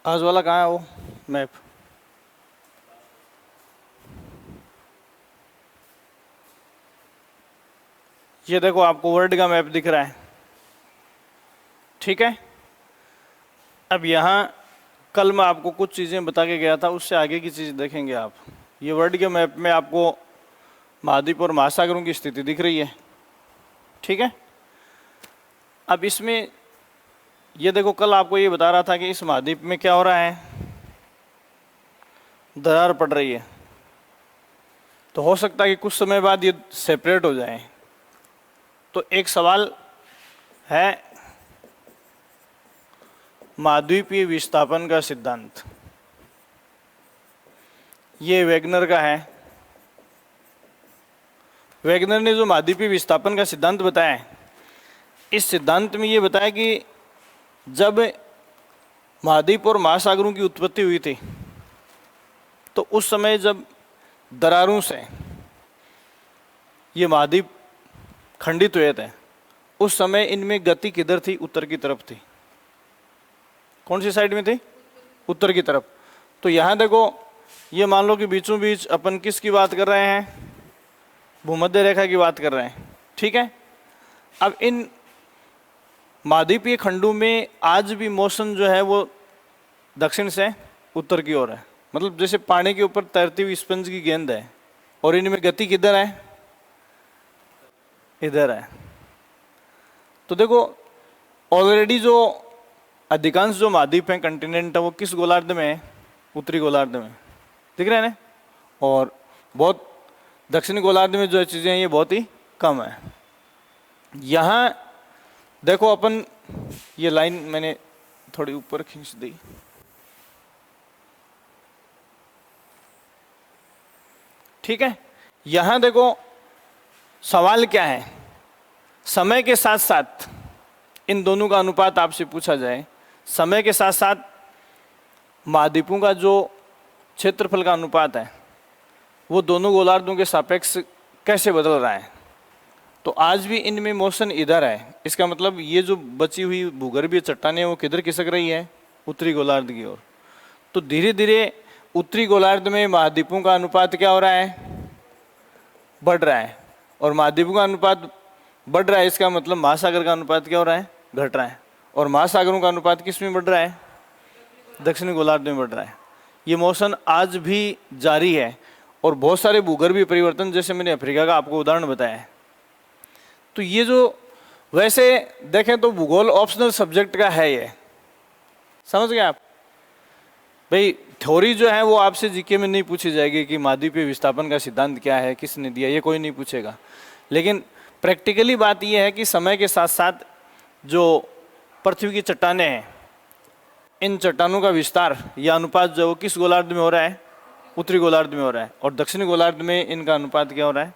आज वाला कहाँ है वो मैप? ये देखो आपको वर्ल्ड का मैप दिख रहा है, ठीक है। अब यहाँ कल मैं आपको कुछ चीज़ें बता के गया था, उससे आगे की चीज़ देखेंगे आप। ये वर्ल्ड के मैप में आपको महाद्वीप और महासागरों की स्थिति दिख रही है, ठीक है। अब इसमें ये देखो, कल आपको ये बता रहा था कि इस महाद्वीप में क्या हो रहा है, दरार पड़ रही है। तो हो सकता है कि कुछ समय बाद ये सेपरेट हो जाए। तो एक सवाल है, महाद्वीपीय विस्थापन का सिद्धांत, ये वेगनर का है। वेगनर ने जो महाद्वीपीय विस्थापन का सिद्धांत बताया है, इस सिद्धांत में ये बताया कि जब महाद्वीप और महासागरों की उत्पत्ति हुई थी, तो उस समय जब दरारों से ये महाद्वीप खंडित हुए थे, उस समय इनमें गति किधर थी? उत्तर की तरफ थी। कौन सी साइड में थी? उत्तर की तरफ। तो यहाँ देखो, ये मान लो कि बीचों बीच अपन किसकी बात कर रहे हैं? भूमध्य रेखा की बात कर रहे हैं, ठीक है। अब इन महाद्वीपीय खंडों में आज भी मोशन जो है वो दक्षिण से उत्तर की ओर है। मतलब जैसे पानी के ऊपर तैरती हुई स्पंज की गेंद है, और इनमें गति किधर है? इधर है। तो देखो, ऑलरेडी जो अधिकांश जो महाद्वीप हैं, कंटिनेंट है, वो किस गोलार्ध में है? उत्तरी गोलार्ध में, दिख रहे हैं ना। और बहुत दक्षिणी गोलार्ध में जो चीज़ें हैं ये बहुत ही कम है। यहाँ देखो अपन, ये लाइन मैंने थोड़ी ऊपर खींच दी, ठीक है। यहाँ देखो सवाल क्या है, समय के साथ साथ इन दोनों का अनुपात आपसे पूछा जाए, समय के साथ साथ महाद्वीपों का जो क्षेत्रफल का अनुपात है वो दोनों गोलार्धों के सापेक्ष कैसे बदल रहा है। तो आज भी इनमें मोशन इधर है। इसका मतलब ये जो बची हुई भूगर्भीय चट्टानें वो किधर खिसक रही है? उत्तरी गोलार्ध की ओर। तो धीरे धीरे उत्तरी गोलार्ध में महाद्वीपों का अनुपात क्या हो रहा है? बढ़ रहा है। और महाद्वीपों का अनुपात बढ़ रहा है, इसका मतलब महासागर का अनुपात क्या हो रहा है? घट रहा है। और महासागरों का अनुपात किस में बढ़ रहा है? दक्षिणी गोलार्ध में बढ़ रहा है। ये मोशन आज भी जारी है। और बहुत सारे भूगर्भीय परिवर्तन, जैसे मैंने अफ्रीका का आपको उदाहरण बताया है। तो ये जो, वैसे देखें तो भूगोल ऑप्शनल सब्जेक्ट का है, ये समझ गए आप भाई। थ्योरी जो है वो आपसे जीके में नहीं पूछी जाएगी कि महाद्वीपीय विस्थापन का सिद्धांत क्या है, किसने दिया, ये कोई नहीं पूछेगा। लेकिन प्रैक्टिकली बात ये है कि समय के साथ साथ जो पृथ्वी की चट्टानें हैं, इन चट्टानों का विस्तार या अनुपात जो वो किस गोलार्ध में हो रहा है? उत्तरी गोलार्ध में हो रहा है। और दक्षिणी गोलार्ध में इनका अनुपात क्या हो रहा है?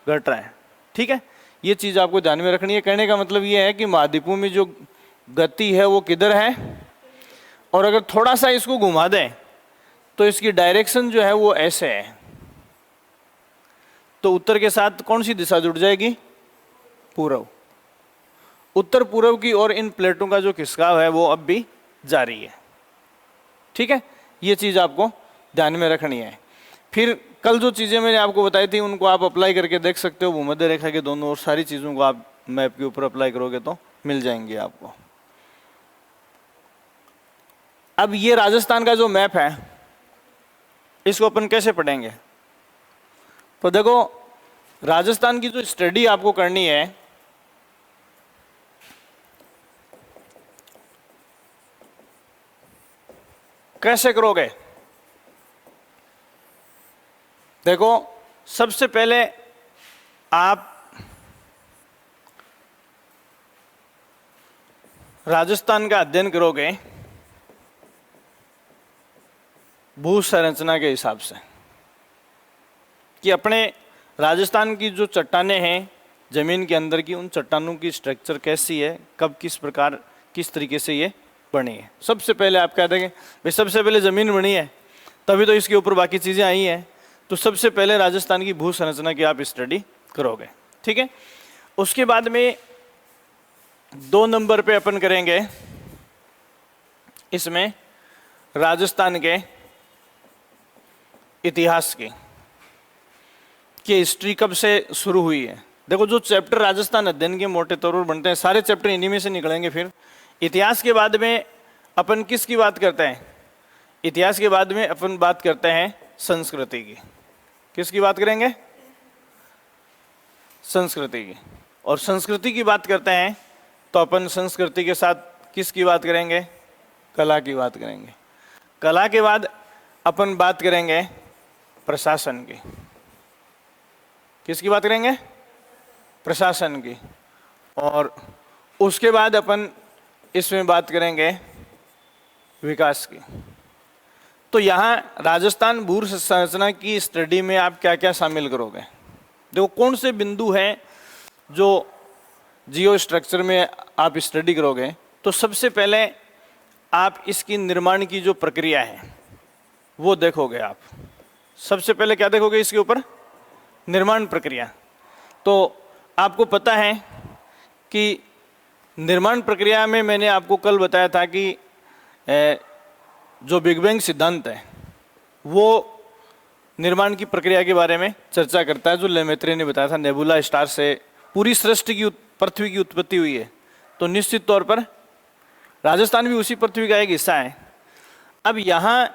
घट रहा है, ठीक है। ये चीज़ आपको ध्यान में रखनी है। कहने का मतलब ये है कि महाद्वीपों में जो गति है वो किधर है, और अगर थोड़ा सा इसको घुमा दें तो इसकी डायरेक्शन जो है वो ऐसे है। तो उत्तर के साथ कौन सी दिशा जुड़ जाएगी? पूर्व। उत्तर पूर्व की ओर इन प्लेटों का जो खिसकाव है वो अब भी जारी है, ठीक है। ये चीज़ आपको ध्यान में रखनी है। फिर कल जो चीज़ें मैंने आपको बताई थी उनको आप अप्लाई करके देख सकते हो। भूमध्य रेखा के दोनों और सारी चीज़ों को आप मैप के ऊपर अप्लाई करोगे तो मिल जाएंगे आपको। अब ये राजस्थान का जो मैप है, इसको अपन कैसे पढ़ेंगे? तो देखो, राजस्थान की जो स्टडी आपको करनी है, कैसे करोगे? देखो, सबसे पहले आप राजस्थान का अध्ययन करोगे भू संरचना के हिसाब से, कि अपने राजस्थान की जो चट्टानें हैं जमीन के अंदर की, उन चट्टानों की स्ट्रक्चर कैसी है, कब किस प्रकार किस तरीके से ये बनी है। सबसे पहले आप कह देंगे भाई सबसे पहले ज़मीन बनी है, तभी तो इसके ऊपर बाकी चीज़ें आई हैं। तो सबसे पहले राजस्थान की भू संरचना की आप स्टडी करोगे, ठीक है। उसके बाद में 2 नंबर पे अपन करेंगे इसमें राजस्थान के इतिहास की कि हिस्ट्री कब से शुरू हुई है। देखो जो चैप्टर राजस्थान अध्ययन के मोटे तौर पर बनते हैं सारे चैप्टर इन्हीं में से निकलेंगे। फिर इतिहास के बाद में अपन किसकी बात करते हैं? इतिहास के बाद में अपन बात करते हैं संस्कृति की। किसकी बात करेंगे? संस्कृति की। और संस्कृति की बात करते हैं तो अपन संस्कृति के साथ किसकी बात करेंगे? कला की बात करेंगे। कला के बाद अपन बात करेंगे प्रशासन की। किसकी बात करेंगे? प्रशासन की। और उसके बाद अपन इसमें बात करेंगे विकास की। तो यहाँ राजस्थान भू संरचना की स्टडी में आप क्या क्या शामिल करोगे? देखो कौन से बिंदु हैं जो जियो स्ट्रक्चर में आप स्टडी करोगे। तो सबसे पहले आप इसकी निर्माण की जो प्रक्रिया है वो देखोगे। आप सबसे पहले क्या देखोगे? इसके ऊपर निर्माण प्रक्रिया। तो आपको पता है कि निर्माण प्रक्रिया में मैंने आपको कल बताया था कि जो बिग बैंग सिद्धांत है वो निर्माण की प्रक्रिया के बारे में चर्चा करता है, जो लेमेत्रे ने बताया था। नेबुला स्टार से पूरी सृष्टि की पृथ्वी की उत्पत्ति हुई है। तो निश्चित तौर पर राजस्थान भी उसी पृथ्वी का एक हिस्सा है। अब यहाँ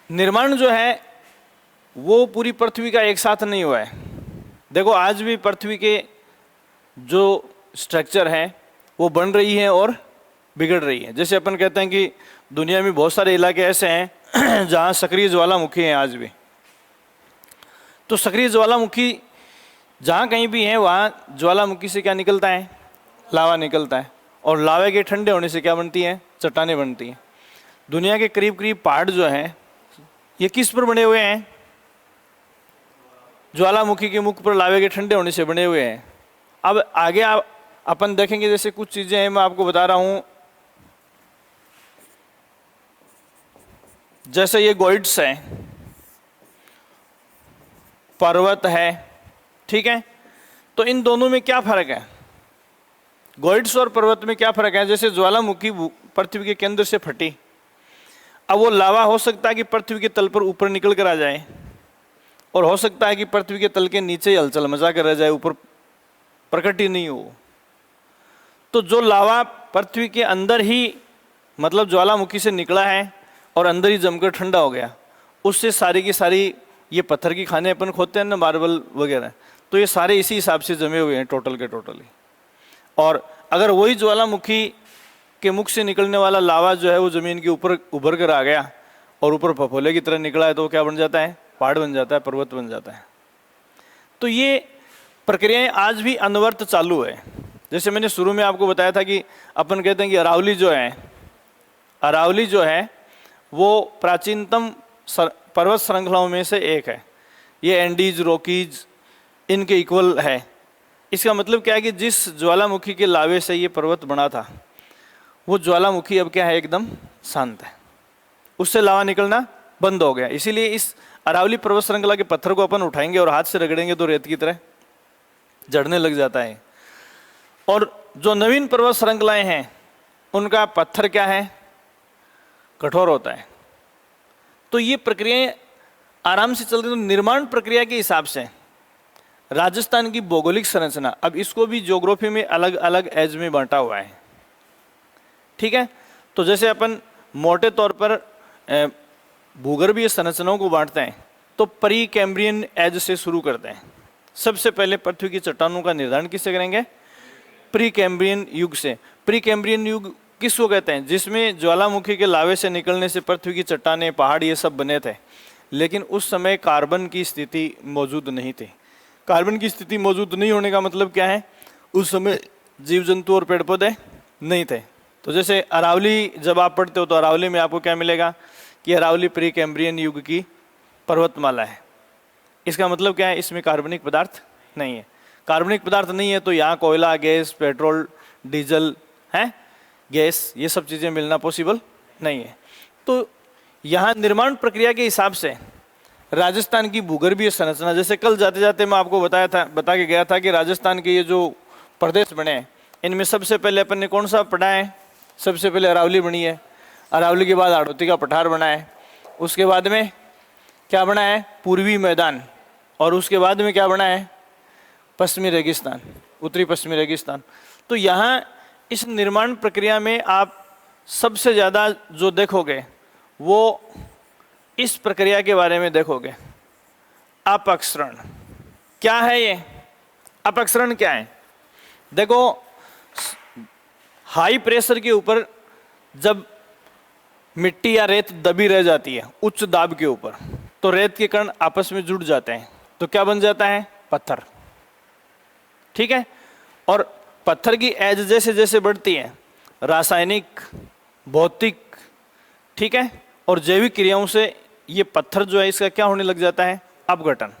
निर्माण जो है वो पूरी पृथ्वी का एक साथ नहीं हुआ है। देखो आज भी पृथ्वी के जो स्ट्रक्चर हैं वो बन रही है और बिगड़ रही है। जैसे अपन कहते हैं कि दुनिया में बहुत सारे इलाके ऐसे हैं जहाँ सक्रिय ज्वालामुखी हैं आज भी। तो सक्रिय ज्वालामुखी जहाँ कहीं भी है वहाँ ज्वालामुखी से क्या निकलता है? लावा निकलता है। और लावे के ठंडे होने से क्या बनती है? चट्टानें बनती हैं। दुनिया के करीब करीब पहाड़ जो हैं ये किस पर बने हुए हैं? ज्वालामुखी के मुख पर लावे के ठंडे होने से बने हुए हैं। अब आगे अपन देखेंगे, जैसे कुछ चीजें हैं मैं आपको बता रहा हूं। जैसे ये गोइड्स है, पर्वत है, ठीक है। तो इन दोनों में क्या फर्क है? गोइड्स और पर्वत में क्या फर्क है? जैसे ज्वालामुखी पृथ्वी के केंद्र से फटी, अब वो लावा हो सकता है कि पृथ्वी के तल पर ऊपर निकल कर आ जाए, और हो सकता है कि पृथ्वी के तल के नीचे ही हलचल मचा कर रह जाए, ऊपर प्रकट ही नहीं हो। तो जो लावा पृथ्वी के अंदर ही मतलब ज्वालामुखी से निकला है और अंदर ही जमकर ठंडा हो गया, उससे सारी की सारी ये पत्थर की खाने अपन खोदते हैं ना, मार्बल वगैरह, तो ये सारे इसी हिसाब से जमे हुए हैं टोटल के टोटल ही। और अगर वही ज्वालामुखी के मुख से निकलने वाला लावा जो है वो जमीन के ऊपर उभर कर आ गया और ऊपर फफोले की तरह निकला है, तो क्या बन जाता है? पहाड़ बन जाता है, पर्वत बन जाता है। तो ये प्रक्रियाएं आज भी अनवरत चालू है। जैसे मैंने शुरू में आपको बताया था कि अपन कहते हैं कि अरावली जो है वो प्राचीनतम पर्वत श्रृंखलाओं में से एक है। ये एंडीज, रॉकीज इनके इक्वल है। इसका मतलब क्या है कि जिस ज्वालामुखी के लावे से ये पर्वत बना था वो ज्वालामुखी अब क्या है? एकदम शांत है, उससे लावा निकलना बंद हो गया। इसीलिए इस अरावली पर्वत श्रृंखला के पत्थर को अपन उठाएंगे और हाथ से रगड़ेंगे तो रेत की तरह जड़ने लग जाता है। और जो नवीन पर्वत श्रृंखलाएं हैं उनका पत्थर क्या है? कठोर होता है। तो ये प्रक्रियाएं आराम से चल रही। तो निर्माण प्रक्रिया के हिसाब से राजस्थान की भौगोलिक संरचना, अब इसको भी ज्योग्राफी में अलग अलग एज में बांटा हुआ है, ठीक है। तो जैसे अपन मोटे तौर पर भूगर्भीय संरचनाओं को बांटते हैं तो प्री कैम्ब्रियन एज से शुरू करते हैं। सबसे पहले पृथ्वी की चट्टानों का निर्धारण किससे करेंगे? प्री कैम्ब्रियन युग से। प्री कैम्ब्रियन युग किसको कहते हैं? जिसमें ज्वालामुखी के लावे से निकलने से पृथ्वी की चट्टानें, पहाड़ ये सब बने थे, लेकिन उस समय कार्बन की स्थिति मौजूद नहीं थी। कार्बन की स्थिति मौजूद नहीं होने का मतलब क्या है? उस समय जीव जंतु और पेड़ पौधे नहीं थे। तो जैसे अरावली जब आप पढ़ते हो तो अरावली में आपको क्या मिलेगा कि अरावली प्री कैम्ब्रियन युग की पर्वतमाला है। इसका मतलब क्या है? इसमें कार्बनिक पदार्थ नहीं है। कार्बनिक पदार्थ नहीं है तो यहाँ कोयला, गैस, पेट्रोल, डीजल है, गैस, ये सब चीज़ें मिलना पॉसिबल नहीं है। तो यहाँ निर्माण प्रक्रिया के हिसाब से राजस्थान की भूगर्भीय संरचना, जैसे कल जाते जाते मैं आपको बता के गया था कि राजस्थान के ये जो प्रदेश बने इनमें सबसे पहले अपन ने कौन सा पढ़ा है? सबसे पहले अरावली बनी है। अरावली के बाद हाड़ौती का पठार बना है, उसके बाद में क्या बना है, पूर्वी मैदान, और उसके बाद में क्या बना है, पश्चिमी रेगिस्तान, उत्तरी पश्चिमी रेगिस्तान। तो यहाँ इस निर्माण प्रक्रिया में आप सबसे ज़्यादा जो देखोगे वो इस प्रक्रिया के बारे में देखोगे, अपक्षरण। क्या है ये अपक्षरण? क्या है? देखो, हाई प्रेशर के ऊपर जब मिट्टी या रेत दबी रह जाती है उच्च दाब के ऊपर, तो रेत के कण आपस में जुड़ जाते हैं, तो क्या बन जाता है, पत्थर। ठीक है, और पत्थर की एज जैसे जैसे बढ़ती है, रासायनिक, भौतिक, ठीक है, और जैविक क्रियाओं से ये पत्थर जो है इसका क्या होने लग जाता है, अपघटन।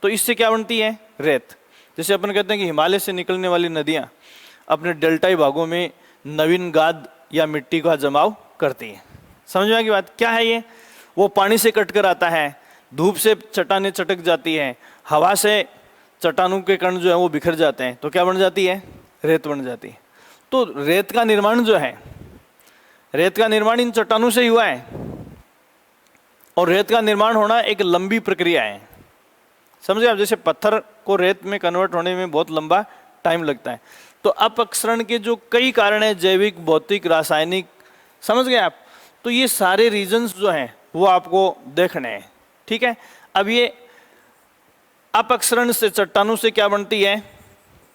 तो इससे क्या बनती है, रेत। जैसे अपन कहते हैं कि हिमालय से निकलने वाली नदियां अपने डेल्टाई भागों में नवीन गाद या मिट्टी का जमाव करती है। समझ में आ गई बात? क्या है ये? वो पानी से कटकर आता है, धूप से चट्टानें चटक जाती हैं, हवा से चट्टानों के कण जो है वो बिखर जाते हैं, तो क्या बन जाती है, रेत बन जाती है। तो रेत का निर्माण जो है, रेत का निर्माण इन चट्टानों से ही हुआ है, और रेत का निर्माण होना एक लंबी प्रक्रिया है। समझे आप? जैसे पत्थर को रेत में कन्वर्ट होने में बहुत लंबा टाइम लगता है। तो अपक्षरण के जो कई कारण है, जैविक, भौतिक, रासायनिक, समझ गए आप? तो ये सारे रीजंस जो हैं वो आपको देखने हैं। ठीक है, अब ये अपक्षरण से चट्टानों से क्या बनती है,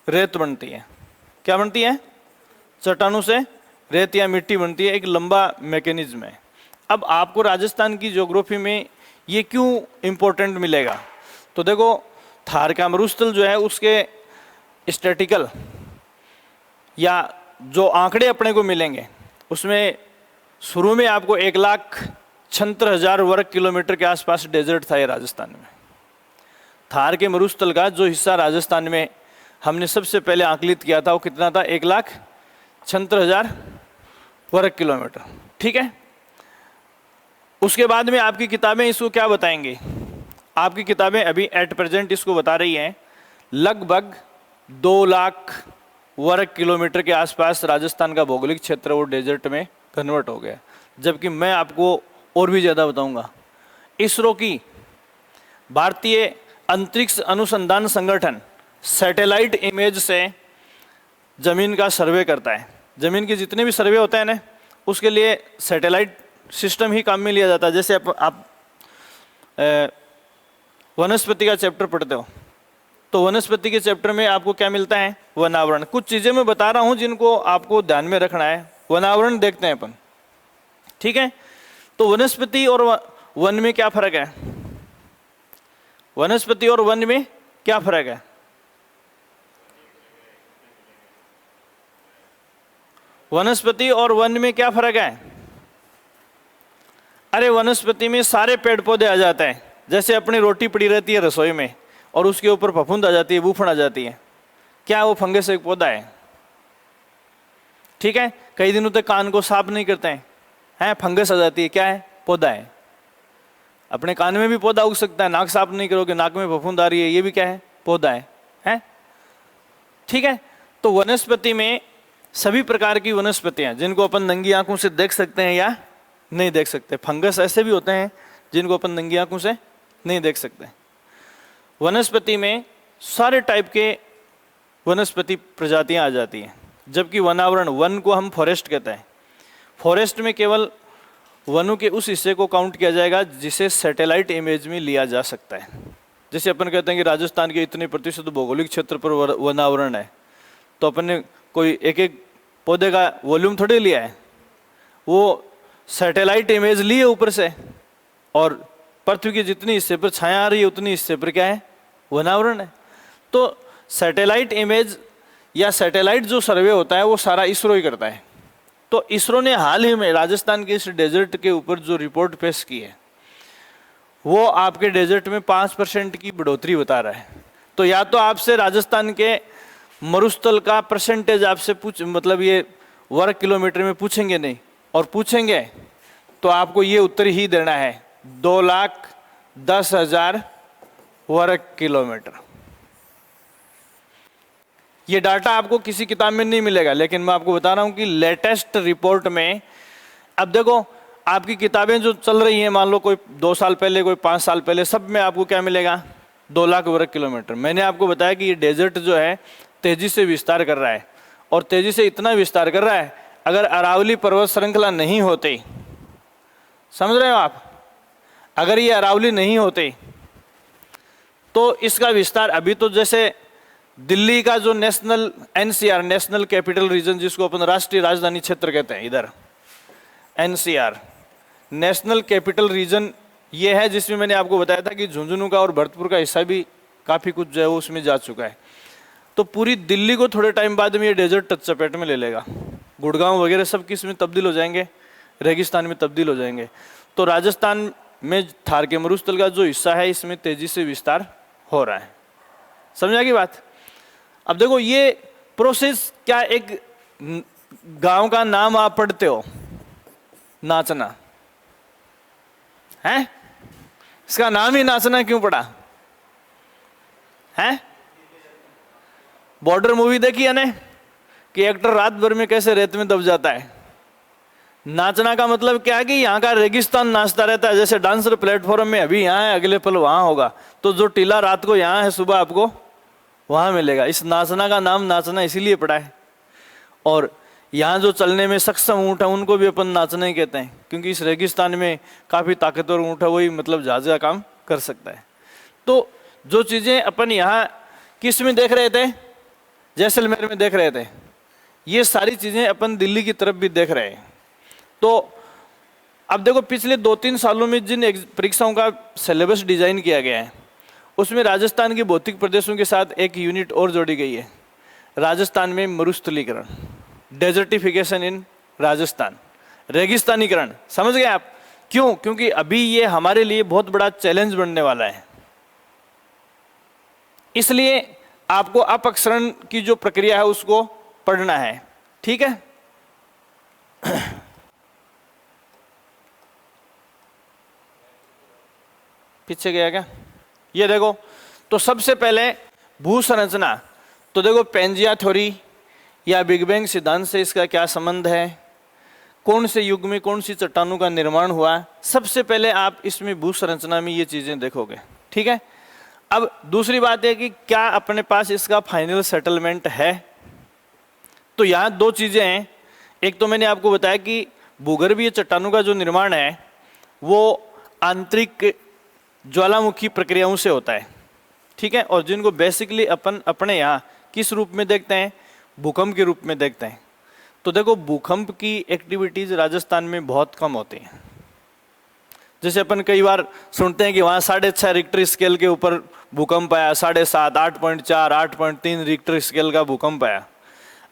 रेत बनती है। क्या बनती है? चट्टानों से रेत या मिट्टी बनती है। एक लंबा मैकेनिज्म है। अब आपको राजस्थान की ज्योग्राफी में ये क्यों इंपॉर्टेंट मिलेगा? तो देखो, थार का मरुस्थल जो है उसके स्टैटिकल या जो आंकड़े अपने को मिलेंगे उसमें शुरू में आपको 1,76,000 वर्ग किलोमीटर के आसपास डेजर्ट था ये राजस्थान में। थार के मरुस्थल का जो हिस्सा राजस्थान में हमने सबसे पहले आंकलित किया था वो कितना था, 1,76,000 वर्ग किलोमीटर। ठीक है, उसके बाद में आपकी किताबें इसको क्या बताएंगी? आपकी किताबें अभी एट प्रेजेंट इसको बता रही हैं लगभग 2 लाख वर्ग किलोमीटर के आसपास राजस्थान का भौगोलिक क्षेत्र वो डेजर्ट में कन्वर्ट हो गया। जबकि मैं आपको और भी ज़्यादा बताऊंगा। इसरो की, भारतीय अंतरिक्ष अनुसंधान संगठन, सैटेलाइट इमेज से ज़मीन का सर्वे करता है। ज़मीन के जितने भी सर्वे होते हैं ना, उसके लिए सैटेलाइट सिस्टम ही काम में लिया जाता है। जैसे आप वनस्पति का चैप्टर पढ़ते हो, तो वनस्पति के चैप्टर में आपको क्या मिलता है, वनावरण। कुछ चीज़ें मैं बता रहा हूँ जिनको आपको ध्यान में रखना है। वनावरण देखते हैं अपन। ठीक है, तो वनस्पति और वन में क्या फर्क है? वनस्पति और वन में क्या फर्क है? वनस्पति और वन में क्या फर्क है? अरे वनस्पति में सारे पेड़ पौधे आ जाते हैं। जैसे अपनी रोटी पड़ी रहती है रसोई में और उसके ऊपर फफूंद आ जाती है, बूफन आ जाती है, क्या वो फंगस एक पौधा है? ठीक है, कई दिनों तक कान को साफ नहीं करते हैं, फंगस आ जाती है, क्या है? पौधा है। अपने कान में भी पौधा उग सकता है, नाक साफ नहीं करोगे, नाक में फफूंद आ रही है, ये भी क्या है? पौधा है? ठीक है, तो वनस्पति में सभी प्रकार की वनस्पतियां जिनको अपन नंगी आंखों से देख सकते हैं या नहीं देख सकते। फंगस ऐसे भी होते हैं जिनको अपन नंगी आंखों से नहीं देख सकते। वनस्पति में सारे टाइप के वनस्पति प्रजातियां आ जाती हैं। जबकि वनावरण, वन को हम फॉरेस्ट कहते हैं। फॉरेस्ट में केवल वनों के उस हिस्से को काउंट किया जाएगा जिसे सैटेलाइट इमेज में लिया जा सकता है। जैसे अपन कहते हैं कि राजस्थान के इतने प्रतिशत भौगोलिक क्षेत्र पर वनावरण है, तो अपन ने कोई एक एक पौधे का वॉल्यूम थोड़े लिया है, वो सैटेलाइट इमेज ली है ऊपर से, और पृथ्वी के जितनी हिस्से पर छाया आ रही है उतनी हिस्से पर क्या है? वनावरण है। तो सैटेलाइट इमेज या सैटेलाइट जो सर्वे होता है वो सारा इसरो ही करता है। तो इसरो ने हाल ही में राजस्थान के इस डेजर्ट के ऊपर जो रिपोर्ट पेश की है वो आपके डेजर्ट में 5% की बढ़ोतरी बता रहा है। तो या तो आपसे राजस्थान के मरुस्थल का परसेंटेज आपसे मतलब ये वर्ग किलोमीटर में पूछेंगे नहीं, और पूछेंगे तो आपको ये उत्तर ही देना है, 2,10,000 वर्ग किलोमीटर। ये डाटा आपको किसी किताब में नहीं मिलेगा, लेकिन मैं आपको बता रहा हूं कि लेटेस्ट रिपोर्ट में अब देखो आपकी किताबें जो चल रही हैं, मान लो कोई 2 साल पहले, कोई 5 साल पहले, सब में आपको क्या मिलेगा? 2 लाख वर्ग किलोमीटर। मैंने आपको बताया कि ये डेजर्ट जो है तेजी से विस्तार कर रहा है, और तेजी से इतना विस्तार कर रहा है, अगर अरावली पर्वत श्रृंखला नहीं होती, समझ रहे हो आप, अगर ये अरावली नहीं होती तो इसका विस्तार अभी तो जैसे दिल्ली का जो national NCR, national capital region, जिसको अपन राष्ट्रीय राजधानी क्षेत्र कहते हैं, इधर एनसीआर, नेशनल कैपिटल रीजन ये है, जिसमें मैंने आपको बताया था कि झुंझुनू का और भरतपुर का हिस्सा भी काफ़ी कुछ जो है वो उसमें जा चुका है। तो पूरी दिल्ली को थोड़े टाइम बाद में ये डेजर्ट टच चपेट में ले लेगा। गुड़गांव वगैरह सब किस में तब्दील हो जाएंगे? रेगिस्तान में तब्दील हो जाएंगे। तो राजस्थान में थार के मरुस्थल का जो हिस्सा है, इसमें तेजी से विस्तार हो रहा है। समझा की बात? अब देखो ये प्रोसेस, क्या एक गांव का नाम आप पढ़ते हो, नाचना है, इसका नाम ही नाचना क्यों पड़ा है? बॉर्डर मूवी देखी है ना, कि एक्टर रात भर में कैसे रेत में दब जाता है। नाचना का मतलब क्या है कि यहाँ का रेगिस्तान नाचता रहता है, जैसे डांसर प्लेटफॉर्म में अभी यहाँ है, अगले पल वहाँ होगा, तो जो टीला रात को यहाँ है, सुबह आपको वहाँ मिलेगा। इस नाचना का नाम नाचना इसीलिए पड़ा है। और यहाँ जो चलने में सक्षम ऊँट है, उनको भी अपन नाचना ही कहते हैं, क्योंकि इस रेगिस्तान में काफ़ी ताकतवर ऊँट है, वही मतलब जहाज का काम कर सकता है। तो जो चीज़ें अपन यहाँ किस में देख रहे थे, जैसलमेर में देख रहे थे, ये सारी चीज़ें अपन दिल्ली की तरफ भी देख रहे हैं। तो अब देखो पिछले 2-3 सालों में जिन परीक्षाओं का सिलेबस डिजाइन किया गया है, उसमें राजस्थान के भौतिक प्रदेशों के साथ एक यूनिट और जोड़ी गई है, राजस्थान में मरुस्थलीकरण, डेजर्टिफिकेशन इन राजस्थान, रेगिस्तानीकरण। समझ गए आप? क्यों? क्योंकि अभी ये हमारे लिए बहुत बड़ा चैलेंज बनने वाला है। इसलिए आपको अपक्षरण की जो प्रक्रिया है उसको पढ़ना है। ठीक है? पीछे गया क्या? ये देखो, तो सबसे पहले भू संरचना। तो देखो पेंजिया थ्योरी या बिग बैंग सिद्धांत से इसका क्या संबंध है, कौन से युग में कौन सी चट्टानों का निर्माण हुआ, सबसे पहले आप इसमें भू संरचना में ये चीजें देखोगे। ठीक है? अब दूसरी बात है कि क्या अपने पास इसका फाइनल सेटलमेंट है। तो यहाँ 2 चीजें हैं। एक तो मैंने आपको बताया कि भूगर्भीय चट्टानों का जो निर्माण है वो आंतरिक ज्वालामुखी प्रक्रियाओं से होता है। ठीक है? और जिनको बेसिकली अपन अपने यहाँ किस रूप में देखते हैं? भूकंप के रूप में देखते हैं। तो देखो भूकंप की एक्टिविटीज राजस्थान में बहुत कम होती हैं। जैसे अपन कई बार सुनते हैं कि वहाँ 6.5 रिक्टर स्केल के ऊपर भूकंप आया, 7.5, 8.4, 8.3 रिक्टर स्केल का भूकंप आया।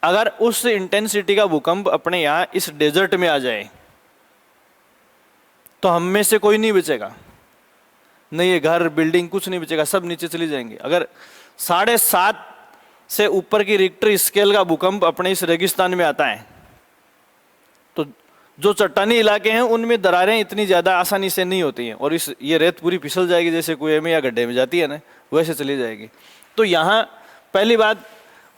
अगर उस इंटेंसिटी का भूकंप अपने यहाँ इस डेजर्ट में आ जाए तो हम में से कोई नहीं बचेगा, नहीं ये घर बिल्डिंग कुछ नहीं बचेगा, सब नीचे चली जाएंगे। अगर 7.5 से ऊपर की रिक्टर स्केल का भूकंप अपने इस रेगिस्तान में आता है तो जो चट्टानी इलाके हैं उनमें दरारें इतनी ज़्यादा आसानी से नहीं होती हैं, और ये रेत पूरी फिसल जाएगी, जैसे कुएं में या गड्ढे में जाती है ना, वैसे चली जाएगी। तो यहाँ पहली बात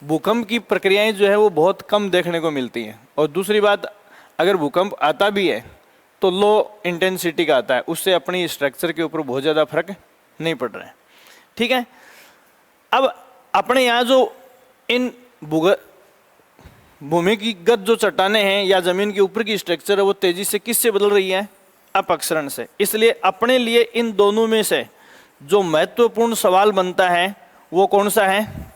भूकंप की प्रक्रियाएं जो है वो बहुत कम देखने को मिलती हैं। और दूसरी बात, अगर भूकंप आता भी है तो लो इंटेंसिटी का आता है, उससे अपनी स्ट्रक्चर के ऊपर बहुत ज़्यादा फर्क नहीं पड़ रहा है। ठीक है? अब अपने यहाँ जो इन भूमिगत जो चट्टाने हैं या जमीन के ऊपर की स्ट्रक्चर है वो तेजी से किससे बदल रही है? अपक्षरण से। इसलिए अपने लिए इन दोनों में से जो महत्वपूर्ण सवाल बनता है वो कौन सा है?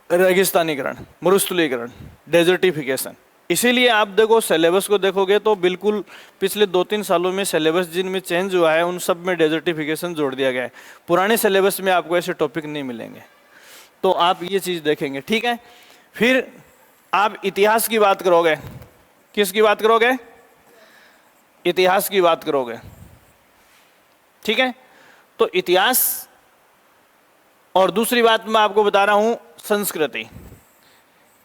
रेगिस्तानीकरण, मरुस्थलीकरण, डेजर्टिफिकेशन। इसीलिए आप देखो सिलेबस को देखोगे तो बिल्कुल पिछले 2-3 सालों में सिलेबस जिनमें चेंज हुआ है उन सब में डेजर्टिफिकेशन जोड़ दिया गया है। पुराने सिलेबस में आपको ऐसे टॉपिक नहीं मिलेंगे, तो आप ये चीज़ देखेंगे। ठीक है? फिर आप इतिहास की बात करोगे। किसकी बात करोगे? इतिहास की बात करोगे। ठीक है? तो इतिहास, और दूसरी बात मैं आपको बता रहा हूं संस्कृति,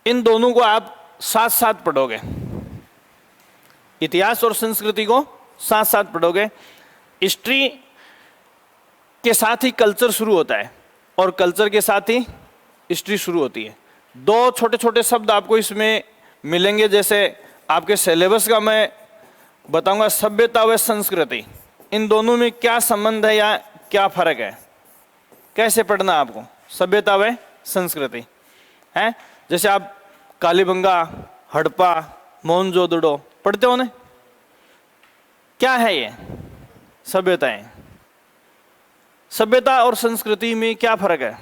इन दोनों को आप साथ साथ पढ़ोगे। इतिहास और संस्कृति को साथ साथ पढ़ोगे। हिस्ट्री के साथ ही कल्चर शुरू होता है और कल्चर के साथ ही हिस्ट्री शुरू होती है। 2 छोटे छोटे शब्द आपको इसमें मिलेंगे, जैसे आपके सिलेबस का मैं बताऊंगा सभ्यता व संस्कृति, इन दोनों में क्या संबंध है या क्या फर्क है, कैसे पढ़ना आपको सभ्यता व संस्कृति है। जैसे आप कालीबंगा, हड़प्पा, मोहनजोदड़ो पढ़ते हो ना, क्या है ये सभ्यताएं। सभ्यता और संस्कृति में क्या फर्क है,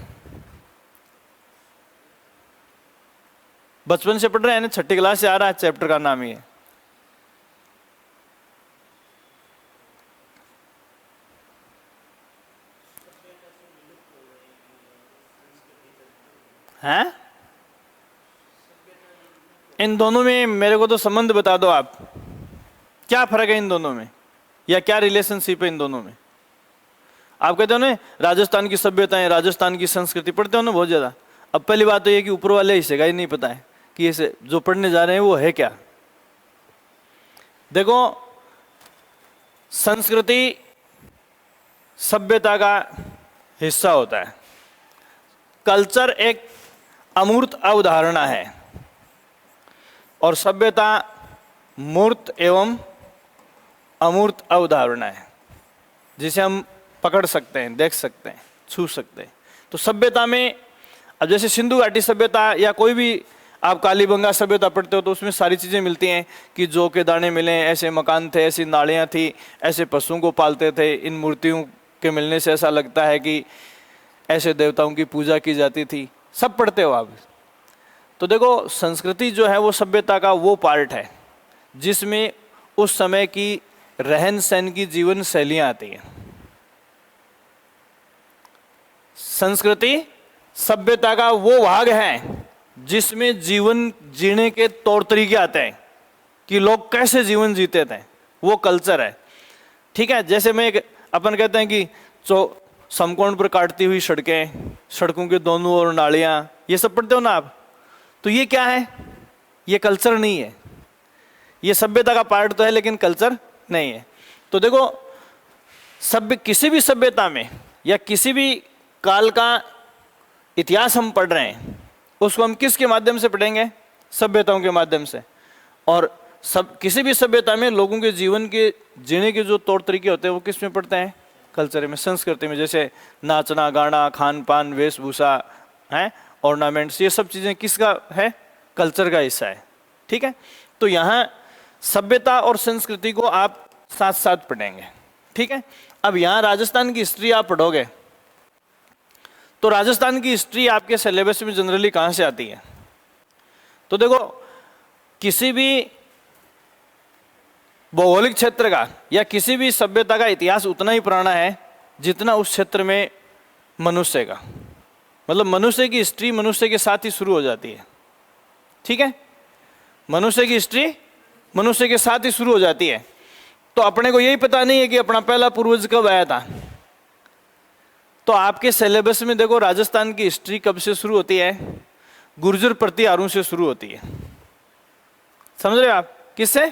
बचपन से पढ़ रहे हैं ना, छठी क्लास से आ रहा है, चैप्टर का नाम ही है। इन दोनों में मेरे को तो संबंध बता दो आप, क्या फर्क है इन दोनों में या क्या रिलेशनशिप है इन दोनों में। आप कहते हो ना राजस्थान की सभ्यताएं, राजस्थान की संस्कृति पढ़ते हो ना बहुत ज्यादा। अब पहली बात तो ये कि ऊपर वाले हिस्से का ही नहीं पता है कि इसे जो पढ़ने जा रहे हैं वो है क्या। देखो संस्कृति सभ्यता का हिस्सा होता है। कल्चर एक अमूर्त अवधारणा है और सभ्यता मूर्त एवं अमूर्त अवधारणा है जिसे हम पकड़ सकते हैं, देख सकते हैं, छू सकते हैं। तो सभ्यता में अब जैसे सिंधु घाटी सभ्यता या कोई भी आप कालीबंगा सभ्यता पढ़ते हो तो उसमें सारी चीज़ें मिलती हैं कि जौ के दाने मिले, ऐसे मकान थे, ऐसी नालियाँ थी, ऐसे पशुओं को पालते थे, इन मूर्तियों के मिलने से ऐसा लगता है कि ऐसे देवताओं की पूजा की जाती थी, सब पढ़ते हो आप। तो देखो संस्कृति जो है वो सभ्यता का वो पार्ट है जिसमें उस समय की रहन सहन की जीवन शैलियाँ आती हैं। संस्कृति सभ्यता का वो भाग है जिसमें जीवन जीने के तौर तरीके आते हैं कि लोग कैसे जीवन जीते थे, वो कल्चर है। ठीक है, जैसे मैं एक अपन कहते हैं कि समकोण पर काटती हुई सड़कें, सड़कों के दोनों ओर नालियाँ, ये सब पढ़ते हो ना आप। तो ये क्या है, ये कल्चर नहीं है, ये सभ्यता का पार्ट तो है लेकिन कल्चर नहीं है। तो देखो किसी भी सभ्यता में या किसी भी काल का इतिहास हम पढ़ रहे हैं उसको हम किसके माध्यम से पढ़ेंगे, सभ्यताओं के माध्यम से। और किसी भी सभ्यता में लोगों के जीवन के जीने के जो तौर तरीके होते हैं वो किस में पढ़ते हैं, कल्चर में, संस्कृति में। जैसे नाचना गाना, खान पान, वेशभूषा है, ऑर्नामेंट्स, ये सब चीज़ें किसका है, कल्चर का हिस्सा है। ठीक है, तो यहाँ सभ्यता और संस्कृति को आप साथ साथ पढ़ेंगे। ठीक है, अब यहाँ राजस्थान की हिस्ट्री आप पढ़ोगे तो राजस्थान की हिस्ट्री आपके सिलेबस में जनरली कहाँ से आती है। तो देखो किसी भी भौगोलिक क्षेत्र का या किसी भी सभ्यता का इतिहास उतना ही पुराना है जितना उस क्षेत्र में मनुष्य का, मतलब मनुष्य की हिस्ट्री मनुष्य के साथ ही शुरू हो जाती है। ठीक है, मनुष्य की हिस्ट्री मनुष्य के साथ ही शुरू हो जाती है। तो अपने को यही पता नहीं है कि अपना पहला पूर्वज कब आया था। तो आपके सिलेबस में देखो राजस्थान की हिस्ट्री कब से शुरू होती है, गुर्जर प्रतिहारों से शुरू होती है। समझ रहे हो आप, किससे,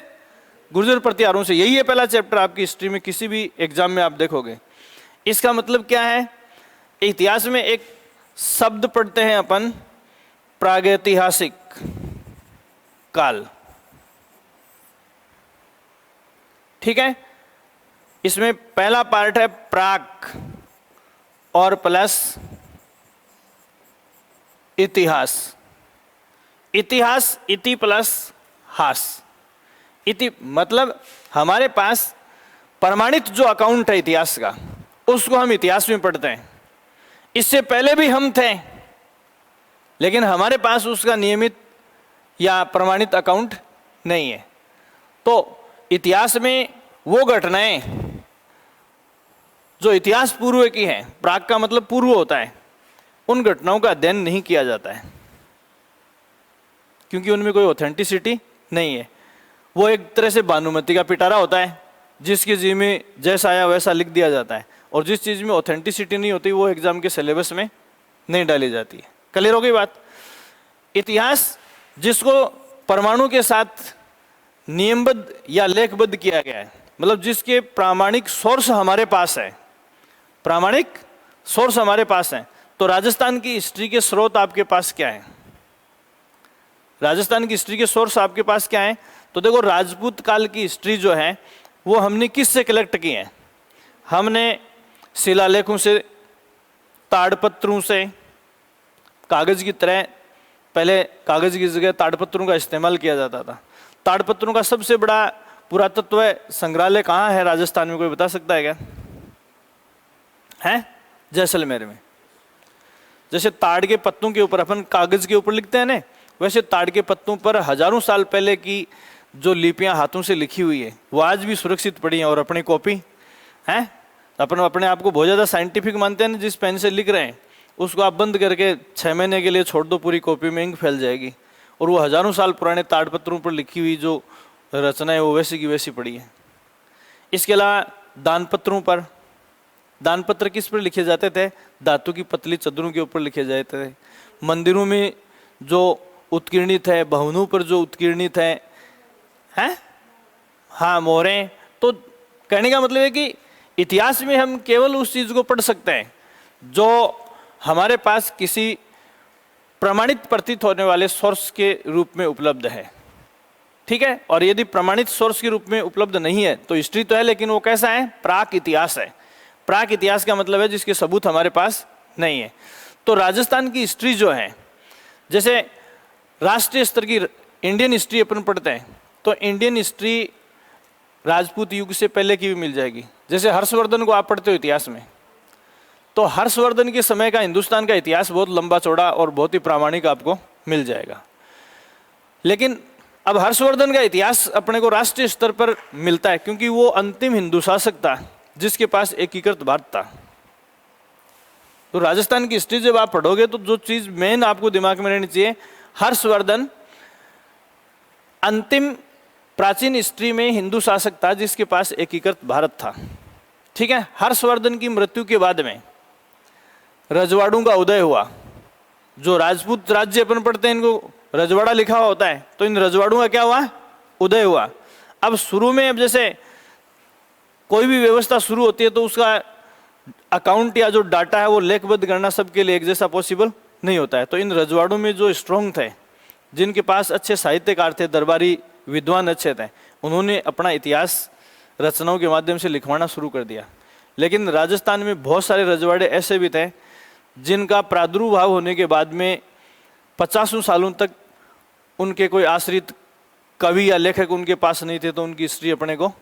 गुर्जर प्रतिहारों से। यही है पहला चैप्टर आपकी हिस्ट्री में, किसी भी एग्जाम में आप देखोगे। इसका मतलब क्या है, इतिहास में एक शब्द पढ़ते हैं अपन, प्रागैतिहासिक काल। ठीक है, इसमें पहला पार्ट है प्राक और प्लस इतिहास। इतिहास इति प्लस हास। इति मतलब हमारे पास प्रमाणित जो अकाउंट है इतिहास का उसको हम इतिहास में पढ़ते हैं। इससे पहले भी हम थे लेकिन हमारे पास उसका नियमित या प्रमाणित अकाउंट नहीं है। तो इतिहास में वो घटनाएं जो इतिहास पूर्व की हैं, प्राग का मतलब पूर्व होता है, उन घटनाओं का अध्ययन नहीं किया जाता है क्योंकि उनमें कोई ऑथेंटिसिटी नहीं है। वो एक तरह से भानुमति का पिटारा होता है जिसकी जी में जैसा आया वैसा लिख दिया जाता है, और जिस चीज़ में ऑथेंटिसिटी नहीं होती वो एग्जाम के सिलेबस में नहीं डाली जाती है। क्लियर हो गई बात। इतिहास जिसको परमाणु के साथ नियमबद्ध या लेखबद्ध किया गया है, मतलब जिसके प्रामाणिक सोर्स हमारे पास है, प्रामाणिक सोर्स हमारे पास है। तो राजस्थान की हिस्ट्री के स्रोत आपके पास क्या है, राजस्थान की हिस्ट्री के सोर्स आपके पास क्या है। तो देखो राजपूत काल की हिस्ट्री जो है वो हमने किससे कलेक्ट की है? हमने शिलालेखों से, ताड़पत्रों से, कागज की तरह, पहले कागज की जगह ताड़पत्रों का इस्तेमाल किया जाता था। ताड़पत्रों का सबसे बड़ा पुरातत्व संग्रहालय कहाँ है राजस्थान में, कोई बता सकता है क्या? है जैसलमेर में। जैसे ताड़ के पत्तों के ऊपर अपन कागज के ऊपर लिखते हैं ना, वैसे ताड़ के पत्तों पर हजारों साल पहले की जो लिपियां हाथों से लिखी हुई है वो आज भी सुरक्षित पड़ी हैं। और अपनी कॉपी है, अपन अपने आप को बहुत ज़्यादा साइंटिफिक मानते हैं ना, जिस पेन से लिख रहे हैं उसको आप बंद करके 6 महीने के लिए छोड़ दो, पूरी कॉपी में इंक फैल जाएगी। और वो हजारों साल पुराने ताड़पत्रों पर लिखी हुई जो रचना है वो वैसी की वैसी पड़ी है। इसके अलावा दानपत्रों पर, दानपत्र किस पर लिखे जाते थे? धातु की पतली चद्दरों के ऊपर लिखे जाते थे। मंदिरों में जो उत्कीर्णित है, भवनों पर जो उत्कीर्णित है, हाँ मोहरें। तो कहने का मतलब है कि इतिहास में हम केवल उस चीज को पढ़ सकते हैं जो हमारे पास किसी प्रमाणित प्रतीत होने वाले सोर्स के रूप में उपलब्ध है, ठीक है। और यदि प्रमाणित सोर्स के रूप में उपलब्ध नहीं है तो हिस्ट्री तो है, लेकिन वो कैसा है? प्राक इतिहास है। प्राक इतिहास का मतलब है जिसके सबूत हमारे पास नहीं है। तो राजस्थान की हिस्ट्री जो है, जैसे राष्ट्रीय स्तर की इंडियन हिस्ट्री अपन पढ़ते हैं तो इंडियन हिस्ट्री राजपूत युग से पहले की भी मिल जाएगी। जैसे हर्षवर्धन को आप पढ़ते हो इतिहास में, तो हर्षवर्धन के समय का हिंदुस्तान का इतिहास बहुत लंबा चौड़ा और बहुत ही प्रामाणिक आपको मिल जाएगा। लेकिन अब हर्षवर्धन का इतिहास अपने को राष्ट्रीय स्तर पर मिलता है क्योंकि वो अंतिम हिंदू शासक था जिसके पास एकीकृत भारत था। तो राजस्थान की हिस्ट्री जब आप पढ़ोगे तो जो चीज मेन आपको दिमाग में रहनी चाहिए, हर्षवर्धन अंतिम प्राचीन हिस्ट्री में हिंदू शासक था जिसके पास एकीकृत भारत था, ठीक है। हर्षवर्धन की मृत्यु के बाद में रजवाड़ों का उदय हुआ। जो राजपूत राज्य अपन पढ़ते हैं इनको रजवाड़ा लिखा हुआ होता है, तो इन रजवाड़ों का क्या हुआ? उदय हुआ। अब शुरू में, अब जैसे कोई भी व्यवस्था शुरू होती है तो उसका अकाउंट या जो डाटा है वो लेखबद्ध करना सबके लिए एक जैसा पॉसिबल नहीं होता है। तो इन रजवाड़ों में जो स्ट्रॉन्ग थे, जिनके पास अच्छे साहित्यकार थे, दरबारी विद्वान अच्छे थे, उन्होंने अपना इतिहास रचनाओं के माध्यम से लिखवाना शुरू कर दिया। लेकिन राजस्थान में बहुत सारे रजवाड़े ऐसे भी थे जिनका प्रादुर्भाव होने के बाद में 50 सालों तक उनके कोई आश्रित कवि या लेखक उनके पास नहीं थे, तो उनकी हिस्ट्री अपने को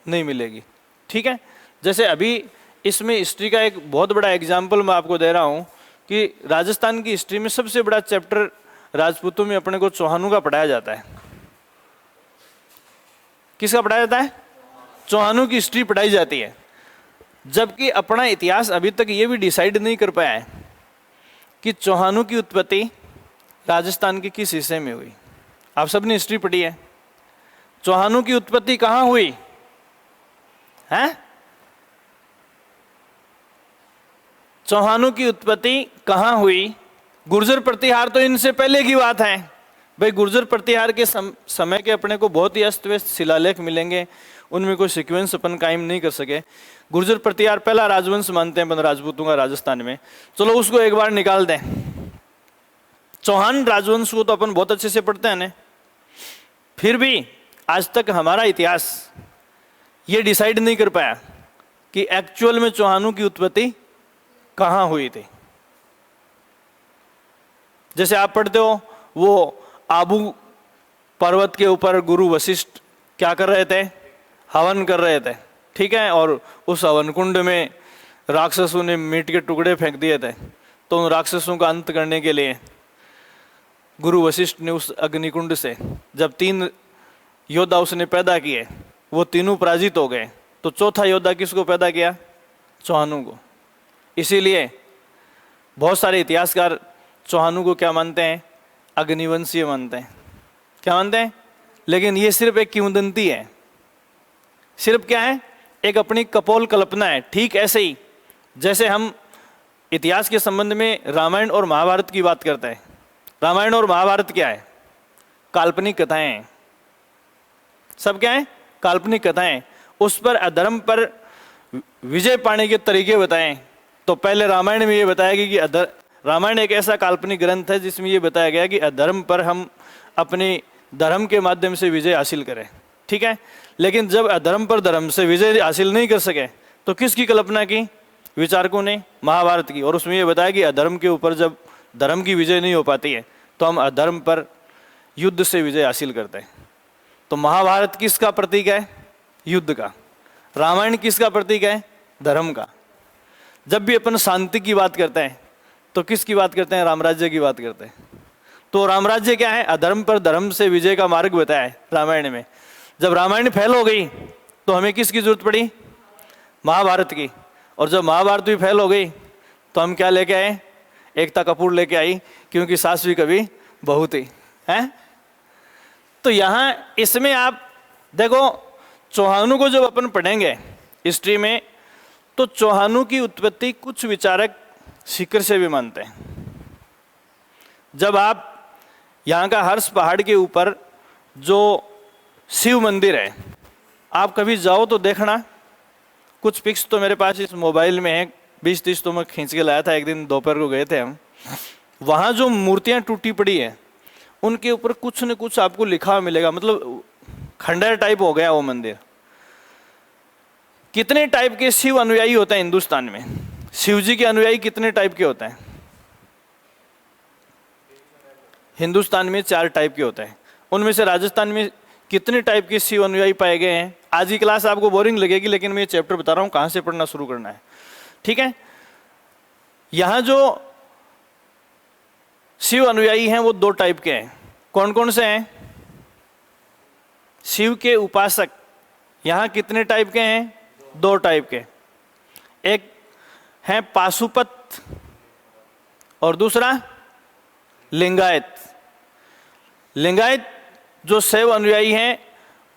नहीं मिलेगी, ठीक है। जैसे अभी इसमें हिस्ट्री का एक बहुत बड़ा एग्जाम्पल मैं आपको दे रहा हूँ कि राजस्थान की हिस्ट्री में सबसे बड़ा चैप्टर राजपूतों में अपने को चौहानों का पढ़ाया जाता है। किसका पढ़ाया जाता है? चौहानों की हिस्ट्री पढ़ाई जाती है। जबकि अपना इतिहास अभी तक ये भी डिसाइड नहीं कर पाया है कि चौहानों की उत्पत्ति राजस्थान के किस हिस्से में हुई। आप सबने हिस्ट्री पढ़ी है, चौहानों की उत्पत्ति कहां हुई है? चौहानों की उत्पत्ति कहां हुई? गुर्जर प्रतिहार तो इनसे पहले की बात है भाई। गुर्जर प्रतिहार के समय के अपने को बहुत ही अस्त व्यस्त शिलालेख मिलेंगे, उनमें कोई सीक्वेंस अपन कायम नहीं कर सके। गुर्जर प्रतिहार पहला राजवंश मानते हैं अपन राजपूतों का राजस्थान में, चलो उसको एक बार निकाल दें। चौहान राजवंश को तो अपन बहुत अच्छे से पढ़ते हैं ना, फिर भी आज तक हमारा इतिहास ये डिसाइड नहीं कर पाया कि एक्चुअल में चौहानों की उत्पत्ति कहां हुई थी। जैसे आप पढ़ते हो वो आबू पर्वत के ऊपर गुरु वशिष्ठ क्या कर रहे थे? हवन कर रहे थे, ठीक है। और उस हवन कुंड में राक्षसों ने मीट के टुकड़े फेंक दिए थे, तो उन राक्षसों का अंत करने के लिए गुरु वशिष्ठ ने उस अग्निकुंड से जब 3 योद्धा उसने पैदा किए, वो तीनों पराजित हो गए, तो चौथा योद्धा किसको पैदा किया? चौहानों को। इसीलिए बहुत सारे इतिहासकार चौहानों को क्या मानते हैं? अग्निवंशीय मानते हैं। क्या मानते हैं? लेकिन ये सिर्फ एक किंवदंती है, सिर्फ क्या है? एक अपनी कपोल कल्पना है। ठीक ऐसे ही जैसे हम इतिहास के संबंध में रामायण और महाभारत की बात करते हैं। रामायण और महाभारत क्या है? काल्पनिक कथाएं हैं। सब क्या है? काल्पनिक कथाएं। उस पर अधर्म पर विजय पाने के तरीके बताएं। तो पहले रामायण में ये बताया गया कि रामायण एक ऐसा काल्पनिक ग्रंथ है जिसमें ये बताया गया कि अधर्म पर हम अपनी धर्म के माध्यम से विजय हासिल करें, ठीक है। लेकिन जब अधर्म पर धर्म से विजय हासिल नहीं कर सके तो किसकी कल्पना की? विचारकों ने, महाभारत की। और उसमें ये बताया कि अधर्म के ऊपर जब धर्म की विजय नहीं हो पाती है तो हम अधर्म पर युद्ध से विजय हासिल करते हैं। तो महाभारत किसका प्रतीक है? युद्ध का। रामायण किसका प्रतीक है? धर्म का। जब भी अपन शांति की बात करते हैं तो किसकी बात करते हैं? रामराज्य की बात करते हैं। तो रामराज्य क्या है? अधर्म पर धर्म से विजय का मार्ग बताया है रामायण में। जब रामायण फेल हो गई तो हमें किसकी जरूरत पड़ी? महाभारत की। और जब महाभारत भी फेल हो गई तो हम क्या लेके आए? एकता कपूर लेके आई, क्योंकि सास भी कभी बहू थी, है। तो यहाँ इसमें आप देखो, चौहानों को जब अपन पढ़ेंगे हिस्ट्री में तो चौहानों की उत्पत्ति कुछ विचारक सीकर से भी मानते हैं। जब आप यहाँ का हर्ष पहाड़ के ऊपर जो शिव मंदिर है, आप कभी जाओ तो देखना। कुछ पिक्स तो मेरे पास इस मोबाइल में है, 20-30 तो मैं खींच के लाया था, एक दिन दोपहर को गए थे हम। वहाँ जो मूर्तियाँ टूटी पड़ी है उनके ऊपर कुछ न कुछ आपको लिखा हुआ मिलेगा, मतलब खंडहर टाइप हो गया वो मंदिर। कितने टाइप के शिव अनुयायी होते हैं हिंदुस्तान में? शिव जी के अनुयायी कितने टाइप के होते हैं? हिंदुस्तान में 4 टाइप के होते हैं। उनमें से राजस्थान में कितने टाइप के शिव अनुयायी पाए गए हैं? आज की क्लास आपको बोरिंग लगेगी, लेकिन मैं ये चैप्टर बता रहा हूं कहां से पढ़ना शुरू करना है, ठीक है। यहां जो शिव अनुयायी हैं वो 2 टाइप के हैं। कौन कौन से हैं? शिव के उपासक यहां कितने टाइप के हैं? 2 टाइप के। एक है पाशुपत और दूसरा लिंगायत। लिंगायत जो शैव अनुयायी हैं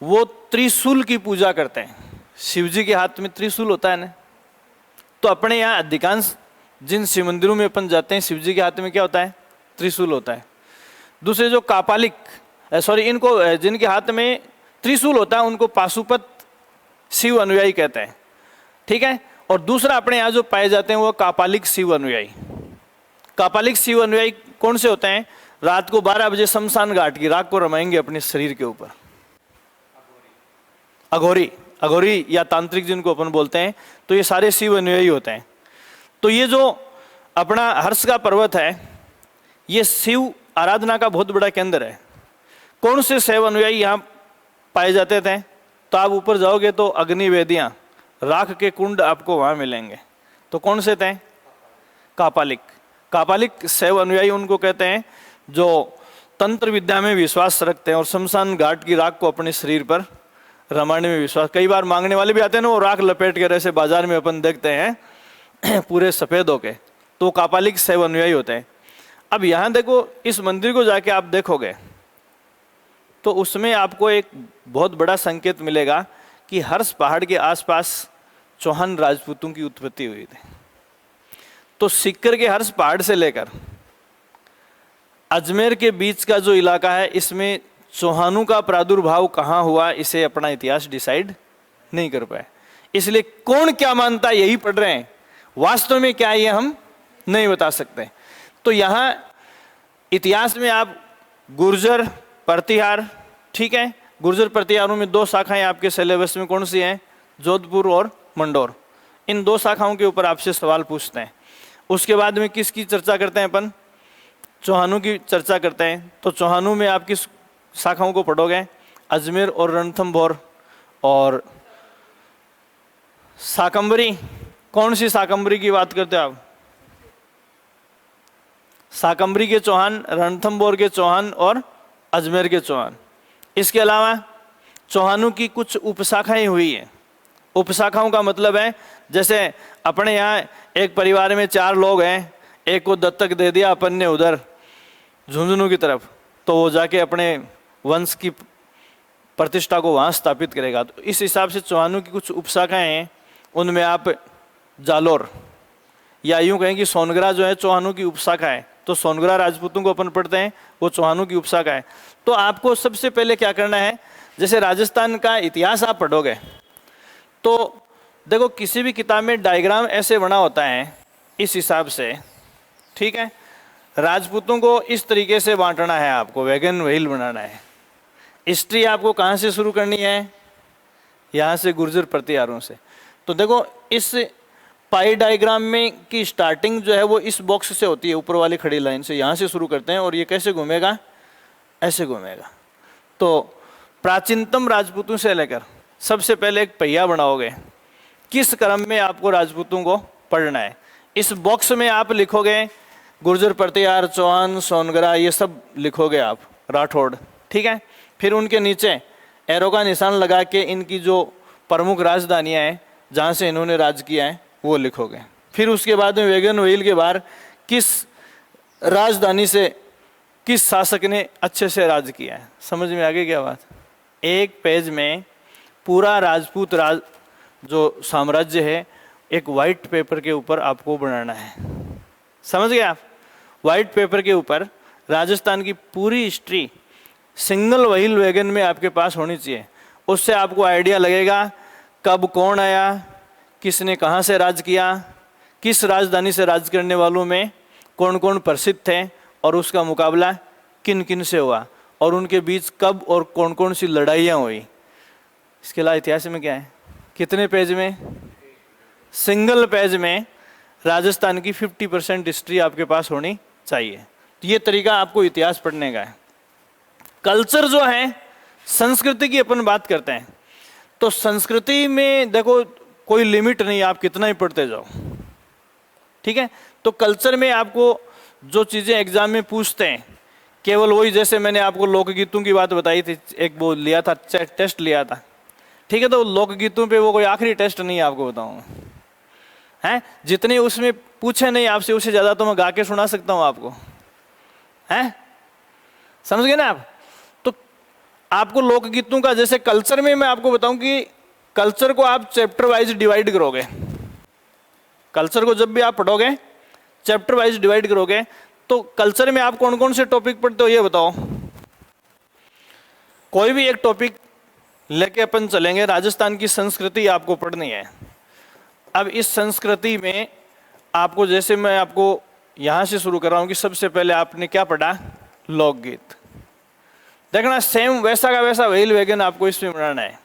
वो त्रिशूल की पूजा करते हैं। शिव जी के हाथ में त्रिशूल होता है ना। तो अपने यहाँ अधिकांश जिन शिव मंदिरों में अपन जाते हैं, शिव जी के हाथ में क्या होता है? त्रिशूल होता है। दूसरे जो कापालिक इनको जिनके हाथ में त्रिशूल होता है उनको पाशुपत शिव अनुयायी कहते हैं, ठीक है। और दूसरा अपने यहाँ जो पाए जाते हैं वो कापालिक शिव अनुयायी। कापालिक शिव अनुयायी कौन से होते हैं? रात को 12 बजे शमशान घाट की राख को रमाएंगे अपने शरीर के ऊपर। अघोरी या तांत्रिक जिनको अपन बोलते हैं, तो ये सारे शिव अनुयायी होते हैं। तो ये जो अपना हर्ष का पर्वत है ये शिव आराधना का बहुत बड़ा केंद्र है। कौन से शिव अनुयायी यहाँ पाए जाते थे? तो आप ऊपर जाओगे तो अग्नि वेदियाँ, राख के कुंड आपको वहाँ मिलेंगे। तो कौन से थे? कापालिक शैव अनुयायी उनको कहते हैं जो तंत्र विद्या में विश्वास रखते हैं और शमशान घाट की राख को अपने शरीर पर रमाने में विश्वास। कई बार मांगने वाले भी आते हैं ना, वो राख लपेट के ऐसे बाजार में अपन देखते हैं पूरे सफेद होके, तो कापालिक शैव अनुयायी होते हैं। अब यहाँ देखो, इस मंदिर को जाके आप देखोगे तो उसमें आपको एक बहुत बड़ा संकेत मिलेगा कि हर्ष पहाड़ के आसपास चौहान राजपूतों की उत्पत्ति हुई थी। तो सीकर के हर्ष पहाड़ से लेकर अजमेर के बीच का जो इलाका है, इसमें चौहानों का प्रादुर्भाव कहाँ हुआ इसे अपना इतिहास डिसाइड नहीं कर पाए। इसलिए कौन क्या मानता है यही पढ़ रहे हैं, वास्तव में क्या ये हम नहीं बता सकते। तो यहाँ इतिहास में आप गुर्जर प्रतिहार, ठीक है, गुर्जर प्रतिहारों में 2 शाखाएं आपके सिलेबस में कौन सी हैं? जोधपुर और मंडोर। इन 2 शाखाओं के ऊपर आपसे सवाल पूछते हैं। उसके बाद में किसकी चर्चा करते हैं अपन? चौहानों की चर्चा करते हैं। तो चौहानों में आप किस शाखाओं को पढ़ोगे? अजमेर और रणथंभौर और शाकंभरी। कौन सी शाकंभरी की बात करते हो आप? शाकंभरी के चौहान, रणथंभौर के चौहान और अजमेर के चौहान। इसके अलावा चौहानों की कुछ उपशाखाएं हुई हैं। उपशाखाओं का मतलब है जैसे अपने यहाँ एक परिवार में 4 लोग हैं, एक को दत्तक दे दिया अपन ने उधर झुंझुनू की तरफ, तो वो जाके अपने वंश की प्रतिष्ठा को वहाँ स्थापित करेगा। तो इस हिसाब से चौहानों की कुछ उपशाखाएं हैं, उनमें आप जालोर या यूँ कहें कि सोनगरा जो है चौहानों की उपशाखा है। तो सोनगरा राजपूतों को अपन पढ़ते हैं, वो चौहानों की उपशाखा है। तो आपको सबसे पहले क्या करना है, जैसे राजस्थान का इतिहास आप पढ़ोगे तो देखो किसी भी किताब में डायग्राम ऐसे बना होता है इस हिसाब से, ठीक है। राजपूतों को इस तरीके से बांटना है, आपको वैगन व्हील बनाना है, हिस्ट्री आपको कहाँ से शुरू करनी है? यहाँ से, गुर्जर प्रतिहारों से। तो देखो इस पाई डायग्राम में की स्टार्टिंग जो है वो इस बॉक्स से होती है, ऊपर वाली खड़ी लाइन से, यहाँ से शुरू करते हैं और ये कैसे घूमेगा? ऐसे घूमेगा। तो प्राचीनतम राजपूतों से लेकर सबसे पहले एक पहिया बनाओगे, किस क्रम में आपको राजपूतों को पढ़ना है। इस बॉक्स में आप लिखोगे गुर्जर प्रतिहार, चौहान, सोनगरा, ये सब लिखोगे आप, राठौड़, ठीक है। फिर उनके नीचे एरो का निशान लगा के इनकी जो प्रमुख राजधानियाँ हैं जहाँ से इन्होंने राज किया है वो लिखोगे। फिर उसके बाद में वेगन व्हील के बाहर किस राजधानी से किस शासक ने अच्छे से राज किया है। समझ में आ गई क्या बात? एक पेज में पूरा राजपूत राज जो साम्राज्य है एक वाइट पेपर के ऊपर आपको बनाना है। समझ गए आप? वाइट पेपर के ऊपर राजस्थान की पूरी हिस्ट्री सिंगल व्हील वैगन में आपके पास होनी चाहिए। उससे आपको आइडिया लगेगा कब कौन आया, किसने कहाँ से राज किया, किस राजधानी से राज करने वालों में कौन कौन प्रसिद्ध थे और उसका मुकाबला किन किन से हुआ और उनके बीच कब और कौन कौन सी लड़ाइयाँ हुई। इसके अलावा इतिहास में क्या है? कितने पेज में? सिंगल पेज में राजस्थान की 50% हिस्ट्री आपके पास होनी चाहिए। तो ये तरीका आपको इतिहास पढ़ने का है। कल्चर जो है, संस्कृति की अपन बात करते हैं, तो संस्कृति में देखो कोई लिमिट नहीं, आप कितना ही पढ़ते जाओ, ठीक है। तो कल्चर में आपको जो चीज़ें एग्जाम में पूछते हैं केवल वही, जैसे मैंने आपको लोकगीतों की बात बताई थी, एक वो लिया था, टेस्ट लिया था, ठीक है। तो लोकगीतों पे वो कोई आखिरी टेस्ट नहीं है, आपको बताऊंगा, हैं जितने उसमें पूछे नहीं आपसे उससे ज़्यादा तो मैं गा के सुना सकता हूँ आपको, हैं समझ गए ना आप? तो आपको लोकगीतों का, जैसे कल्चर में मैं आपको बताऊं कि कल्चर को आप चैप्टर वाइज डिवाइड करोगे। कल्चर को जब भी आप पढ़ोगे चैप्टर वाइज डिवाइड करोगे। तो कल्चर में आप कौन कौन से टॉपिक पढ़ते हो ये बताओ। कोई भी एक टॉपिक लेके अपन चलेंगे। राजस्थान की संस्कृति आपको पढ़नी है। अब इस संस्कृति में आपको, जैसे मैं आपको यहां से शुरू कर रहा हूं कि सबसे पहले आपने क्या पढ़ा? लोकगीत। देखना सेम वैसा का वैसा व्हील वैगन आपको इसमें बनाना है।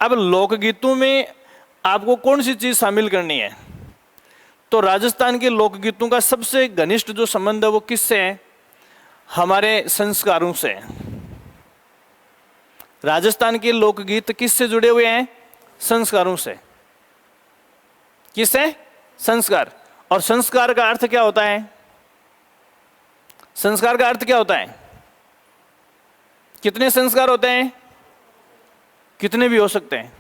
अब लोकगीतों में आपको कौन सी चीज शामिल करनी है? तो राजस्थान के लोकगीतों का सबसे घनिष्ठ जो संबंध है वो किससे है? हमारे संस्कारों से। राजस्थान के लोकगीत किससे जुड़े हुए हैं? संस्कारों से। किससे? संस्कार। और संस्कार का अर्थ क्या होता है? संस्कार का अर्थ क्या होता है? कितने संस्कार होते हैं? कितने भी हो सकते हैं,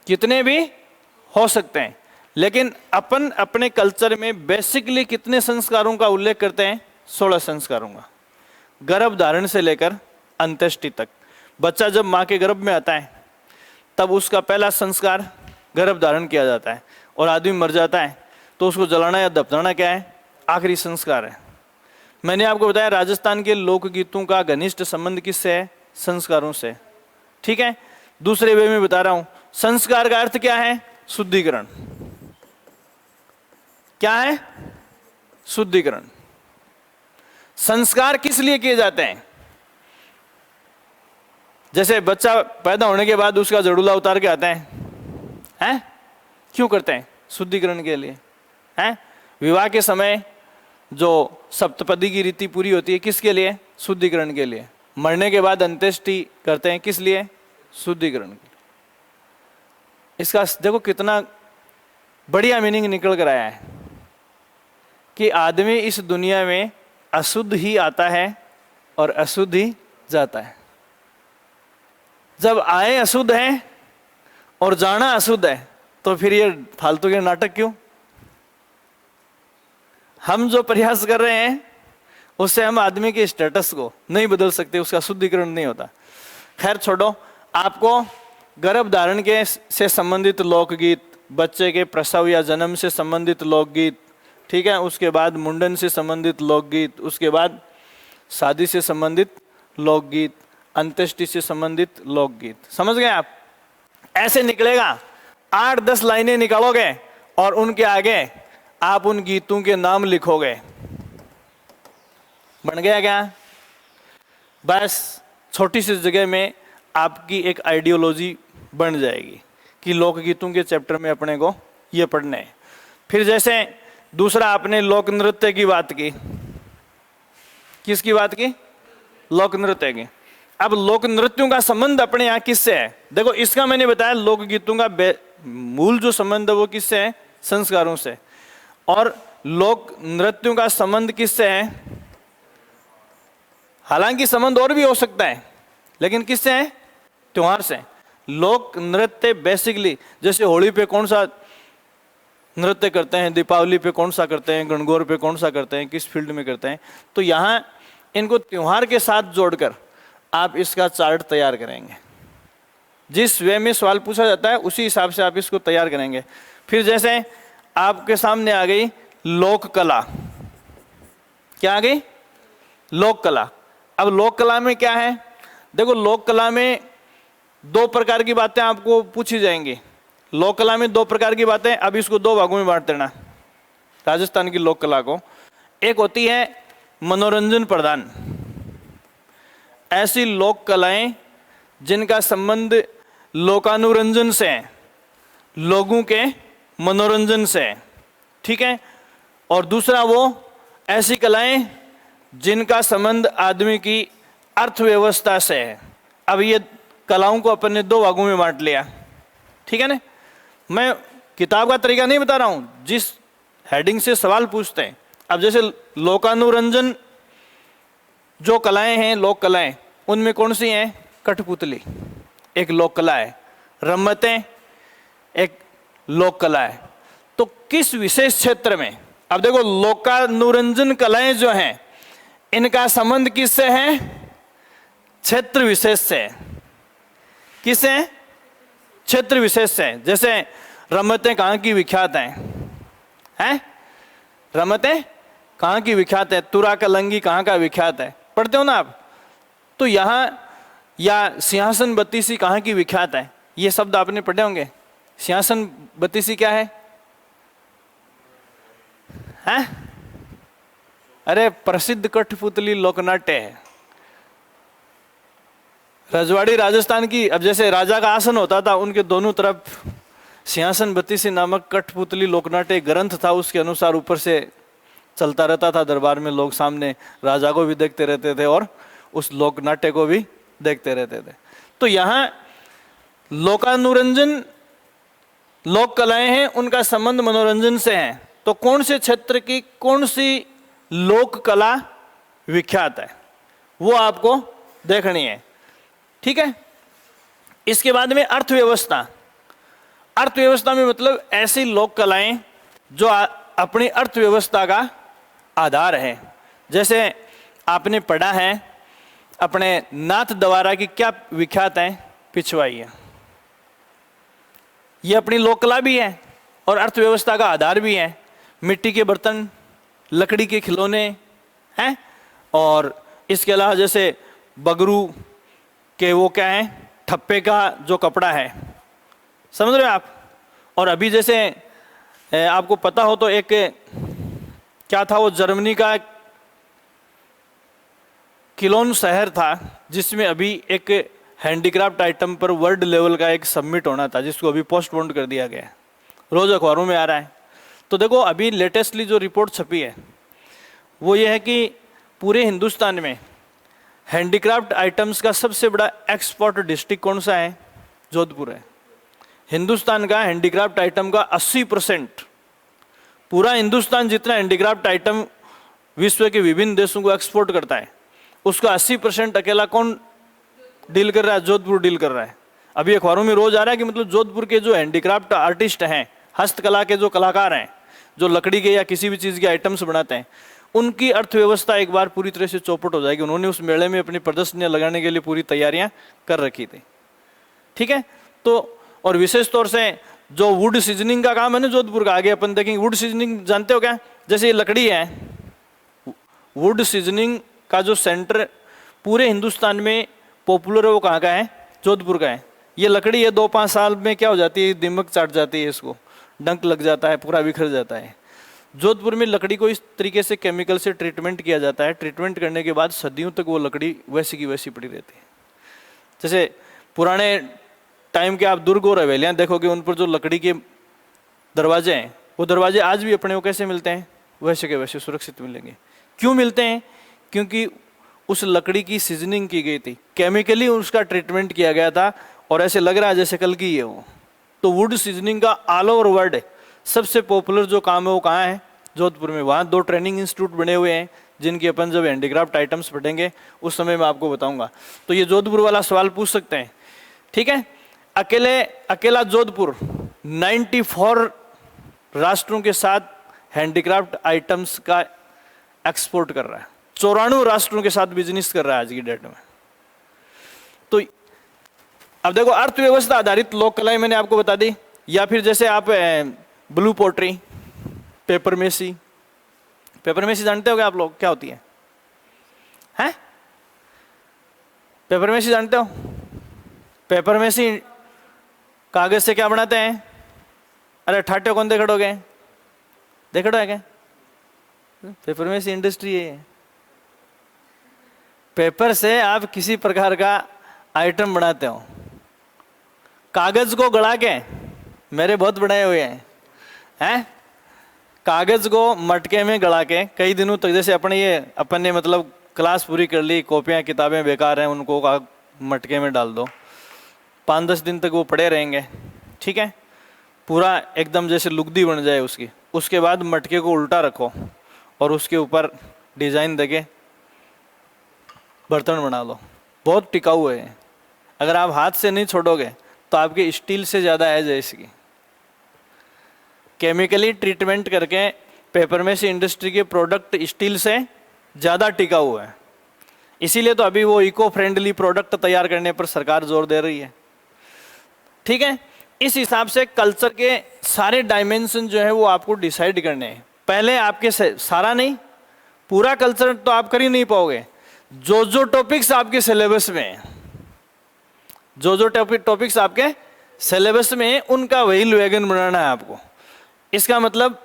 कितने भी हो सकते हैं। लेकिन अपन अपने कल्चर में बेसिकली कितने संस्कारों का उल्लेख करते हैं? 16 संस्कारों का। गर्भ धारण से लेकर अंत्येष्टि तक। बच्चा जब माँ के गर्भ में आता है तब उसका पहला संस्कार गर्भ धारण किया जाता है, और आदमी मर जाता है तो उसको जलाना या दफनाना क्या है? आखिरी संस्कार है। मैंने आपको बताया राजस्थान के लोकगीतों का घनिष्ठ संबंध किससे है? संस्कारों से, ठीक है। दूसरे वे में बता रहा हूं, संस्कार का अर्थ क्या है? शुद्धिकरण। क्या है? शुद्धिकरण। संस्कार किस लिए किए जाते हैं? जैसे बच्चा पैदा होने के बाद उसका जड़ूला उतार के आते हैं, क्यों करते हैं? शुद्धिकरण के लिए, हैं। विवाह के समय जो सप्तपदी की रीति पूरी होती है किसके लिए? शुद्धिकरण के लिए। मरने के बाद अंत्येष्टि करते हैं किस लिए? शुद्धिकरण के लिए। इसका देखो कितना बढ़िया मीनिंग निकल कर आया है कि आदमी इस दुनिया में अशुद्ध ही आता है और अशुद्ध ही जाता है। जब आए अशुद्ध है और जाना अशुद्ध है तो फिर ये फालतू के नाटक क्यों? हम जो प्रयास कर रहे हैं उससे हम आदमी के स्टेटस को नहीं बदल सकते, उसका शुद्धिकरण नहीं होता। खैर छोड़ो, आपको गर्भ धारण के से संबंधित लोकगीत, बच्चे के प्रसव या जन्म से संबंधित लोकगीत, ठीक है, उसके बाद मुंडन से संबंधित लोकगीत, उसके बाद शादी से संबंधित लोकगीत, अंत्येष्टि से संबंधित लोकगीत। समझ गए आप? ऐसे निकलेगा, 8-10 लाइनें निकालोगे और उनके आगे आप उन गीतों के नाम लिखोगे। बन गया क्या? बस छोटी सी जगह में आपकी एक आइडियोलॉजी बन जाएगी कि लोकगीतों के चैप्टर में अपने को ये पढ़ना है। फिर जैसे दूसरा आपने लोक नृत्य की बात की, किसकी बात की? लोक नृत्य की। अब लोक नृत्यों का संबंध अपने यहाँ किससे है? देखो इसका मैंने बताया लोकगीतों का मूल जो संबंध है वो किससे है? संस्कारों से। और लोक नृत्यों का संबंध किससे है? हालांकि संबंध और भी हो सकता है, लेकिन किससे है? त्योहार से। लोक नृत्य बेसिकली जैसे होली पे कौन सा नृत्य करते हैं, दीपावली पे कौन सा करते हैं, गणगौर पे कौन सा करते हैं, किस फील्ड में करते हैं, तो यहाँ इनको त्योहार के साथ जोड़कर आप इसका चार्ट तैयार करेंगे। जिस वे में सवाल पूछा जाता है उसी हिसाब से आप इसको तैयार करेंगे। फिर जैसे आपके सामने आ गई लोक कला। क्या आ गई? लोक कला। अब लोक कला में क्या है? देखो लोक कला में दो प्रकार की बातें आपको पूछी जाएंगी। लोक कला में दो प्रकार की बातें, अब इसको दो भागों में बांट देना राजस्थान की लोक कला को। एक होती है मनोरंजन प्रधान, ऐसी लोक कलाएं जिनका संबंध लोकानुरंजन से है, लोगों के मनोरंजन से है, ठीक है। और दूसरा वो ऐसी कलाएं जिनका संबंध आदमी की अर्थव्यवस्था से है। अब ये कलाओं को अपन ने दो भागों में बांट लिया, ठीक है ना। मैं किताब का तरीका नहीं बता रहा हूं, जिस हेडिंग से सवाल पूछते हैं। अब जैसे लोकानुरंजन जो कलाएं हैं, लोक कलाएं, उनमें कौन सी हैं? कठपुतली एक लोक कला है, रम्मतें एक लोक कला है। तो किस विशेष क्षेत्र में? अब देखो लोकानुरंजन कलाएं जो हैं इनका संबंध किससे है? क्षेत्र विशेष से। किससे? क्षेत्र विशेष से। जैसे रमतें कहाँ की विख्यात हैं? रमतें कहाँ की विख्यात है? तुरा कलंगी कहाँ का विख्यात है? पढ़ते हो ना आप? तो यहाँ या सिंहासन बत्तीसी कहाँ की विख्यात है? ये शब्द आपने पढ़े होंगे। सिंहासन बत्तीसी क्या है? हैं? अरे प्रसिद्ध कठपुतली लोकनाट्य है, रजवाड़ी राजस्थान की। अब जैसे राजा का आसन होता था, उनके दोनों तरफ सिंहासन बत्तीसी नामक कठपुतली लोकनाट्य ग्रंथ था, उसके अनुसार ऊपर से चलता रहता था दरबार में। लोग सामने राजा को भी देखते रहते थे और उस लोकनाट्य को भी देखते रहते थे। तो यहाँ लोकानुरंजन लोक कलाएं हैं, उनका संबंध मनोरंजन से है। तो कौन से क्षेत्र की कौन सी लोक कला विख्यात है वो आपको देखनी है, ठीक है। इसके बाद में अर्थव्यवस्था। अर्थव्यवस्था में मतलब ऐसी लोक कलाएं जो अपनी अर्थव्यवस्था का आधार है। जैसे आपने पढ़ा है अपने नाथ द्वारा की क्या विख्यात है? पिछवाई है। ये अपनी लोक कला भी है और अर्थव्यवस्था का आधार भी है। मिट्टी के बर्तन, लकड़ी के खिलौने हैं, और इसके अलावा जैसे बगरू के वो क्या है, ठप्पे का जो कपड़ा है, समझ रहे हो आप। और अभी जैसे आपको पता हो तो एक क्या था वो, जर्मनी का किलोन शहर था जिसमें अभी एक हैंडीक्राफ्ट आइटम पर वर्ल्ड लेवल का एक सबमिट होना था, जिसको अभी पोस्टपोन कर दिया गया है। रोज अखबारों में आ रहा है। तो देखो अभी लेटेस्टली जो रिपोर्ट छपी है वो ये है कि पूरे हिंदुस्तान में हैंडीक्राफ्ट आइटम्स का सबसे बड़ा एक्सपोर्ट डिस्ट्रिक्ट कौन सा है? जोधपुर है। हिंदुस्तान का हैंडीक्राफ्ट आइटम का 80%, पूरा हिंदुस्तान जितना हैंडीक्राफ्ट आइटम विश्व के विभिन्न देशों को एक्सपोर्ट करता है, उसका 80% अकेला कौन डील कर रहा है? जोधपुर डील कर रहा है। अभी अखबारों में रोज आ रहा है कि मतलब जोधपुर के जो हैंडीक्राफ्ट आर्टिस्ट हैं, हस्तकला के जो कलाकार हैं, जो लकड़ी के या किसी भी चीज़ के आइटम्स बनाते हैं, उनकी अर्थव्यवस्था एक बार पूरी तरह से चौपट हो जाएगी। उन्होंने उस मेले में अपनी प्रदर्शनियां लगाने के लिए पूरी तैयारियां कर रखी थी, ठीक है। तो और विशेष तौर से जो वुड सीजनिंग का काम है ना जोधपुर का, आगे अपन देखेंगे। वुड सीजनिंग जानते हो क्या? जैसे ये लकड़ी है, वुड सीजनिंग का जो सेंटर पूरे हिंदुस्तान में पॉपुलर है वो कहाँ का है? जोधपुर का है। ये लकड़ी है 2-5 साल में क्या हो जाती है? दीमक चाट जाती है, इसको डंक लग जाता है, पूरा बिखर जाता है। जोधपुर में लकड़ी को इस तरीके से केमिकल से ट्रीटमेंट किया जाता है, ट्रीटमेंट करने के बाद सदियों तक वो लकड़ी वैसी की वैसी पड़ी रहती है। जैसे पुराने टाइम के आप दुर्ग और हवेलियाँ देखोगे, उन पर जो लकड़ी के दरवाजे हैं, वो दरवाजे आज भी अपने को कैसे मिलते हैं, वैसे के वैसे सुरक्षित मिलेंगे। क्यों मिलते हैं? क्योंकि उस लकड़ी की सीजनिंग की गई थी, केमिकली उसका ट्रीटमेंट किया गया था, और ऐसे लग रहा है जैसे कल की है वो। तो वुड सीजनिंग का ऑल ओवर वर्ल्ड सबसे पॉपुलर जो काम है वो कहाँ है? जोधपुर में। वहाँ 2 ट्रेनिंग इंस्टीट्यूट बने हुए हैं, जिनकी अपन जब हैंडीक्राफ्ट आइटम्स पढ़ेंगे उस समय मैं आपको बताऊंगा। तो ये जोधपुर वाला सवाल पूछ सकते हैं, ठीक है। अकेला जोधपुर 94 राष्ट्रों के साथ हैंडीक्राफ्ट आइटम्स का एक्सपोर्ट कर रहा है, 94 राष्ट्रों के साथ बिजनेस कर रहा है आज की डेट में। तो अब देखो, अर्थव्यवस्था आधारित लोक कलाएं मैंने आपको बता दी, या फिर जैसे आप blue pottery, papier mache. Papier mache जानते हो क्या आप लोग, क्या होती है? हैं? पेपर मेसी जानते हो? पेपर मेसी कागज से क्या बनाते हैं? अरे ठाटे कौन देखोगे, देखो है क्या? पेपर मेसी इंडस्ट्री है। पेपर से आप किसी प्रकार का आइटम बनाते हो, कागज को गला के, मेरे बहुत बनाए हुए हैं, कागज को मटके में गला के कई दिनों तक, जैसे अपन ने मतलब क्लास पूरी कर ली, कॉपियाँ किताबें बेकार हैं, उनको मटके में डाल दो, 5-10 दिन तक वो पड़े रहेंगे, ठीक है, पूरा एकदम जैसे लुगदी बन जाए उसकी। उसके बाद मटके को उल्टा रखो और उसके ऊपर डिजाइन देके बर्तन बना लो, बहुत टिकाऊ है। अगर आप हाथ से नहीं छोड़ोगे तो आपके स्टील से ज़्यादा एज है इसकी। केमिकली ट्रीटमेंट करके पेपर मेसी इंडस्ट्री के प्रोडक्ट स्टील से ज़्यादा टिकाऊ है, इसीलिए तो अभी वो इको फ्रेंडली प्रोडक्ट तैयार करने पर सरकार जोर दे रही है, ठीक है। इस हिसाब से कल्चर के सारे डायमेंशन जो है वो आपको डिसाइड करने हैं। पहले आपके सारा नहीं, पूरा कल्चर तो आप कर ही नहीं पाओगे। जो जो टॉपिक्स आपके सिलेबस में हैं, जो जो टॉपिक्स आपके सिलेबस में हैं, उनका वही वैगन बनाना है आपको। इसका मतलब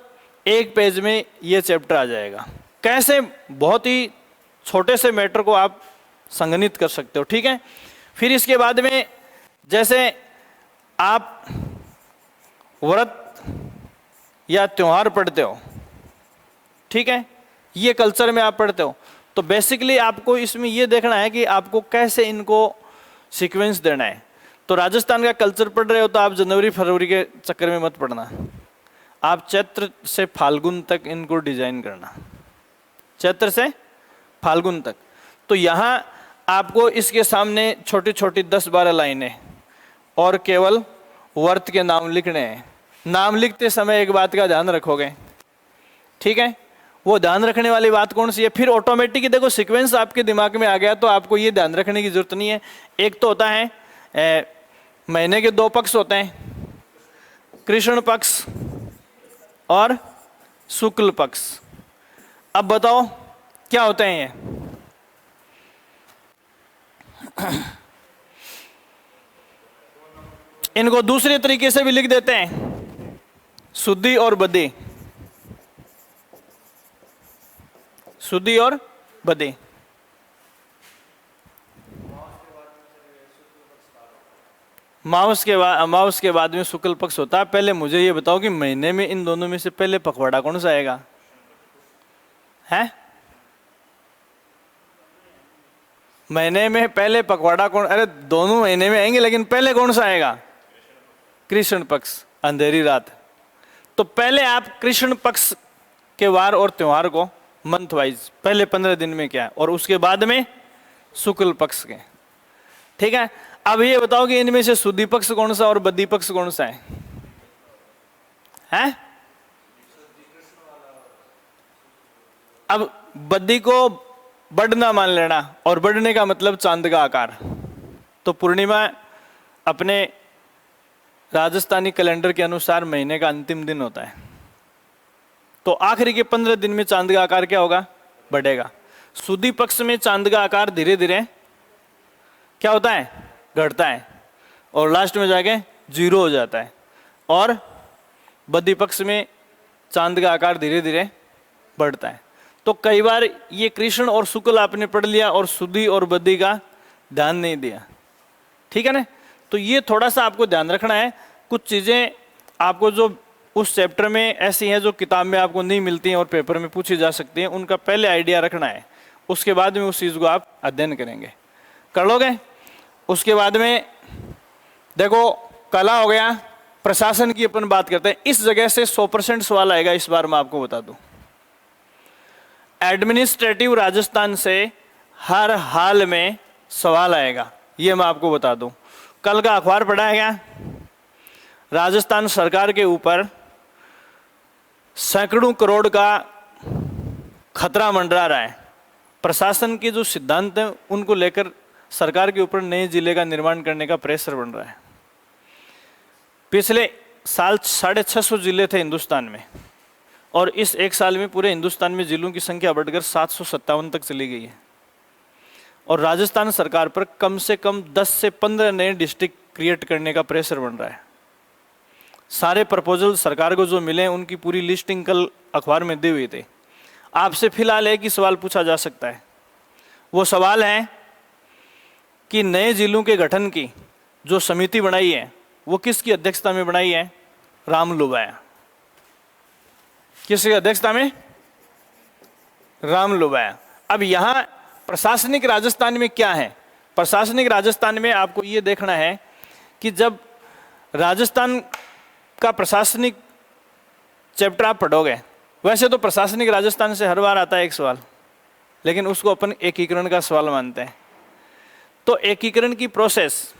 एक पेज में ये चैप्टर आ जाएगा। कैसे? बहुत ही छोटे से मैटर को आप संगठित कर सकते हो, ठीक है। फिर इसके बाद में जैसे आप व्रत या त्योहार पढ़ते हो, ठीक है, ये कल्चर में आप पढ़ते हो, तो बेसिकली आपको इसमें ये देखना है कि आपको कैसे इनको सीक्वेंस देना है। तो राजस्थान का कल्चर पढ़ रहे हो तो आप जनवरी फरवरी के चक्कर में मत पढ़ना, आप चैत्र से फाल्गुन तक इनको डिजाइन करना, चैत्र से फाल्गुन तक। तो यहाँ आपको इसके सामने छोटी छोटी 10-12 लाइनें और केवल वर्त के नाम लिखने हैं। नाम लिखते समय एक बात का ध्यान रखोगे, ठीक है, वो ध्यान रखने वाली बात कौन सी है? फिर ऑटोमेटिक देखो सीक्वेंस आपके दिमाग में आ गया, तो आपको ये ध्यान रखने की जरूरत नहीं है। एक तो होता है महीने के 2 पक्ष होते हैं, कृष्ण पक्ष और शुक्ल पक्ष। अब बताओ क्या होते हैं ये? इनको दूसरे तरीके से भी लिख देते हैं, शुद्धि और बद्धि, शुद्धि और बद्धि। मावस के बाद में शुक्ल पक्ष होता है। पहले मुझे ये बताओ कि महीने में इन दोनों में से पहले पखवाड़ा कौन सा आएगा? है महीने में पहले पखवाड़ा कौन? अरे दोनों महीने में आएंगे, लेकिन पहले कौन सा आएगा? कृष्ण पक्ष, अंधेरी रात। तो पहले आप कृष्ण पक्ष के वार और त्योहार को मंथ वाइज पहले 15 दिन में क्या, और उसके बाद में शुक्ल पक्ष के, ठीक है। अब ये बताओ कि इनमें से शुद्धि पक्ष कौन सा और बद्धि पक्ष कौन सा है? हैं? अब बद्धि को बढ़ना मान लेना, और बढ़ने का मतलब चांद का आकार। तो पूर्णिमा अपने राजस्थानी कैलेंडर के अनुसार महीने का अंतिम दिन होता है, तो आखिरी के 15 दिन में चांद का आकार क्या होगा? बढ़ेगा। शुद्धि पक्ष में चांद का आकार धीरे धीरे क्या होता है? घटता है, और लास्ट में जाके 0 हो जाता है। और बद्धि पक्ष में चांद का आकार धीरे धीरे बढ़ता है। तो कई बार ये कृष्ण और शुक्ल आपने पढ़ लिया और शुद्धि और बद्धि का ध्यान नहीं दिया, ठीक है ना। तो ये थोड़ा सा आपको ध्यान रखना है। कुछ चीज़ें आपको जो उस चैप्टर में ऐसी हैं जो किताब में आपको नहीं मिलती हैं और पेपर में पूछी जा सकती हैं, उनका पहले आइडिया रखना है, उसके बाद में उस चीज़ को आप अध्ययन करेंगे, कर लोगे। उसके बाद में देखो कला हो गया, प्रशासन की अपन बात करते हैं। इस जगह से 100% सवाल आएगा, इस बार मैं आपको बता दूं। एडमिनिस्ट्रेटिव राजस्थान से हर हाल में सवाल आएगा, ये मैं आपको बता दूं। कल का अखबार पढ़ा है क्या? राजस्थान सरकार के ऊपर सैकड़ों करोड़ का खतरा मंडरा रहा है। प्रशासन के जो सिद्धांत हैं उनको लेकर सरकार के ऊपर नए जिले का निर्माण करने का प्रेशर बन रहा है। पिछले साल 650 जिले थे हिंदुस्तान में, और इस एक साल में पूरे हिंदुस्तान में जिलों की संख्या बढ़कर 757 तक चली गई है। और राजस्थान सरकार पर कम से कम 10 से 15 नए डिस्ट्रिक्ट क्रिएट करने का प्रेशर बन रहा है। सारे प्रपोजल सरकार को जो मिले उनकी पूरी लिस्टिंग कल अखबार में दी हुई थी। आपसे फिलहाल एक ही सवाल पूछा जा सकता है, वो सवाल है कि नए जिलों के गठन की जो समिति बनाई है वो किसकी अध्यक्षता में बनाई है? रामलुबाया। किसकी अध्यक्षता में? रामलुबाया। अब यहां प्रशासनिक राजस्थान में क्या है? प्रशासनिक राजस्थान में आपको ये देखना है कि जब राजस्थान का प्रशासनिक चैप्टर आप पढ़ोगे, वैसे तो प्रशासनिक राजस्थान से हर बार आता है एक सवाल, लेकिन उसको अपन एकीकरण का सवाल मानते हैं। तो एकीकरण की प्रोसेस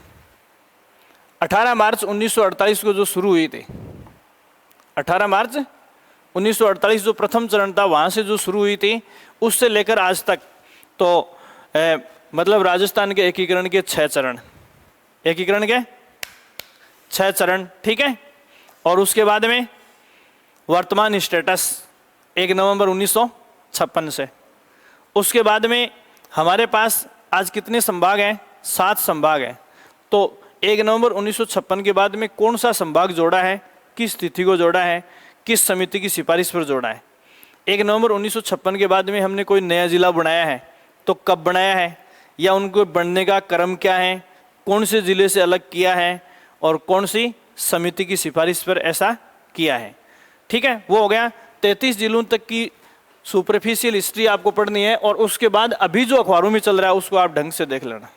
18 मार्च 1948 को जो शुरू हुई थी, 18 मार्च 1948 जो प्रथम चरण था वहां से जो शुरू हुई थी, उससे लेकर आज तक तो मतलब राजस्थान के एकीकरण के 6 चरण, एकीकरण के 6 चरण, ठीक है। और उसके बाद में वर्तमान स्टेटस 1 नवंबर 1956 से। उसके बाद में हमारे पास आज कितने संभाग हैं? 7 संभाग हैं। तो 1 नवंबर 1956 के बाद में कौन सा संभाग जोड़ा है, किस तिथि को जोड़ा है, किस समिति की सिफारिश पर जोड़ा है? 1 नवंबर 1956 के बाद में हमने कोई नया जिला बनाया है तो कब बनाया है, या उनको बनने का क्रम क्या है, कौन से जिले से अलग किया है और कौन सी समिति की सिफारिश पर ऐसा किया है, ठीक है। वो हो गया। 33 जिलों तक की सुपरफिशियल हिस्ट्री आपको पढ़नी है, और उसके बाद अभी जो अखबारों में चल रहा है उसको आप ढंग से देख लेना।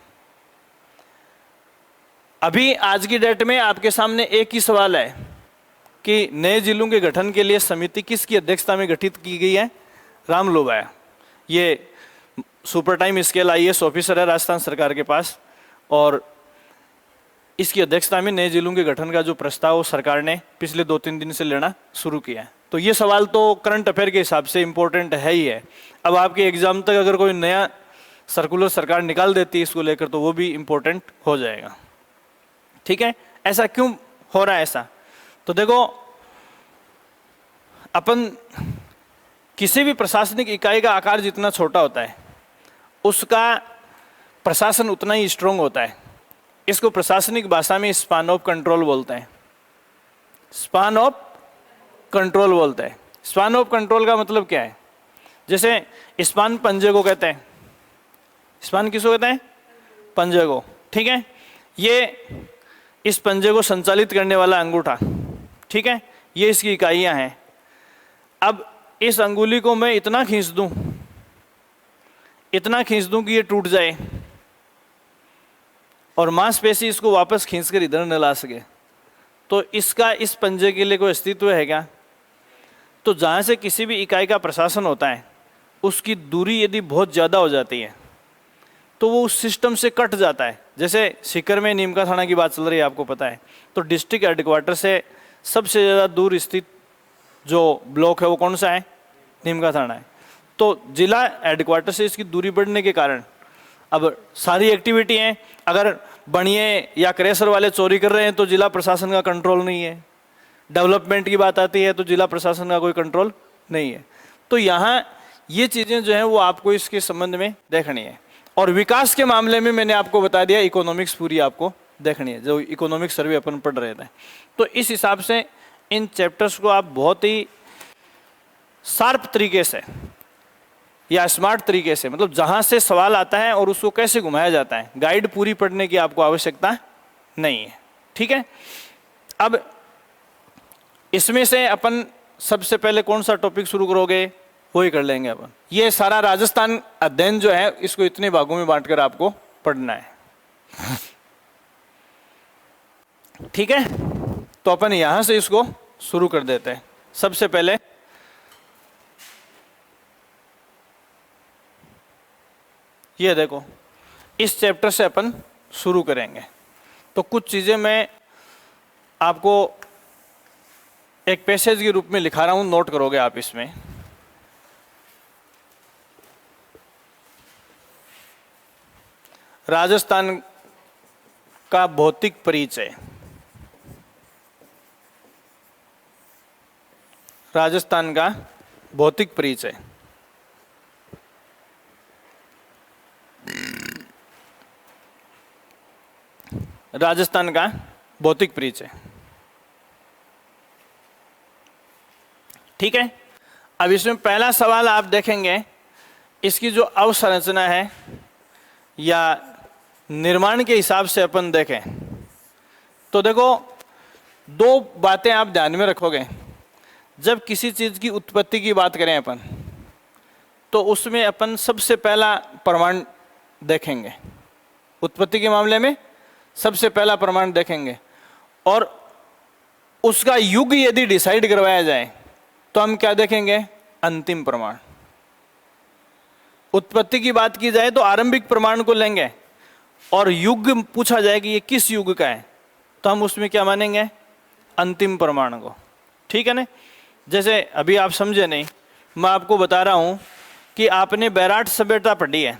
अभी आज की डेट में आपके सामने एक ही सवाल है कि नए जिलों के गठन के लिए समिति किसकी अध्यक्षता में गठित की गई है? रामलुबाया। ये super time scale IAS officer है राजस्थान सरकार के पास, और इसकी अध्यक्षता में नए जिलों के गठन का जो प्रस्ताव सरकार ने पिछले 2-3 दिन से लेना शुरू किया है। तो ये सवाल तो करंट अफेयर के हिसाब से इम्पोर्टेंट है ही है। अब आपके एग्जाम तक अगर कोई नया सर्कुलर सरकार निकाल देती है इसको लेकर तो वो भी इम्पोर्टेंट हो जाएगा, ठीक है। ऐसा क्यों हो रहा है ऐसा? तो देखो, अपन किसी भी प्रशासनिक इकाई का आकार जितना छोटा होता है उसका प्रशासन उतना ही स्ट्रोंग होता है। इसको प्रशासनिक भाषा में स्पान ऑफ कंट्रोल बोलते हैं। स्पान ऑफ कंट्रोल बोलते हैं। स्पान ऑफ कंट्रोल का मतलब क्या है? जैसे स्पान पंजे को कहते हैं। स्पान किसको कहते हैं? पंजे को, ठीक है। ये इस पंजे को संचालित करने वाला अंगूठा, ठीक है, ये इसकी इकाइयां हैं। अब इस अंगुली को मैं इतना खींच दूं कि ये टूट जाए और मांसपेशी इसको वापस खींचकर इधर न ला सके, तो इसका इस पंजे के लिए कोई अस्तित्व है क्या? तो जहाँ से किसी भी इकाई का प्रशासन होता है उसकी दूरी यदि बहुत ज़्यादा हो जाती है तो वो उस सिस्टम से कट जाता है। जैसे सीकर में नीमका थाना की बात चल रही है, आपको पता है, तो डिस्ट्रिक्ट हेडक्वार्टर से सबसे ज़्यादा दूर स्थित जो ब्लॉक है वो कौन सा है? नीमका थाना है। तो जिला हेडक्वार्टर से इसकी दूरी बढ़ने के कारण अब सारी एक्टिविटी हैं, अगर बनिए या क्रेशर वाले चोरी कर रहे हैं तो जिला प्रशासन का कंट्रोल नहीं है। डेवलपमेंट की बात आती है तो जिला प्रशासन का कोई कंट्रोल नहीं है। तो यहाँ ये चीज़ें जो हैं वो आपको इसके संबंध में देखनी है। और विकास के मामले में मैंने आपको बता दिया, इकोनॉमिक्स पूरी आपको देखनी है, जो इकोनॉमिक सर्वे अपन पढ़ रहे थे। तो इस हिसाब से इन चैप्टर्स को आप बहुत ही शार्प तरीके से या स्मार्ट तरीके से, मतलब जहां से सवाल आता है और उसको कैसे घुमाया जाता है, गाइड पूरी पढ़ने की आपको आवश्यकता नहीं है। ठीक है, अब इसमें से अपन सबसे पहले कौन सा टॉपिक शुरू करोगे, वो ही कर लेंगे अपन। ये सारा राजस्थान अध्ययन जो है इसको इतने भागों में बांटकर आपको पढ़ना है। ठीक है, तो अपन यहां से इसको शुरू कर देते हैं। सबसे पहले ये देखो, इस चैप्टर से अपन शुरू करेंगे। तो कुछ चीजें मैं आपको एक पैसेज के रूप में लिखा रहा हूं, नोट करोगे आप इसमें। राजस्थान का भौतिक परिचय, राजस्थान का भौतिक परिचय। राजस्थान का भौतिक परिचय। ठीक है, अब इसमें पहला सवाल आप देखेंगे, इसकी जो अवसंरचना है या निर्माण के हिसाब से अपन देखें तो देखो, दो बातें आप ध्यान में रखोगे। जब किसी चीज की उत्पत्ति की बात करें अपन, तो उसमें अपन सबसे पहला प्रमाण देखेंगे। उत्पत्ति के मामले में सबसे पहला प्रमाण देखेंगे, और उसका युग यदि डिसाइड करवाया जाए तो हम क्या देखेंगे, अंतिम प्रमाण। उत्पत्ति की बात की जाए तो आरंभिक प्रमाण को लेंगे, और युग पूछा जाए कि ये किस युग का है, तो हम उसमें क्या मानेंगे, अंतिम प्रमाण को। ठीक है ना, जैसे अभी आप समझे नहीं, मैं आपको बता रहा हूं कि आपने बैराट सभ्यता पढ़ी है,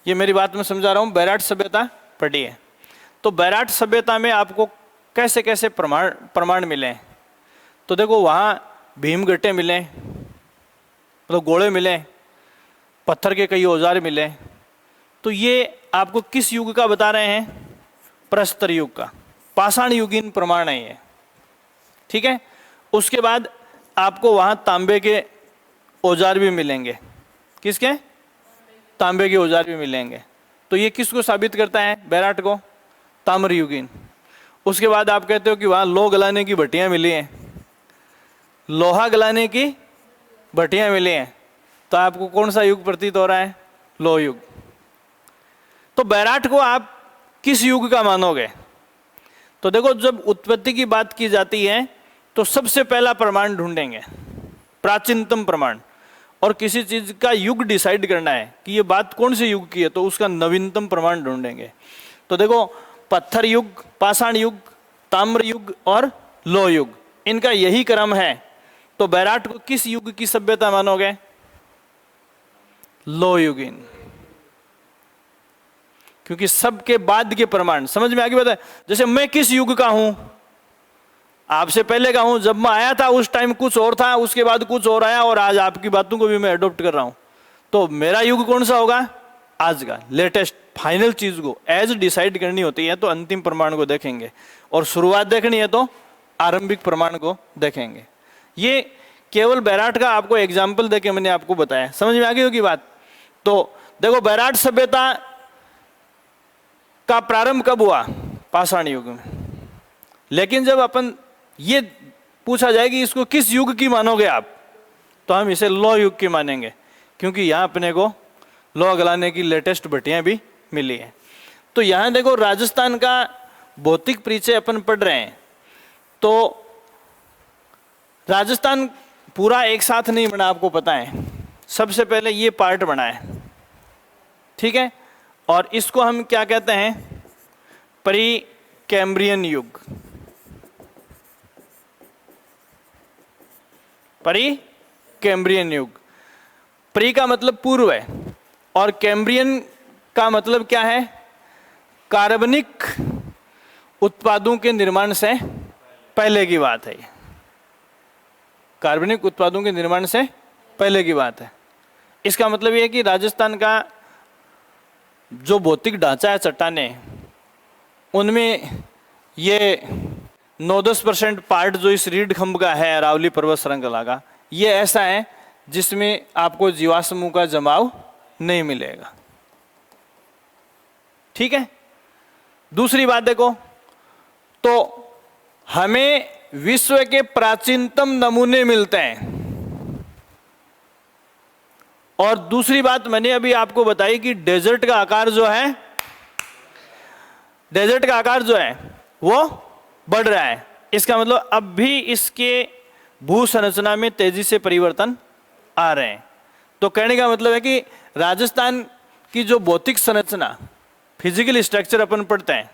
ये मेरी बात में समझा रहा हूं, बैराट सभ्यता पढ़ी है। तो बैराट सभ्यता में आपको कैसे कैसे प्रमाण मिले, तो देखो वहां भीमगट्टे मिले, मतलब गोले मिले, पत्थर के कई औजार मिले। तो ये आपको किस युग का बता रहे हैं, प्रस्तर युग का, पाषाण युगीन प्रमाण है ये। ठीक है, उसके बाद आपको वहां तांबे के औजार भी मिलेंगे। किसके, तांबे के औजार भी मिलेंगे। तो ये किसको साबित करता है, बैराट को, ताम्र युगीन। उसके बाद आप कहते हो कि वहां लोह गलाने की भट्टियां मिली हैं, लोहा गलाने की भट्टियां मिली हैं, तो आपको कौन सा युग प्रतीत हो रहा है, लोह युग। तो बैराट को आप किस युग का मानोगे, तो देखो जब उत्पत्ति की बात की जाती है तो सबसे पहला प्रमाण ढूंढेंगे, प्राचीनतम प्रमाण। और किसी चीज का युग डिसाइड करना है कि ये बात कौन से युग की है, तो उसका नवीनतम प्रमाण ढूंढेंगे। तो देखो, पत्थर युग, पाषाण युग, ताम्र युग और लोह युग, इनका यही क्रम है। तो बैराट को किस युग की सभ्यता मानोगे, लोह युगीन, क्योंकि सबके बाद के प्रमाण समझ में आगे बताए। जैसे मैं किस युग का हूं, आपसे पहले का हूं, जब मैं आया था उस टाइम कुछ और था, उसके बाद कुछ और आया, और आज आपकी बातों को भी मैं अडॉप्ट कर रहा हूं। तो मेरा युग कौन सा होगा, आज का लेटेस्ट फाइनल चीज को एज डिसाइड करनी होती है तो अंतिम प्रमाण को देखेंगे, और शुरुआत देखनी है तो आरंभिक प्रमाण को देखेंगे। ये केवल बैराट का आपको एग्जाम्पल देके मैंने आपको बताया, समझ में आ गई होगी बात। तो देखो, बैराट सभ्यता का प्रारंभ कब हुआ, पाषाण युग में। लेकिन जब अपन ये पूछा जाए कि इसको किस युग की मानोगे आप, तो हम इसे लोह युग की मानेंगे, क्योंकि यहां अपने को लोहा गलाने की लेटेस्ट भट्टियां भी मिली है। तो यहां देखो, राजस्थान का भौतिक परिचय अपन पढ़ रहे हैं। तो राजस्थान पूरा एक साथ नहीं बना, आपको पता है। सबसे पहले ये पार्ट बना है, ठीक है, और इसको हम क्या कहते हैं, प्री कैम्ब्रियन युग। प्री कैम्ब्रियन युग, प्री का मतलब पूर्व है, और कैम्ब्रियन का मतलब क्या है, कार्बनिक उत्पादों के निर्माण से पहले की बात है। कार्बनिक उत्पादों के निर्माण से पहले की बात है। इसका मतलब यह है कि राजस्थान का जो भौतिक ढांचा है, चट्टानें, उनमें ये 9-10% पार्ट जो इस रीढ़ खंभ का है, अरावली पर्वत श्रृंखला का, ये ऐसा है जिसमें आपको जीवाश्मों का जमाव नहीं मिलेगा। ठीक है। दूसरी बात देखो, तो हमें विश्व के प्राचीनतम नमूने मिलते हैं। और दूसरी बात मैंने अभी आपको बताई कि डेजर्ट का आकार जो है, डेजर्ट का आकार जो है वो बढ़ रहा है। इसका मतलब अब भी इसके भू संरचना में तेजी से परिवर्तन आ रहे हैं। तो कहने का मतलब है कि राजस्थान की जो भौतिक संरचना, फिजिकल स्ट्रक्चर अपन पढ़ते हैं,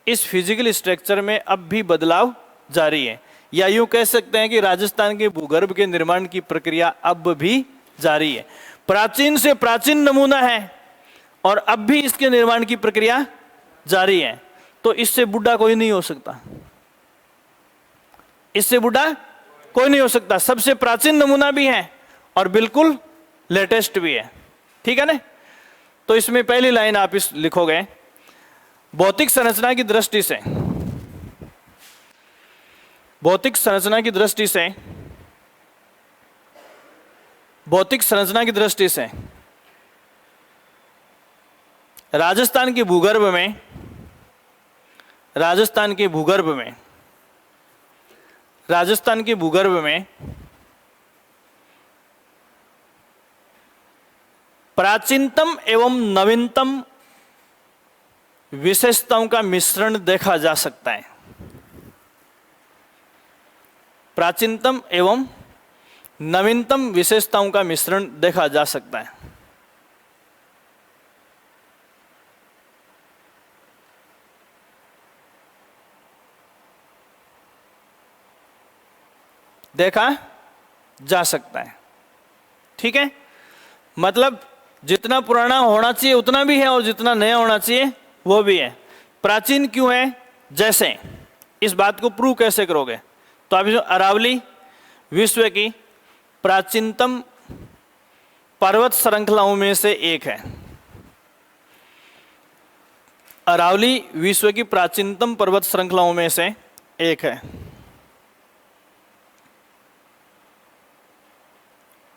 इस फिजिकल स्ट्रक्चर में अब भी बदलाव जारी है। या यूं कह सकते हैं कि राजस्थान के भूगर्भ के निर्माण की प्रक्रिया अब भी जारी है। प्राचीन से प्राचीन नमूना है और अब भी इसके निर्माण की प्रक्रिया जारी है। तो इससे बूढ़ा कोई नहीं हो सकता, इससे बूढ़ा कोई नहीं हो सकता। सबसे प्राचीन नमूना भी है और बिल्कुल लेटेस्ट भी है। ठीक है ना। तो इसमें पहली लाइन आप इस लिखोगे, भौतिक संरचना की दृष्टि से, भौतिक संरचना की दृष्टि से, भौतिक संरचना की दृष्टि से राजस्थान के भूगर्भ में, राजस्थान के भूगर्भ में, राजस्थान के भूगर्भ में प्राचीनतम एवं नवीनतम विशेषताओं का मिश्रण देखा जा सकता है। प्राचीनतम एवं नवीनतम विशेषताओं का मिश्रण देखा जा सकता है। देखा जा सकता है। ठीक है। मतलब जितना पुराना होना चाहिए उतना भी है और जितना नया होना चाहिए वो भी है। प्राचीन क्यों है? जैसे इस बात को प्रूव कैसे करोगे? तो आप अरावली विश्व की प्राचीनतम पर्वत श्रृंखलाओं में से एक है। अरावली विश्व की प्राचीनतम पर्वत श्रृंखलाओं में से एक है।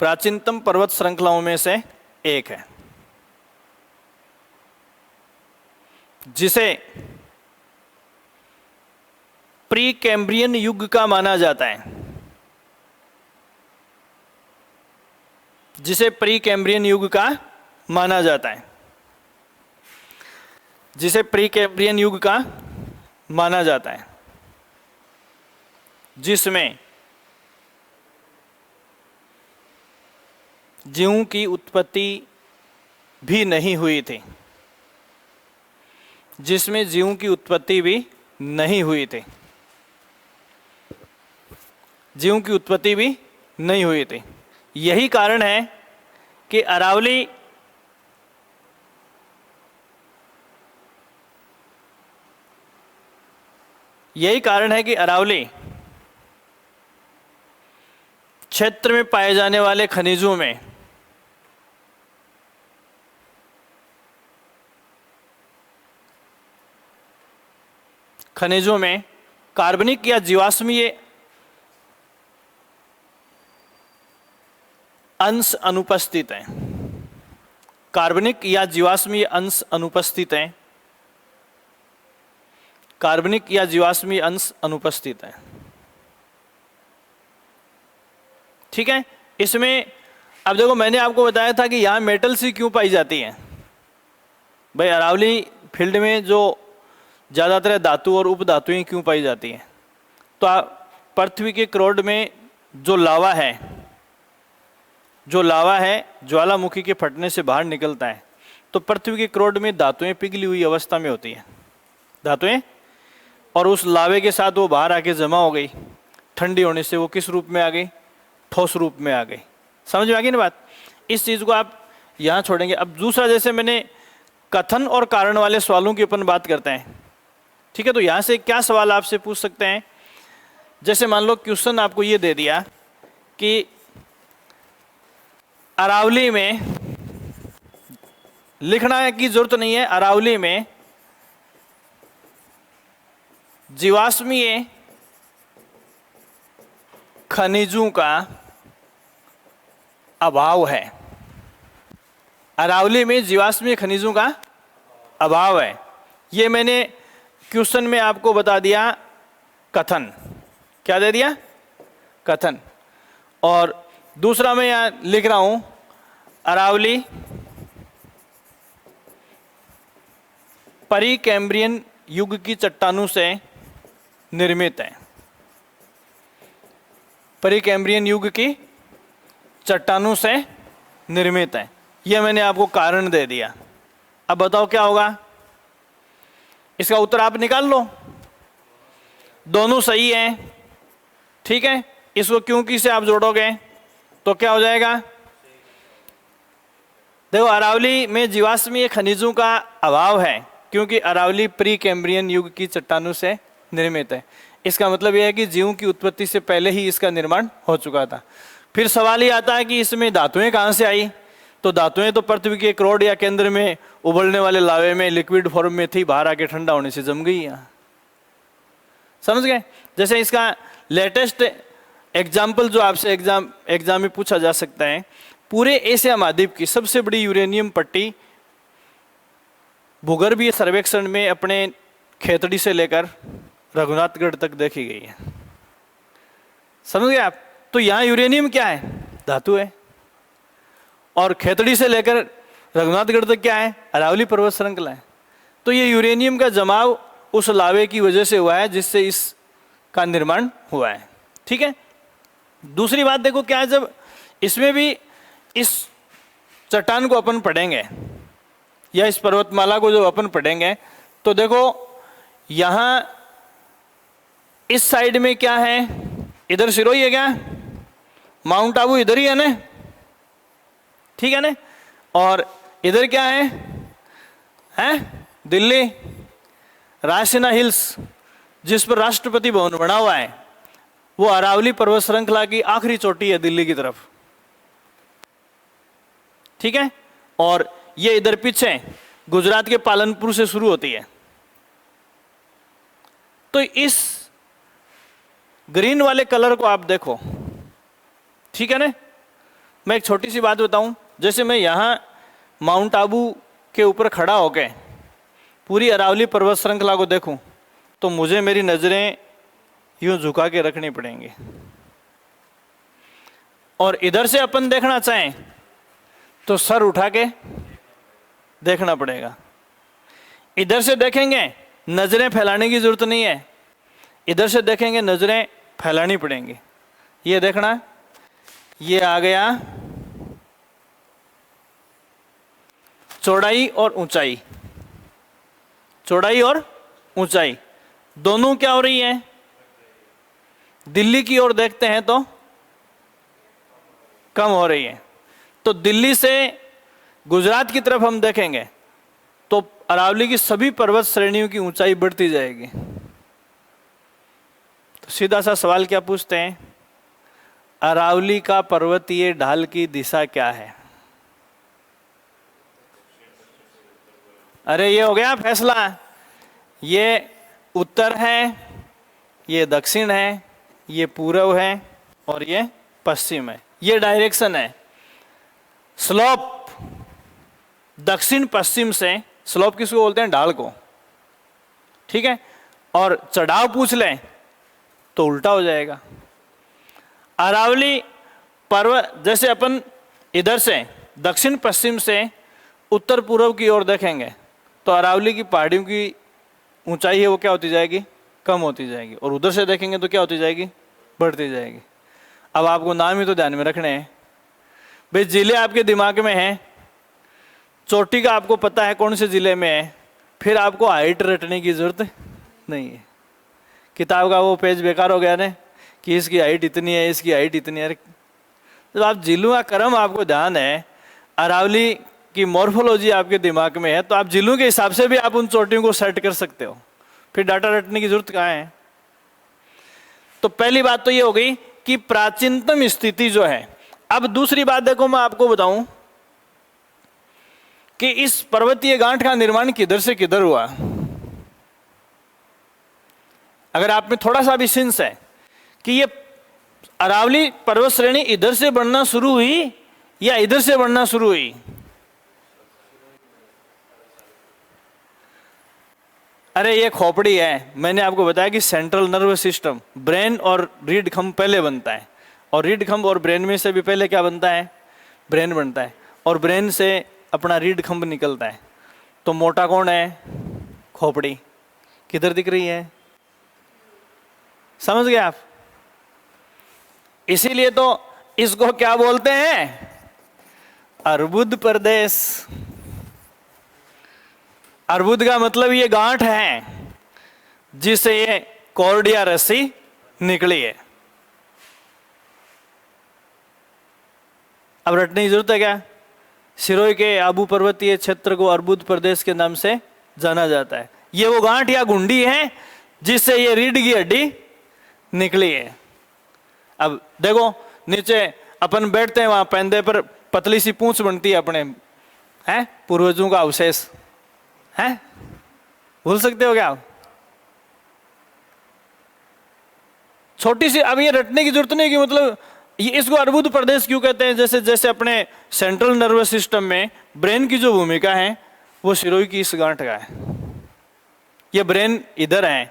प्राचीनतम पर्वत श्रृंखलाओं में से एक है, जिसे प्री कैम्ब्रियन युग का माना जाता है, जिसे प्री कैम्ब्रियन युग का माना जाता है, जिसे प्री कैम्ब्रियन युग का माना जाता है, जिसमें जीवों की उत्पत्ति भी नहीं हुई थी, जिसमें जीवों की उत्पत्ति भी नहीं हुई थी, जीवों की उत्पत्ति भी नहीं हुई थी। यही कारण है कि अरावली क्षेत्र में पाए जाने वाले खनिजों में कार्बनिक या जीवाश्मीय अंश अनुपस्थित हैं। कार्बनिक या जीवाश्मीय अंश अनुपस्थित हैं। कार्बनिक या जीवाश्मीय अंश अनुपस्थित हैं। ठीक है। इसमें अब देखो, मैंने आपको बताया था कि यहां मेटल्स ही क्यों पाई जाती हैं। भाई अरावली फील्ड में जो ज़्यादातर धातु और उपधातुएं क्यों पाई जाती हैं? तो पृथ्वी के क्रोड में जो लावा है ज्वालामुखी के फटने से बाहर निकलता है, तो पृथ्वी के क्रोड में धातुएं पिघली हुई अवस्था में होती हैं, धातुएं, और उस लावे के साथ वो बाहर आके जमा हो गई। ठंडी होने से वो किस रूप में आ गई? ठोस रूप में आ गई। समझ में आ गई ना बात? इस चीज़ को आप यहाँ छोड़ेंगे। अब दूसरा, जैसे मैंने कथन और कारण वाले सवालों की अपन बात करते हैं। ठीक है। तो यहाँ से क्या सवाल आपसे पूछ सकते हैं? जैसे मान लो क्वेश्चन आपको ये दे दिया कि अरावली में, लिखना की जरूरत नहीं है, अरावली में जीवाश्मीय खनिजों का अभाव है। अरावली में जीवाश्मीय खनिजों का अभाव है। ये मैंने क्वेश्चन में आपको बता दिया कथन। क्या दे दिया? कथन। और दूसरा मैं यहां लिख रहा हूं, अरावली परीकैम्ब्रियन युग की चट्टानों से निर्मित है। परीकैम्ब्रियन युग की चट्टानों से निर्मित है। यह मैंने आपको कारण दे दिया। अब बताओ क्या होगा? इसका उत्तर आप निकाल लो। दोनों सही हैं, ठीक है। इसको क्योंकि से आप जोड़ोगे तो क्या हो जाएगा? देखो, अरावली में जीवाश्मीय खनिजों का अभाव है क्योंकि अरावली प्री कैम्ब्रियन युग की चट्टानों से निर्मित है। इसका मतलब यह है कि जीवों की उत्पत्ति से पहले ही इसका निर्माण हो चुका था। फिर सवाल ये आता है कि इसमें धातुएं कहाँ से आई? तो धातुएं तो पृथ्वी के क्रोड या केंद्र में उबलने वाले लावे में लिक्विड फॉर्म में थी, बाहर आके ठंडा होने से जम गई यहाँ। समझ गए? जैसे इसका लेटेस्ट एग्जाम्पल जो आपसे एग्जाम में पूछा जा सकता है, पूरे एशिया महाद्वीप की सबसे बड़ी यूरेनियम पट्टी भूगर्भीय सर्वेक्षण में अपने खेतड़ी से लेकर रघुनाथगढ़ तक देखी गई है। समझ गए आप? तो यहाँ यूरेनियम क्या है? धातु है। और खेतड़ी से लेकर रघुनाथगढ़ तक क्या है? अरावली पर्वत श्रृंखला है। तो ये यूरेनियम का जमाव उस लावे की वजह से हुआ है जिससे इसका निर्माण हुआ है, ठीक है। दूसरी बात देखो क्या है, जब इसमें भी इस चट्टान को अपन पढ़ेंगे या इस पर्वतमाला को जो अपन पढ़ेंगे तो देखो यहाँ इस साइड में क्या है? इधर सिरोही है क्या? माउंट आबू इधर ही है ना, ठीक है ना। और इधर क्या है? दिल्ली रायसीना हिल्स, जिस पर राष्ट्रपति भवन बना हुआ है, वो अरावली पर्वत श्रृंखला की आखिरी चोटी है दिल्ली की तरफ, ठीक है। और ये इधर पीछे गुजरात के पालनपुर से शुरू होती है। तो इस ग्रीन वाले कलर को आप देखो, ठीक है ना। मैं एक छोटी सी बात बताऊं, जैसे मैं यहां माउंट आबू के ऊपर खड़ा होकर पूरी अरावली पर्वत श्रृंखला को देखूं तो मुझे मेरी नजरें यूं झुका के रखनी पड़ेंगी। और इधर से अपन देखना चाहें तो सर उठा के देखना पड़ेगा। इधर से देखेंगे नजरें फैलाने की जरूरत नहीं है, इधर से देखेंगे नजरें फैलानी पड़ेंगी। ये देखना, ये आ गया चौड़ाई और ऊंचाई। चौड़ाई और ऊंचाई दोनों क्या हो रही है? दिल्ली की ओर देखते हैं तो कम हो रही है। तो दिल्ली से गुजरात की तरफ हम देखेंगे तो अरावली की सभी पर्वत श्रेणियों की ऊंचाई बढ़ती जाएगी। तो सीधा सा सवाल क्या पूछते हैं? अरावली का पर्वतीय ढाल की दिशा क्या है? अरे ये हो गया फैसला। ये उत्तर है, ये दक्षिण है, ये पूर्व है और ये पश्चिम है। ये डायरेक्शन है। स्लोप दक्षिण पश्चिम से, स्लोप किसको बोलते हैं? ढाल को, ठीक है। और चढ़ाव पूछ लें तो उल्टा हो जाएगा। अरावली पर्वत, जैसे अपन इधर से दक्षिण पश्चिम से उत्तर पूर्व की ओर देखेंगे तो अरावली की पहाड़ियों की ऊंचाई है वो क्या होती जाएगी? कम होती जाएगी। और उधर से देखेंगे तो क्या होती जाएगी? बढ़ती जाएगी। अब आपको नाम ही तो ध्यान में रखने हैं भाई। जिले आपके दिमाग में हैं, चोटी का आपको पता है कौन से जिले में है, फिर आपको हाइट रटने की जरूरत नहीं है। किताब का वो पेज बेकार हो गया ना कि इसकी हाइट इतनी है, इसकी हाइट इतनी है। जब आप जिलों का क्रम आपको ध्यान है, अरावली की मॉर्फोलॉजी आपके दिमाग में है, तो आप जिलों के हिसाब से भी आप उन चोटियों को सेट कर सकते हो। फिर डाटा रटने की जरूरत कहाँ है? तो पहली बात तो ये हो गई कि प्राचीनतम स्थिति जो है। अब दूसरी बात देखो, मैं आपको बताऊं कि इस पर्वतीय गांठ का निर्माण किधर से किधर हुआ। अगर आप में थोड़ा सा भी सेंस है कि ये अरावली पर्वत श्रेणी इधर से बनना शुरू हुई या इधर से बढ़ना शुरू हुई? अरे ये खोपड़ी है। मैंने आपको बताया कि सेंट्रल नर्वस सिस्टम, ब्रेन और रीढ़ खंभ पहले बनता है, और रीढ़ खंभ और ब्रेन में से भी पहले क्या बनता है? ब्रेन बनता है, और ब्रेन से अपना रीढ़ खंभ निकलता है। तो मोटा कौन है? खोपड़ी। किधर दिख रही है? समझ गए आप? इसीलिए तो इसको क्या बोलते हैं? अर्बुद प्रदेश। अर्बुद का मतलब ये गांठ है जिससे ये कॉर्डिया रस्सी निकली है। अब रटने की जरूरत है क्या? सिरोही के आबू पर्वतीय क्षेत्र को अर्बुद प्रदेश के नाम से जाना जाता है। ये वो गांठ या गुंडी है जिससे ये रीढ़ की हड्डी निकली है। अब देखो, नीचे अपन बैठते हैं, वहां पैंदे पर पतली सी पूंछ बनती है अपने, हैं पूर्वजों का अवशेष है। भूल सकते हो क्या आप? छोटी सी। अब ये रटने की जरूरत नहीं कि मतलब ये इसको अर्बुद प्रदेश क्यों कहते हैं? जैसे जैसे अपने सेंट्रल नर्वस सिस्टम में ब्रेन की जो भूमिका है वो सिरोही की इस गांठ का है। ये ब्रेन इधर है,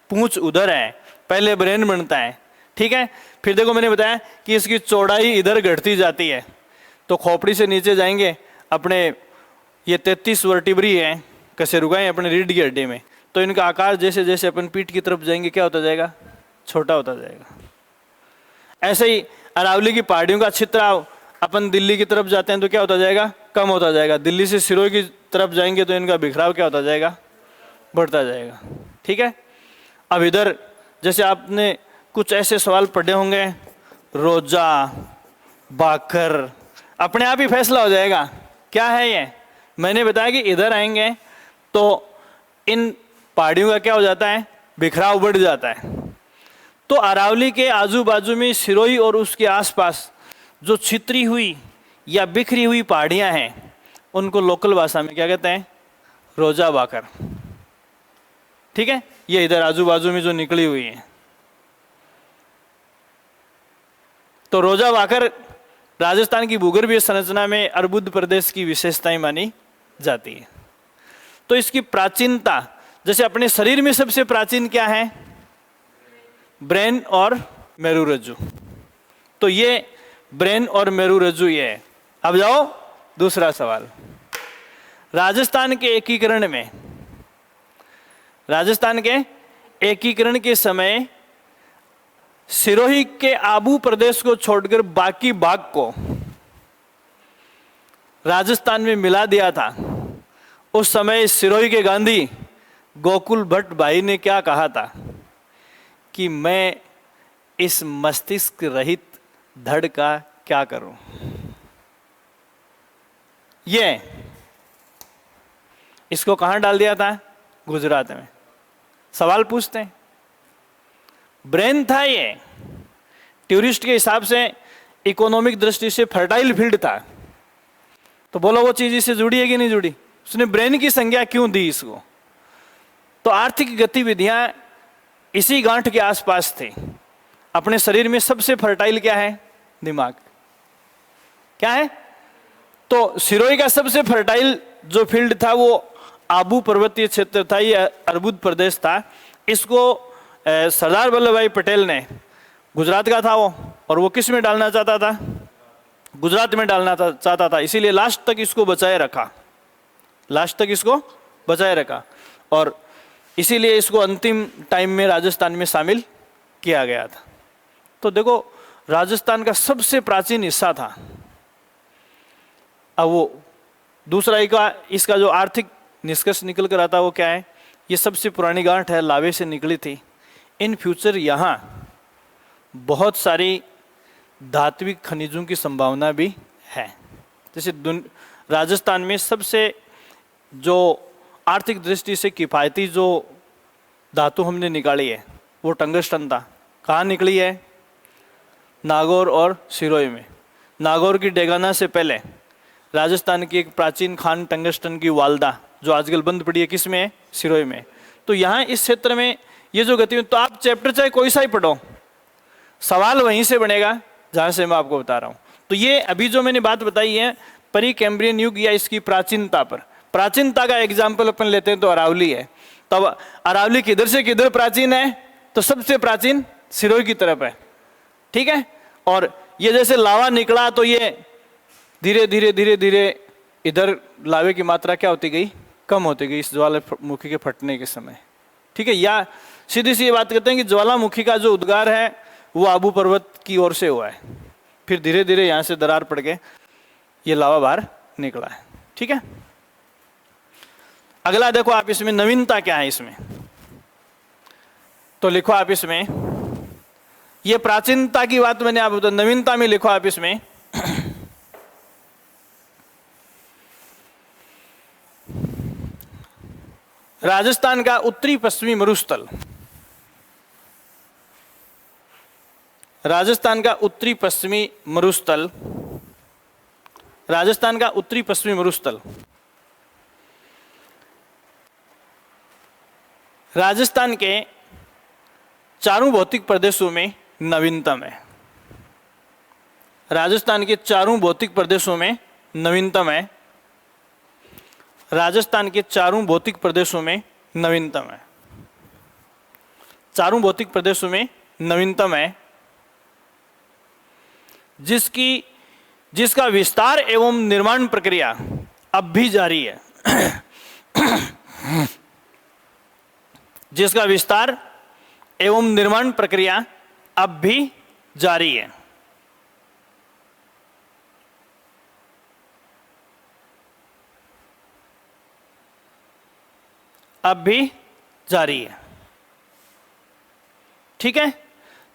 पूंछ उधर है, पहले ब्रेन बनता है, ठीक है। फिर देखो मैंने बताया कि इसकी चौड़ाई इधर घटती जाती है। तो खोपड़ी से नीचे जाएंगे अपने, ये 33 वर्टिब्री हैं, कशेरुकाएं अपने रीढ़ की हड्डी में। तो इनका आकार जैसे जैसे अपन पीठ की तरफ जाएंगे क्या होता जाएगा? छोटा होता जाएगा। ऐसे ही अरावली की पहाड़ियों का छित्राव अपन दिल्ली की तरफ जाते हैं तो क्या होता जाएगा? कम होता जाएगा। दिल्ली से सिरोही की तरफ जाएंगे तो इनका बिखराव क्या होता जाएगा? बढ़ता जाएगा, ठीक है। अब इधर जैसे आपने कुछ ऐसे सवाल पढ़े होंगे, रोजा, बाकर, अपने आप ही फैसला हो जाएगा क्या है ये। मैंने बताया कि इधर आएंगे तो इन पहाड़ियों का क्या हो जाता है? बिखराव बढ़ जाता है। तो अरावली के आजू बाजू में सिरोही और उसके आसपास जो छितरी हुई या बिखरी हुई पहाड़ियां हैं उनको लोकल भाषा में क्या कहते हैं? रोजा बाकर, ठीक है। ये इधर आजू बाजू में जो निकली हुई है, तो रोजा बाकर राजस्थान की भूगर्भीय संरचना में अर्बुद प्रदेश की विशेषताएं मानी जाती है। तो इसकी प्राचीनता, जैसे अपने शरीर में सबसे प्राचीन क्या है? ब्रेन और मेरुरज्जु। तो ये ब्रेन और मेरुरज्जु ये है। अब जाओ दूसरा सवाल। राजस्थान के एकीकरण में, राजस्थान के एकीकरण के समय सिरोही के आबू प्रदेश को छोड़कर बाकी भाग को राजस्थान में मिला दिया था। उस समय सिरोही के गांधी गोकुल भट्ट भाई ने क्या कहा था कि मैं इस मस्तिष्क रहित धड़ का क्या करूं? ये इसको कहां डाल दिया था? गुजरात में। सवाल पूछते हैं। ब्रेन था ये, टूरिस्ट के हिसाब से इकोनॉमिक दृष्टि से फर्टाइल फील्ड था। तो बोलो वो चीज इससे जुड़ी है कि नहीं जुड़ी? उसने ब्रेन की संज्ञा क्यों दी इसको? तो आर्थिक गतिविधियां इसी गांठ के आसपास थे। अपने शरीर में सबसे फर्टाइल क्या है? दिमाग। क्या है? तो सिरोही का सबसे फर्टाइल जो फील्ड था वो आबू पर्वतीय क्षेत्र था, ये अर्बुद प्रदेश था। इसको सरदार वल्लभ भाई पटेल ने, गुजरात का था वो, और वो किस में डालना चाहता था? गुजरात में डालना चाहता था। इसीलिए लास्ट तक इसको बचाए रखा, लास्ट तक इसको बचाए रखा, और इसीलिए इसको अंतिम टाइम में राजस्थान में शामिल किया गया था। तो देखो राजस्थान का सबसे प्राचीन हिस्सा था। अब वो दूसरा इसका जो आर्थिक निष्कर्ष निकल कर आता वो क्या है? ये सबसे पुरानी गांठ है, लावे से निकली थी। इन फ्यूचर यहाँ बहुत सारी धात्विक खनिजों की संभावना भी है। जैसे राजस्थान में सबसे जो आर्थिक दृष्टि से किफ़ायती जो धातु हमने निकाली है वो टंगस्टन था। कहाँ निकली है? नागौर और सिरोही में। नागौर की डेगाना से पहले राजस्थान की एक प्राचीन खान टंगस्टन की वालदा जो आजकल बंद पड़ी है, किस में है? सिरोही में। तो यहाँ इस क्षेत्र में ये जो गतिविधि, तो आप चैप्टर चाहे कोई सा ही पढ़ो, सवाल वहीं से बनेगा जहाँ से मैं आपको बता रहा हूँ। तो ये अभी जो मैंने बात बताई है परी कैम्ब्रियन युग या इसकी प्राचीनता पर, प्राचीनता का एग्जाम्पल अपन लेते हैं तो अरावली है। तो अब अरावली किधर से किधर प्राचीन है, तो सबसे प्राचीन सिरोही की तरफ है, ठीक है। और ये जैसे लावा निकला तो ये धीरे धीरे धीरे धीरे इधर लावे की मात्रा क्या होती गई, कम होती गई इस ज्वालामुखी के फटने के समय, ठीक है। या सीधी सी ये बात करते हैं कि ज्वालामुखी का जो उद्गार है वो आबू पर्वत की ओर से हुआ है, फिर धीरे धीरे यहां से दरार पड़ के ये लावा बाहर निकला है, ठीक है। अगला देखो आप इसमें नवीनता क्या है इसमें, तो लिखो आप इसमें, ये प्राचीनता की बात मैंने आप बताया, नवीनता में लिखो आप इसमें राजस्थान का उत्तरी पश्चिमी मरुस्थल, राजस्थान का उत्तरी पश्चिमी मरुस्थल, राजस्थान का उत्तरी पश्चिमी मरुस्थल राजस्थान के चारों भौतिक प्रदेशों में नवीनतम है, राजस्थान के चारों भौतिक प्रदेशों में नवीनतम है, राजस्थान के चारों भौतिक प्रदेशों में नवीनतम है, चारों भौतिक प्रदेशों में नवीनतम है, जिसका विस्तार एवं निर्माण प्रक्रिया अब भी जारी है, जिसका विस्तार एवं निर्माण प्रक्रिया अब भी जारी है। अब भी जारी है, ठीक है।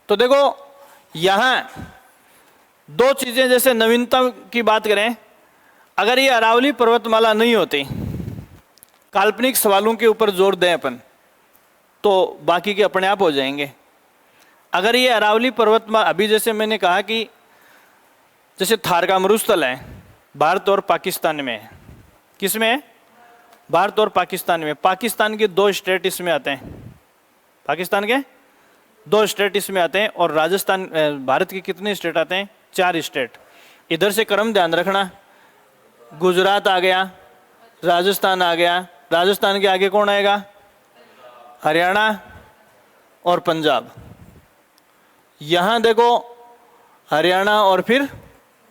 तो देखो यहां दो चीजें, जैसे नवीनतम की बात करें, अगर ये अरावली पर्वतमाला नहीं होती, काल्पनिक सवालों के ऊपर जोर दें अपन तो बाकी के अपने आप हो जाएंगे। अगर ये अरावली पर्वतमाला, अभी जैसे मैंने कहा कि जैसे थार का मरुस्थल है भारत और पाकिस्तान में है, किस में है, भारत और पाकिस्तान में, पाकिस्तान के 2 स्टेट इसमें आते हैं, पाकिस्तान के 2 स्टेट इसमें आते हैं, और राजस्थान भारत के कितने स्टेट आते हैं, 4 स्टेट। इधर से क्रम ध्यान रखना, गुजरात आ गया, राजस्थान आ गया, राजस्थान के आगे कौन आएगा, हरियाणा और पंजाब। यहां देखो हरियाणा और फिर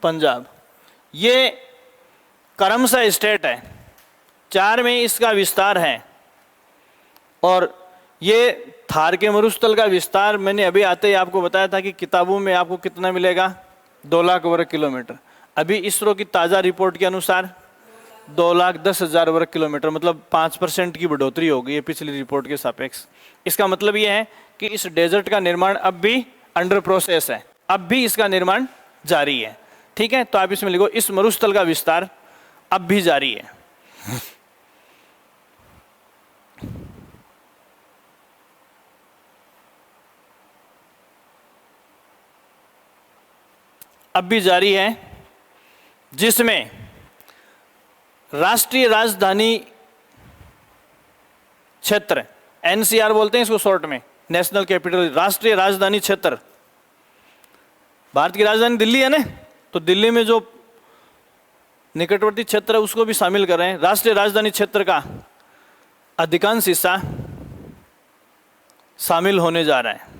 पंजाब, ये क्रमशः स्टेट है, 4 में इसका विस्तार है। और ये थार के मरुस्थल का विस्तार मैंने अभी आते ही आपको बताया था कि किताबों में आपको कितना मिलेगा, 2 लाख वर्ग किलोमीटर। अभी इसरो की ताज़ा रिपोर्ट के अनुसार 2,10,000 वर्ग किलोमीटर, मतलब 5% की बढ़ोतरी हो गई है पिछली रिपोर्ट के सापेक्ष। इसका मतलब ये है कि इस डेजर्ट का निर्माण अब भी अंडर प्रोसेस है, अब भी इसका निर्माण जारी है, ठीक है। तो आप इसमें लिखो, इस मरुस्थल का विस्तार अब भी जारी है। अब भी जारी है, जिसमें राष्ट्रीय राजधानी क्षेत्र, एनसीआर बोलते हैं इसको शॉर्ट में, नेशनल कैपिटल, राष्ट्रीय राजधानी क्षेत्र, भारत की राजधानी दिल्ली है ना, तो दिल्ली में जो निकटवर्ती क्षेत्र है उसको भी शामिल कर रहे हैं। राष्ट्रीय राजधानी क्षेत्र का अधिकांश हिस्सा शामिल होने जा रहा है।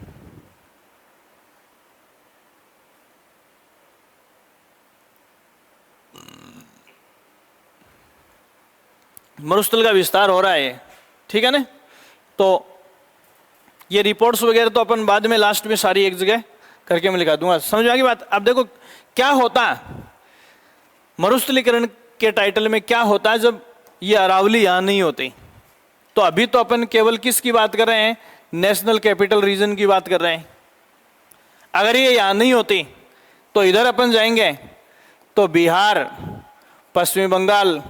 मरुस्थल का विस्तार हो रहा है, ठीक है ना। तो ये रिपोर्ट्स वगैरह तो अपन बाद में लास्ट में सारी एक जगह करके मैं लिखा दूंगा, समझ में आ गई बात। अब देखो क्या होता मरुस्थलीकरण के टाइटल में, क्या होता है जब ये अरावली यहां नहीं होती। तो अभी तो अपन केवल किसकी बात कर रहे हैं, नेशनल कैपिटल रीजन की बात कर रहे हैं। अगर ये यहां नहीं होती तो इधर अपन जाएंगे तो बिहार, पश्चिमी बंगाल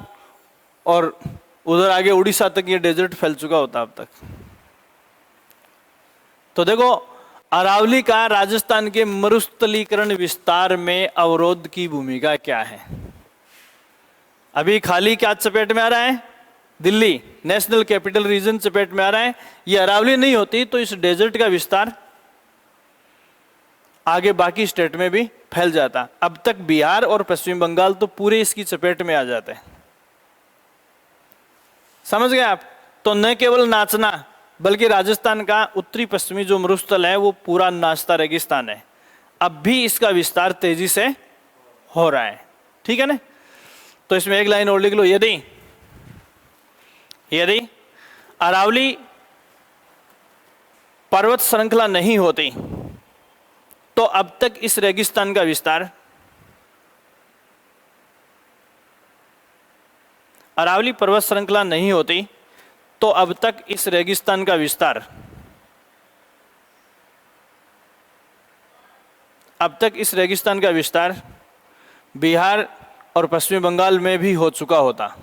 और उधर आगे उड़ीसा तक ये डेजर्ट फैल चुका होता अब तक। तो देखो अरावली का राजस्थान के मरुस्थलीकरण विस्तार में अवरोध की भूमिका क्या है। अभी खाली क्या चपेट में आ रहा है, दिल्ली, नेशनल कैपिटल रीजन चपेट में आ रहा है। ये अरावली नहीं होती तो इस डेजर्ट का विस्तार आगे बाकी स्टेट में भी फैल जाता। अब तक बिहार और पश्चिम बंगाल तो पूरे इसकी चपेट में आ जाते हैं। समझ गए आप? तो न केवल नाचना बल्कि राजस्थान का उत्तरी पश्चिमी जो मरुस्थल है वो पूरा नाचता रेगिस्तान है। अब भी इसका विस्तार तेजी से हो रहा है। ठीक है ना? तो इसमें एक लाइन और लिख लो, यदि अरावली पर्वत श्रृंखला नहीं होती तो अब तक इस रेगिस्तान का विस्तार, अरावली पर्वत श्रृंखला नहीं होती तो अब तक इस रेगिस्तान का विस्तार, अब तक इस रेगिस्तान का विस्तार बिहार और पश्चिम बंगाल में भी हो चुका होता,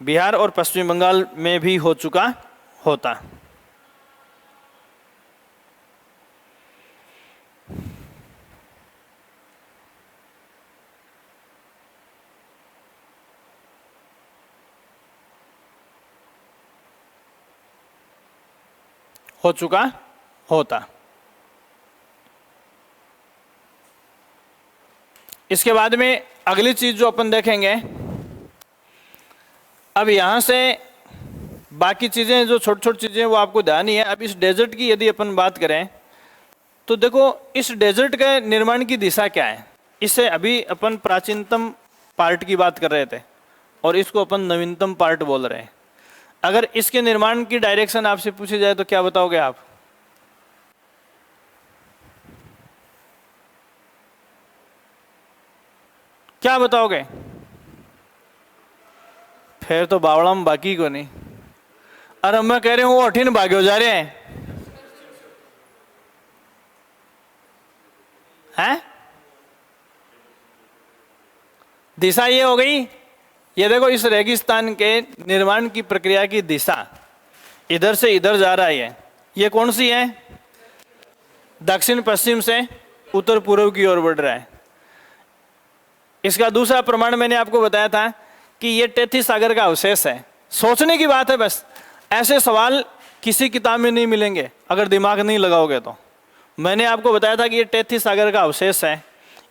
बिहार और पश्चिम बंगाल में भी हो चुका होता। हो चुका होता। इसके बाद में अगली चीज जो अपन देखेंगे, अब यहां से बाकी चीजें जो छोटी छोटी चीजें वो आपको ध्यान ही है। अब इस डेजर्ट की यदि अपन बात करें तो देखो इस डेजर्ट के निर्माण की दिशा क्या है। इससे अभी अपन प्राचीनतम पार्ट की बात कर रहे थे और इसको अपन नवीनतम पार्ट बोल रहे हैं। अगर इसके निर्माण की डायरेक्शन आपसे पूछी जाए तो क्या बताओगे आप? क्या बताओगे? फिर तो बावड़ाम बाकी को नहीं। अरे मैं कह रही हूं वो अठीन भागे हो जा रहे हैं हैं? दिशा ये हो गई, ये देखो इस रेगिस्तान के निर्माण की प्रक्रिया की दिशा इधर से इधर जा रहा है। ये कौन सी है? दक्षिण पश्चिम से उत्तर पूर्व की ओर बढ़ रहा है। इसका दूसरा प्रमाण मैंने आपको बताया था कि ये टेथी सागर का अवशेष है। सोचने की बात है बस, ऐसे सवाल किसी किताब में नहीं मिलेंगे अगर दिमाग नहीं लगाओगे तो। मैंने आपको बताया था कि ये टेथी सागर का अवशेष है।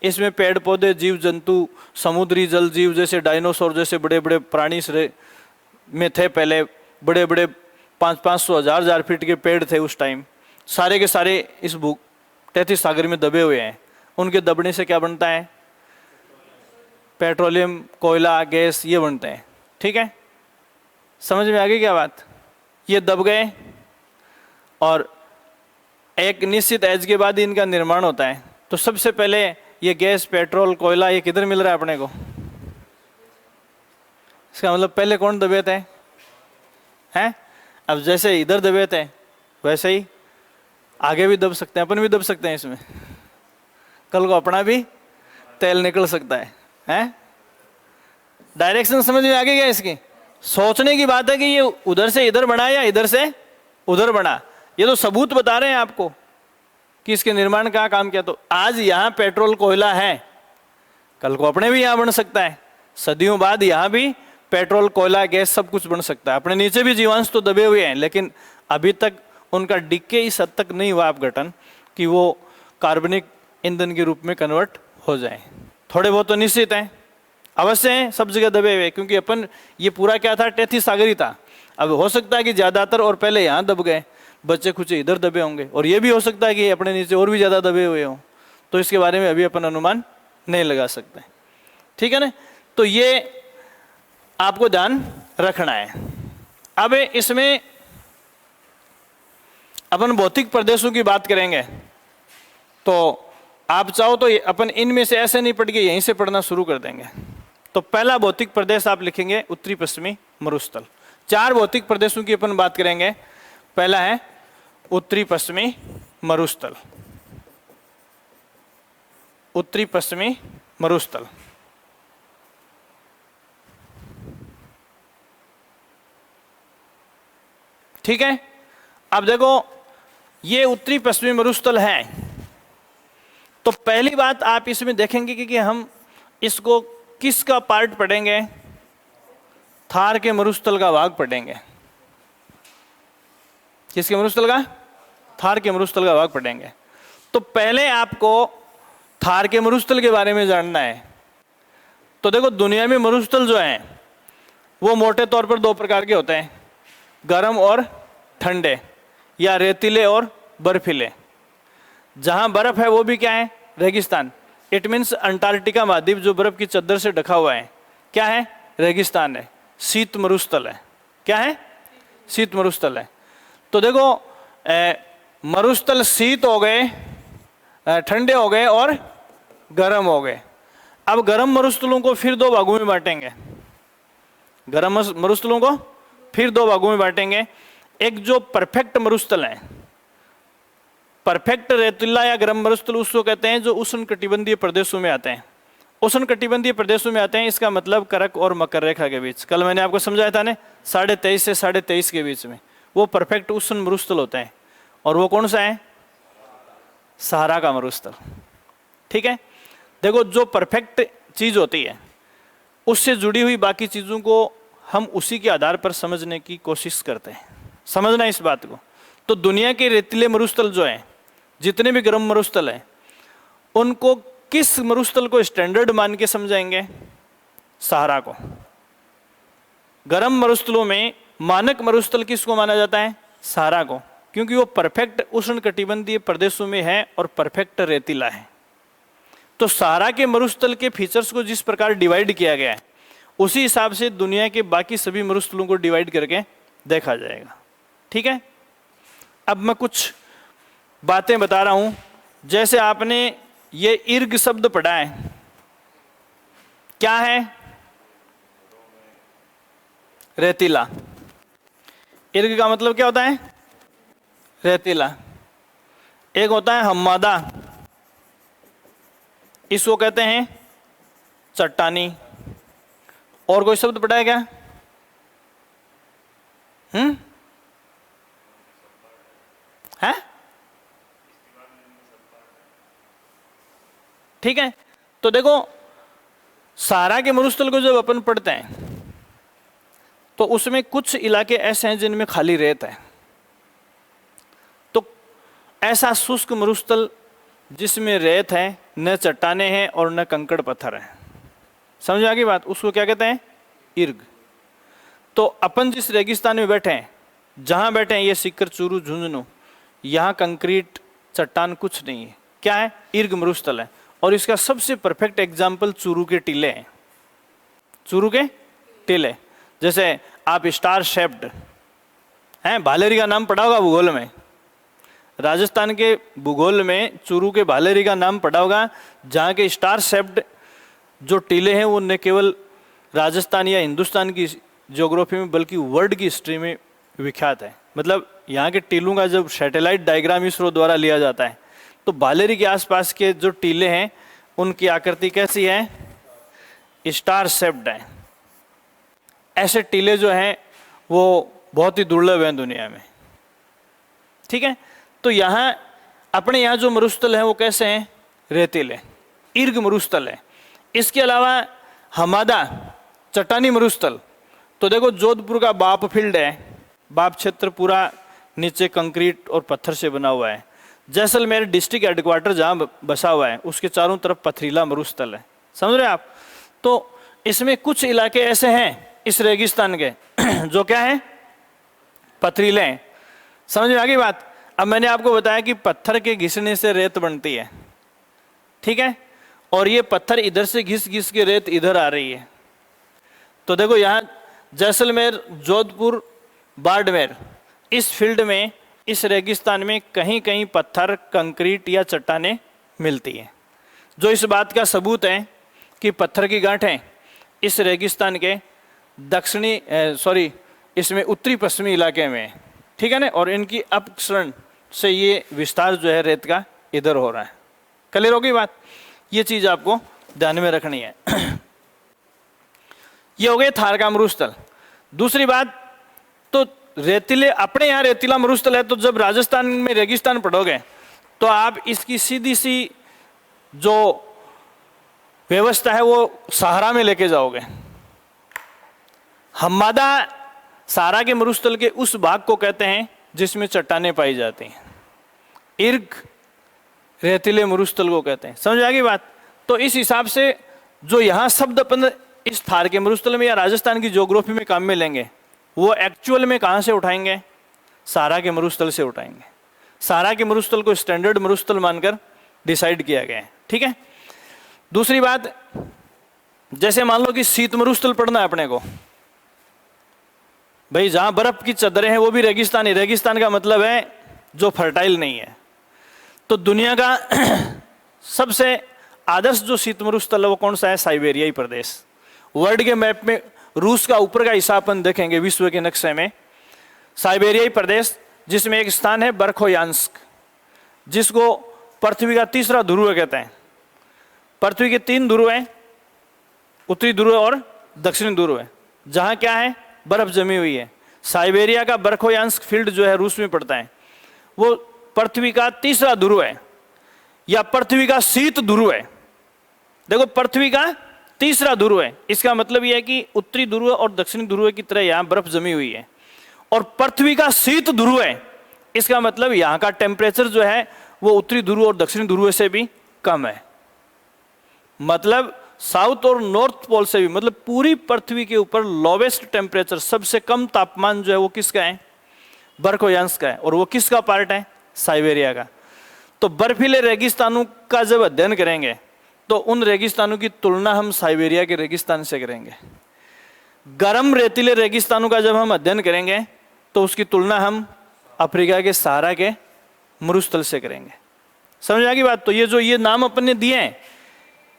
इसमें पेड़ पौधे, जीव जंतु, समुद्री जल जीव जैसे डायनासोर जैसे बड़े बड़े प्राणी में थे पहले। बड़े बड़े 500-500 1000 फीट के पेड़ थे उस टाइम। सारे के सारे इस भू टेथी सागर में दबे हुए हैं। उनके दबने से क्या बनता है? पेट्रोलियम, कोयला, गैस ये बनते हैं। ठीक है, समझ में आ गई क्या बात? ये दब गए और एक निश्चित एज के बाद इनका निर्माण होता है। तो सबसे पहले ये गैस, पेट्रोल, कोयला ये किधर मिल रहा है अपने को? इसका मतलब पहले कौन दबे थे? हैं? अब जैसे इधर दबे थे वैसे ही आगे भी दब सकते हैं, अपन भी दब सकते हैं इसमें। कल को अपना भी तेल निकल सकता है। हैं? डायरेक्शन समझ में आ गई क्या इसकी? सोचने की बात है कि ये उधर से इधर बढ़ा या इधर से उधर बढ़ा। ये तो सबूत बता रहे हैं आपको कि इसके निर्माण का काम किया। तो आज यहां पेट्रोल कोयला है, कल को अपने भी यहां बन सकता है। सदियों बाद यहां भी पेट्रोल, कोयला, गैस सब कुछ बन सकता है। अपने नीचे भी जीवांश तो दबे हुए हैं, लेकिन अभी तक उनका डिक्के इस हद तक नहीं हुआ अपघटन कि वो कार्बनिक ईंधन के रूप में कन्वर्ट हो जाए। थोड़े बहुत तो निश्चित हैं, अवश्य हैं, सब जगह दबे हुए, क्योंकि अपन ये पूरा क्या था? टेथी सागरी था। अब हो सकता है कि ज्यादातर और पहले यहाँ दब गए, बच्चे कुछ इधर दबे होंगे, और ये भी हो सकता है कि अपने नीचे और भी ज्यादा दबे हुए हों। तो इसके बारे में अभी अपन अनुमान नहीं लगा सकते। ठीक है ना? तो ये आपको ध्यान रखना है। अब इसमें अपन भौतिक प्रदेशों की बात करेंगे, तो आप चाहो तो अपन इनमें से ऐसे नहीं पढ़ के यहीं से पढ़ना शुरू कर देंगे। तो पहला भौतिक प्रदेश आप लिखेंगे उत्तरी पश्चिमी मरुस्थल। 4 भौतिक प्रदेशों की अपन बात करेंगे। पहला है उत्तरी पश्चिमी मरुस्थल, उत्तरी पश्चिमी मरुस्थल। ठीक है, अब देखो ये उत्तरी पश्चिमी मरुस्थल है। तो पहली बात आप इसमें देखेंगे कि हम इसको किसका पार्ट पढ़ेंगे? थार के मरुस्थल का भाग पढ़ेंगे। किसके मरुस्थल का? थार के मरुस्थल का भाग पढ़ेंगे। तो पहले आपको थार के मरुस्थल के बारे में जानना है। तो देखो, दुनिया में मरुस्थल जो हैं वो मोटे तौर पर दो प्रकार के होते हैं, गर्म और ठंडे, या रेतीले और बर्फीले। जहां बर्फ है वो भी क्या है? रेगिस्तान। इट मीन्स अंटार्कटिका महाद्वीप जो बर्फ की चद्दर से ढका हुआ है, क्या है? रेगिस्तान है, शीत मरुस्थल है। क्या है? शीत मरुस्थल है। तो देखो, मरुस्थल शीत हो गए, ठंडे हो गए और गर्म हो गए। अब गर्म मरुस्थलों को फिर दो भागों में बांटेंगे। गर्म मरुस्थलों को फिर दो भागों में बांटेंगे। एक जो परफेक्ट मरुस्थल है, परफेक्ट रेतीला या गर्म मरुस्थल उसको कहते हैं जो उष्णकटिबंधीय प्रदेशों में आते हैं। उष्णकटिबंधीय प्रदेशों में आते हैं, इसका मतलब करक और मकर रेखा के बीच। कल मैंने आपको समझाया था ना, 23.5 से 23.5 के बीच में वो परफेक्ट उष्ण मरुस्थल होते हैं। और वो कौन सा है? सहारा का मरुस्थल। ठीक है। देखो, जो परफेक्ट चीज होती है उससे जुड़ी हुई बाकी चीजों को हम उसी के आधार पर समझने की कोशिश करते हैं। समझना इस बात को। तो दुनिया के रेतीले मरुस्थल जो हैं, जितने भी गर्म मरुस्थल हैं, उनको किस मरुस्थल को स्टैंडर्ड मान के समझाएंगे? सहारा को। गर्म मरुस्थलों में मानक मरुस्थल किसको माना जाता है? सहारा को, क्योंकि वो परफेक्ट उष्णकटिबंधीय प्रदेशों में है और परफेक्ट रेतीला है। तो सहारा के मरुस्थल के फीचर्स को जिस प्रकार डिवाइड किया गया है, उसी हिसाब से दुनिया के बाकी सभी मरुस्थलों को डिवाइड करके देखा जाएगा। ठीक है। अब मैं कुछ बातें बता रहा हूं। जैसे आपने ये इर्ग शब्द पढ़ा है, क्या है? रेतीला। इर्ग का मतलब क्या होता है? रेतीला। एक होता है हम्मादा, इसको कहते हैं चट्टानी। और कोई शब्द पढ़ा है क्या? है? ठीक है। तो देखो, सहारा के मरुस्थल को जब अपन पढ़ते हैं तो उसमें कुछ इलाके ऐसे हैं जिनमें खाली रेत है। तो ऐसा शुष्क मरुस्थल जिसमें रेत है, न चट्टाने हैं और न कंकड़ पत्थर है, समझ आ गई बात? उसको क्या कहते हैं? इर्ग। तो अपन जिस रेगिस्तान में बैठे हैं, जहां बैठे हैं, ये सीकर, चूरू, झुंझुनू, यहाँ कंक्रीट चट्टान कुछ नहीं है। क्या है? इर्ग मरुस्थल है। और इसका सबसे परफेक्ट एग्जाम्पल चूरू के टीले हैं। चूरू के टीले, जैसे आप स्टार शेप्ड हैं, भालेरी का नाम पढ़ा होगा भूगोल में। राजस्थान के भूगोल में चूरू के भालेरी का नाम पढ़ा होगा, जहाँ के स्टार शेप्ड जो टीले हैं वो न केवल राजस्थान या हिंदुस्तान की ज्योग्राफी में बल्कि वर्ल्ड की हिस्ट्री में विख्यात है। मतलब यहाँ के टीलों का जब सैटेलाइट डायग्राम इसरो द्वारा लिया जाता है तो भालेरी के आसपास के जो टीले हैं उनकी आकृति कैसी है? स्टार शेप्ड है। ऐसे टीले जो हैं वो बहुत ही दुर्लभ हैं दुनिया में। ठीक है। तो यहाँ अपने यहाँ जो मरुस्थल हैं वो कैसे हैं? रेतीले, इर्ग मरुस्थल है। इसके अलावा हमादा, चट्टानी मरुस्थल। तो देखो, जोधपुर का बाप फील्ड है, बाप क्षेत्र पूरा नीचे कंक्रीट और पत्थर से बना हुआ है। जैसलमेर डिस्ट्रिक्ट हेडक्वार्टर जहाँ बसा हुआ है उसके चारों तरफ पथरीला मरुस्थल है। समझ रहे आप? तो इसमें कुछ इलाके ऐसे हैं इस रेगिस्तान के जो क्या है? पथरीले हैं। समझ में आ गई बात? अब मैंने आपको बताया कि पत्थर के घिसने से रेत बनती है। ठीक है। और ये पत्थर इधर से घिस घिस के रेत इधर आ रही है। तो देखो, यहाँ जैसलमेर, जोधपुर, बाड़मेर, इस फील्ड में, इस रेगिस्तान में कहीं कहीं पत्थर, कंक्रीट या चट्टानें मिलती हैं, जो इस बात का सबूत है कि पत्थर की गांठें इस रेगिस्तान के इसमें उत्तरी पश्चिमी इलाके में है। ठीक है ना। और इनकी अपसरण से ये विस्तार जो है रेत का इधर हो रहा है। क्लियर होगी बात? ये चीज आपको ध्यान में रखनी है। ये हो गए थार का मरुस्थल। दूसरी बात, तो रेतीले, अपने यहाँ रेतीला मरुस्थल है, तो जब राजस्थान में रेगिस्तान पढ़ोगे तो आप इसकी सीधी सी जो व्यवस्था है वो सहारा में लेके जाओगे। हम्मादा सहारा के मरुस्थल के उस भाग को कहते हैं जिसमें चट्टानें पाई जाती हैं। इर्ग रेतीले मरुस्थल को कहते हैं। समझ आ गई बात? तो इस हिसाब से जो यहाँ शब्द अपन इस थार के मरुस्थल में या राजस्थान की ज्योग्राफी में काम में लेंगे, वो एक्चुअल में कहाँ से उठाएंगे? सहारा के मरुस्थल से उठाएंगे। सहारा के मरुस्थल को स्टैंडर्ड मरुस्थल मानकर डिसाइड किया गया है। ठीक है। दूसरी बात, जैसे मान लो कि शीत मरुस्थल पढ़ना है अपने को, भाई जहां बर्फ की चदरें हैं वो भी रेगिस्तान है। रेगिस्तान का मतलब है जो फर्टाइल नहीं है। तो दुनिया का सबसे आदर्श जो शीत मरुस्थल है वो कौन सा है? साइबेरियाई प्रदेश। वर्ल्ड के मैप में रूस का ऊपर का हिस्सा अपन देखेंगे विश्व के नक्शे में, साइबेरियाई प्रदेश, जिसमें एक स्थान है बरखोयांस्क, जिसको पृथ्वी का तीसरा ध्रुव कहते हैं। पृथ्वी के 3 ध्रुव हैं, उत्तरी ध्रुव और दक्षिणी ध्रुव है, जहां क्या है? बर्फ जमी हुई है। साइबेरिया का बरखोयांस्क फील्ड जो है रूस में पड़ता है, वो पृथ्वी का तीसरा ध्रुव है या पृथ्वी का शीत ध्रुव है। देखो, पृथ्वी का तीसरा ध्रुव है, इसका मतलब यह है कि उत्तरी ध्रुव और दक्षिणी ध्रुव की तरह यहां बर्फ जमी हुई है। और पृथ्वी का शीत ध्रुव है, इसका मतलब यहां का टेम्परेचर जो है वो उत्तरी ध्रुव और दक्षिणी ध्रुव से भी कम है। मतलब साउथ और नॉर्थ पोल से भी, मतलब पूरी पृथ्वी के ऊपर लोवेस्ट टेम्परेचर, सबसे कम तापमान जो है वो किसका है? बरखोयांस्क का है। और वो किसका पार्ट है? साइबेरिया का। तो बर्फीले रेगिस्तानों का जब अध्ययन करेंगे तो उन रेगिस्तानों की तुलना हम साइबेरिया के रेगिस्तान से करेंगे। गर्म रेतीले रेगिस्तानों का जब हम अध्ययन करेंगे तो उसकी तुलना हम अफ्रीका के सहारा के मरुस्थल से करेंगे। समझ आ गई बात? तो ये जो ये नाम अपन ने दिए हैं,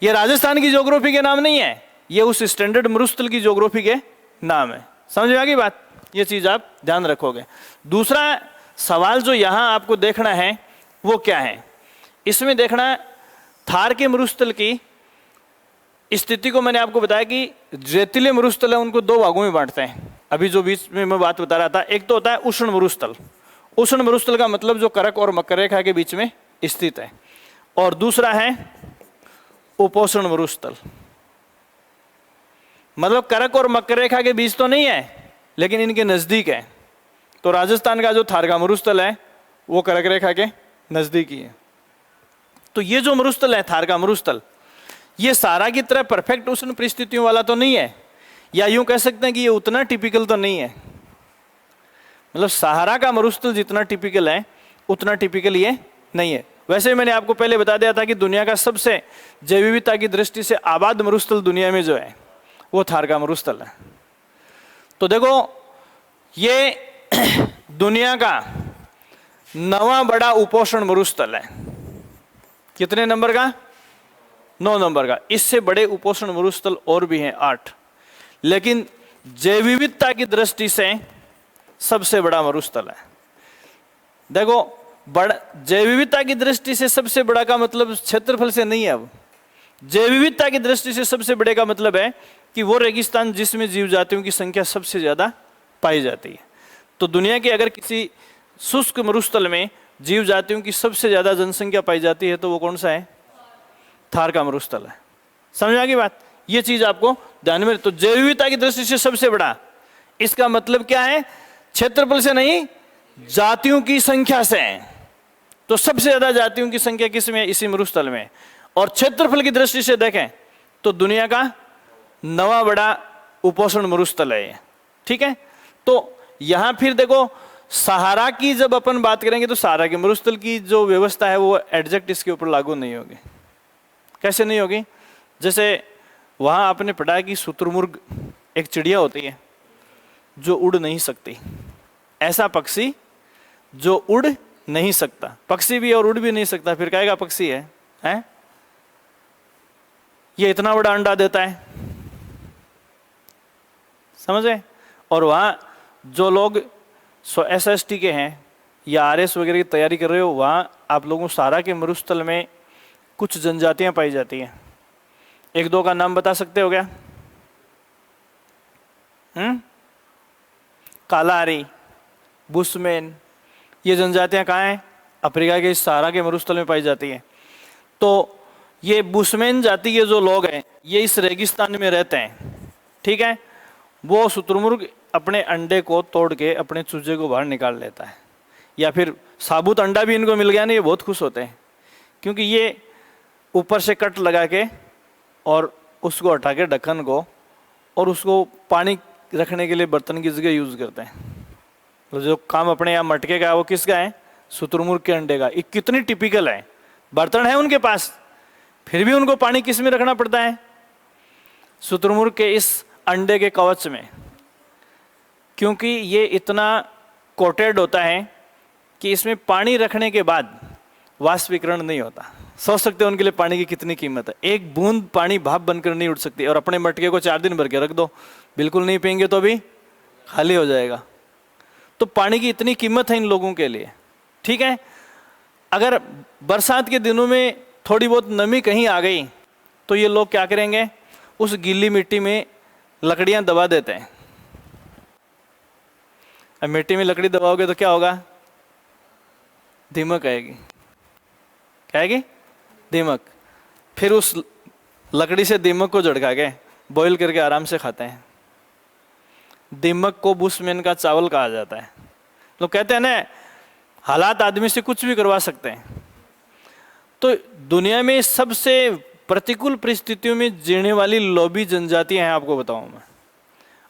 ये राजस्थान की ज्योग्राफी के नाम नहीं है, ये उस स्टैंडर्ड मरुस्थल की ज्योग्राफी के नाम है। समझ में आ गई बात? ये चीज आप ध्यान रखोगे। दूसरा सवाल जो यहां आपको देखना है वो क्या है? इसमें देखना थार के मरुस्थल की स्थिति को मैंने आपको बताया कि रेतीले मरुस्थल है उनको 2 भागों में बांटते हैं। अभी जो बीच में मैं बात बता रहा था, एक तो होता है उष्ण मरुस्थल। उष्ण मरुस्थल का मतलब जो करक और मकर रेखा के बीच में स्थित है। और दूसरा है उपोष्ण मरुस्थल, मतलब करक और मकर रेखा के बीच तो नहीं है लेकिन इनके नजदीक है। तो राजस्थान का जो थार का मरुस्थल है वो करक रेखा के नजदीक ही है। तो ये जो मरुस्थल है थार का मरुस्थल, ये सहारा की तरह परफेक्ट उष्ण परिस्थितियों वाला तो नहीं है, या यूं कह सकते हैं कि ये उतना टिपिकल तो नहीं है। मतलब सहारा का मरुस्थल जितना टिपिकल है उतना टिपिकल ये नहीं है। वैसे मैंने आपको पहले बता दिया था कि दुनिया का सबसे जैव विविधता की दृष्टि से आबाद मरुस्थल दुनिया में जो है वो थार का मरुस्थल है। तो देखो, ये दुनिया का 9वां बड़ा उपोष्ण मरुस्थल है। कितने नंबर का? 9 नंबर का। इससे बड़े उपोष्ण मरुस्थल और भी हैं 8, लेकिन जैव विविधता की दृष्टि से सबसे बड़ा मरुस्थल है। देखो, बड़ा जैव विविधता की दृष्टि से सबसे बड़ा का मतलब क्षेत्रफल से नहीं है। अब जैव विविधता की दृष्टि से सबसे बड़े का मतलब है कि वो रेगिस्तान जिसमें जीव जातियों की संख्या सबसे ज्यादा पाई जाती है। तो दुनिया के अगर किसी शुष्क मरुस्थल में जीव जातियों की सबसे ज्यादा जनसंख्या पाई जाती है तो वो कौन सा है? थार का मरुस्थल है। समझ आ गई बात? ये चीज आपको ध्यान में। तो जैव विविधता की दृष्टि से सबसे बड़ा, इसका मतलब क्या है? क्षेत्रफल से नहीं, जातियों की संख्या से है। तो सबसे ज्यादा जातियों की संख्या किसमें? इसी मरुस्थल में। और क्षेत्रफल की दृष्टि से देखें तो दुनिया का 9वां बड़ा उपोष्ण मरुस्थल है ये। ठीक है। तो यहां फिर देखो, सहारा की जब अपन बात करेंगे तो सहारा के मरुस्थल की जो व्यवस्था है वो एडजेक्ट इसके ऊपर लागू नहीं होगी। कैसे नहीं होगी? जैसे वहां आपने पढ़ा कि शुतुरमुर्ग एक चिड़िया होती है जो उड़ नहीं सकती। ऐसा पक्षी जो उड़ नहीं सकता, पक्षी भी और उड़ भी नहीं सकता, फिर कहेगा पक्षी है, हैं? ये इतना बड़ा अंडा देता है, समझे? और वहां जो लोग SST के हैं या RS वगैरह की तैयारी कर रहे हो, वहां आप लोगों सहारा के मरुस्थल में कुछ जनजातियां पाई जाती हैं। 1-2 का नाम बता सकते हो क्या? कालारी, बुशमैन, ये जनजातियां कहाँ हैं? अफ्रीका के सहारा के मरुस्थल में पाई जाती है। तो ये बुशमैन जाति के जो लोग हैं ये इस रेगिस्तान में रहते हैं। ठीक है। वो शुतुरमुर्ग अपने अंडे को तोड़ के अपने चूजे को बाहर निकाल लेता है, या फिर साबुत अंडा भी इनको मिल गया ना, ये बहुत खुश होते हैं क्योंकि ये ऊपर से कट लगा के और उसको हटा के ढक्कन को, और उसको पानी रखने के लिए बर्तन की जगह यूज करते हैं। तो जो काम अपने यहाँ मटके का है वो किसका है? शुतुरमुर्ग के अंडे का। ये कितनी टिपिकल है, बर्तन है उनके पास, फिर भी उनको पानी किस में रखना पड़ता है? शुतुरमुर्ग के इस अंडे के कवच में, क्योंकि ये इतना कोटेड होता है कि इसमें पानी रखने के बाद वाष्पीकरण नहीं होता। सोच सकते हो उनके लिए पानी की कितनी कीमत है। एक बूंद पानी भाप बनकर नहीं उठ सकती, और अपने मटके को 4 दिन भर के रख दो, बिल्कुल नहीं पिएंगे तो भी खाली हो जाएगा। तो पानी की इतनी कीमत है इन लोगों के लिए। ठीक है, अगर बरसात के दिनों में थोड़ी बहुत नमी कहीं आ गई तो ये लोग क्या करेंगे? उस गीली मिट्टी में लकड़ियां दबा देते हैं। अब मिट्टी में लकड़ी दबाओगे तो क्या होगा? दीमक आएगी। क्या आएगी? दीमक। फिर उस लकड़ी से दीमक को झड़का के बॉईल करके आराम से खाते हैं। दीमक को बुशमैन का चावल कहा जाता है। लोग कहते हैं ना, हालात आदमी से कुछ भी करवा सकते हैं। तो दुनिया में सबसे प्रतिकूल परिस्थितियों में जीने वाली लोभी जनजातियां हैं, आपको बताऊं मैं।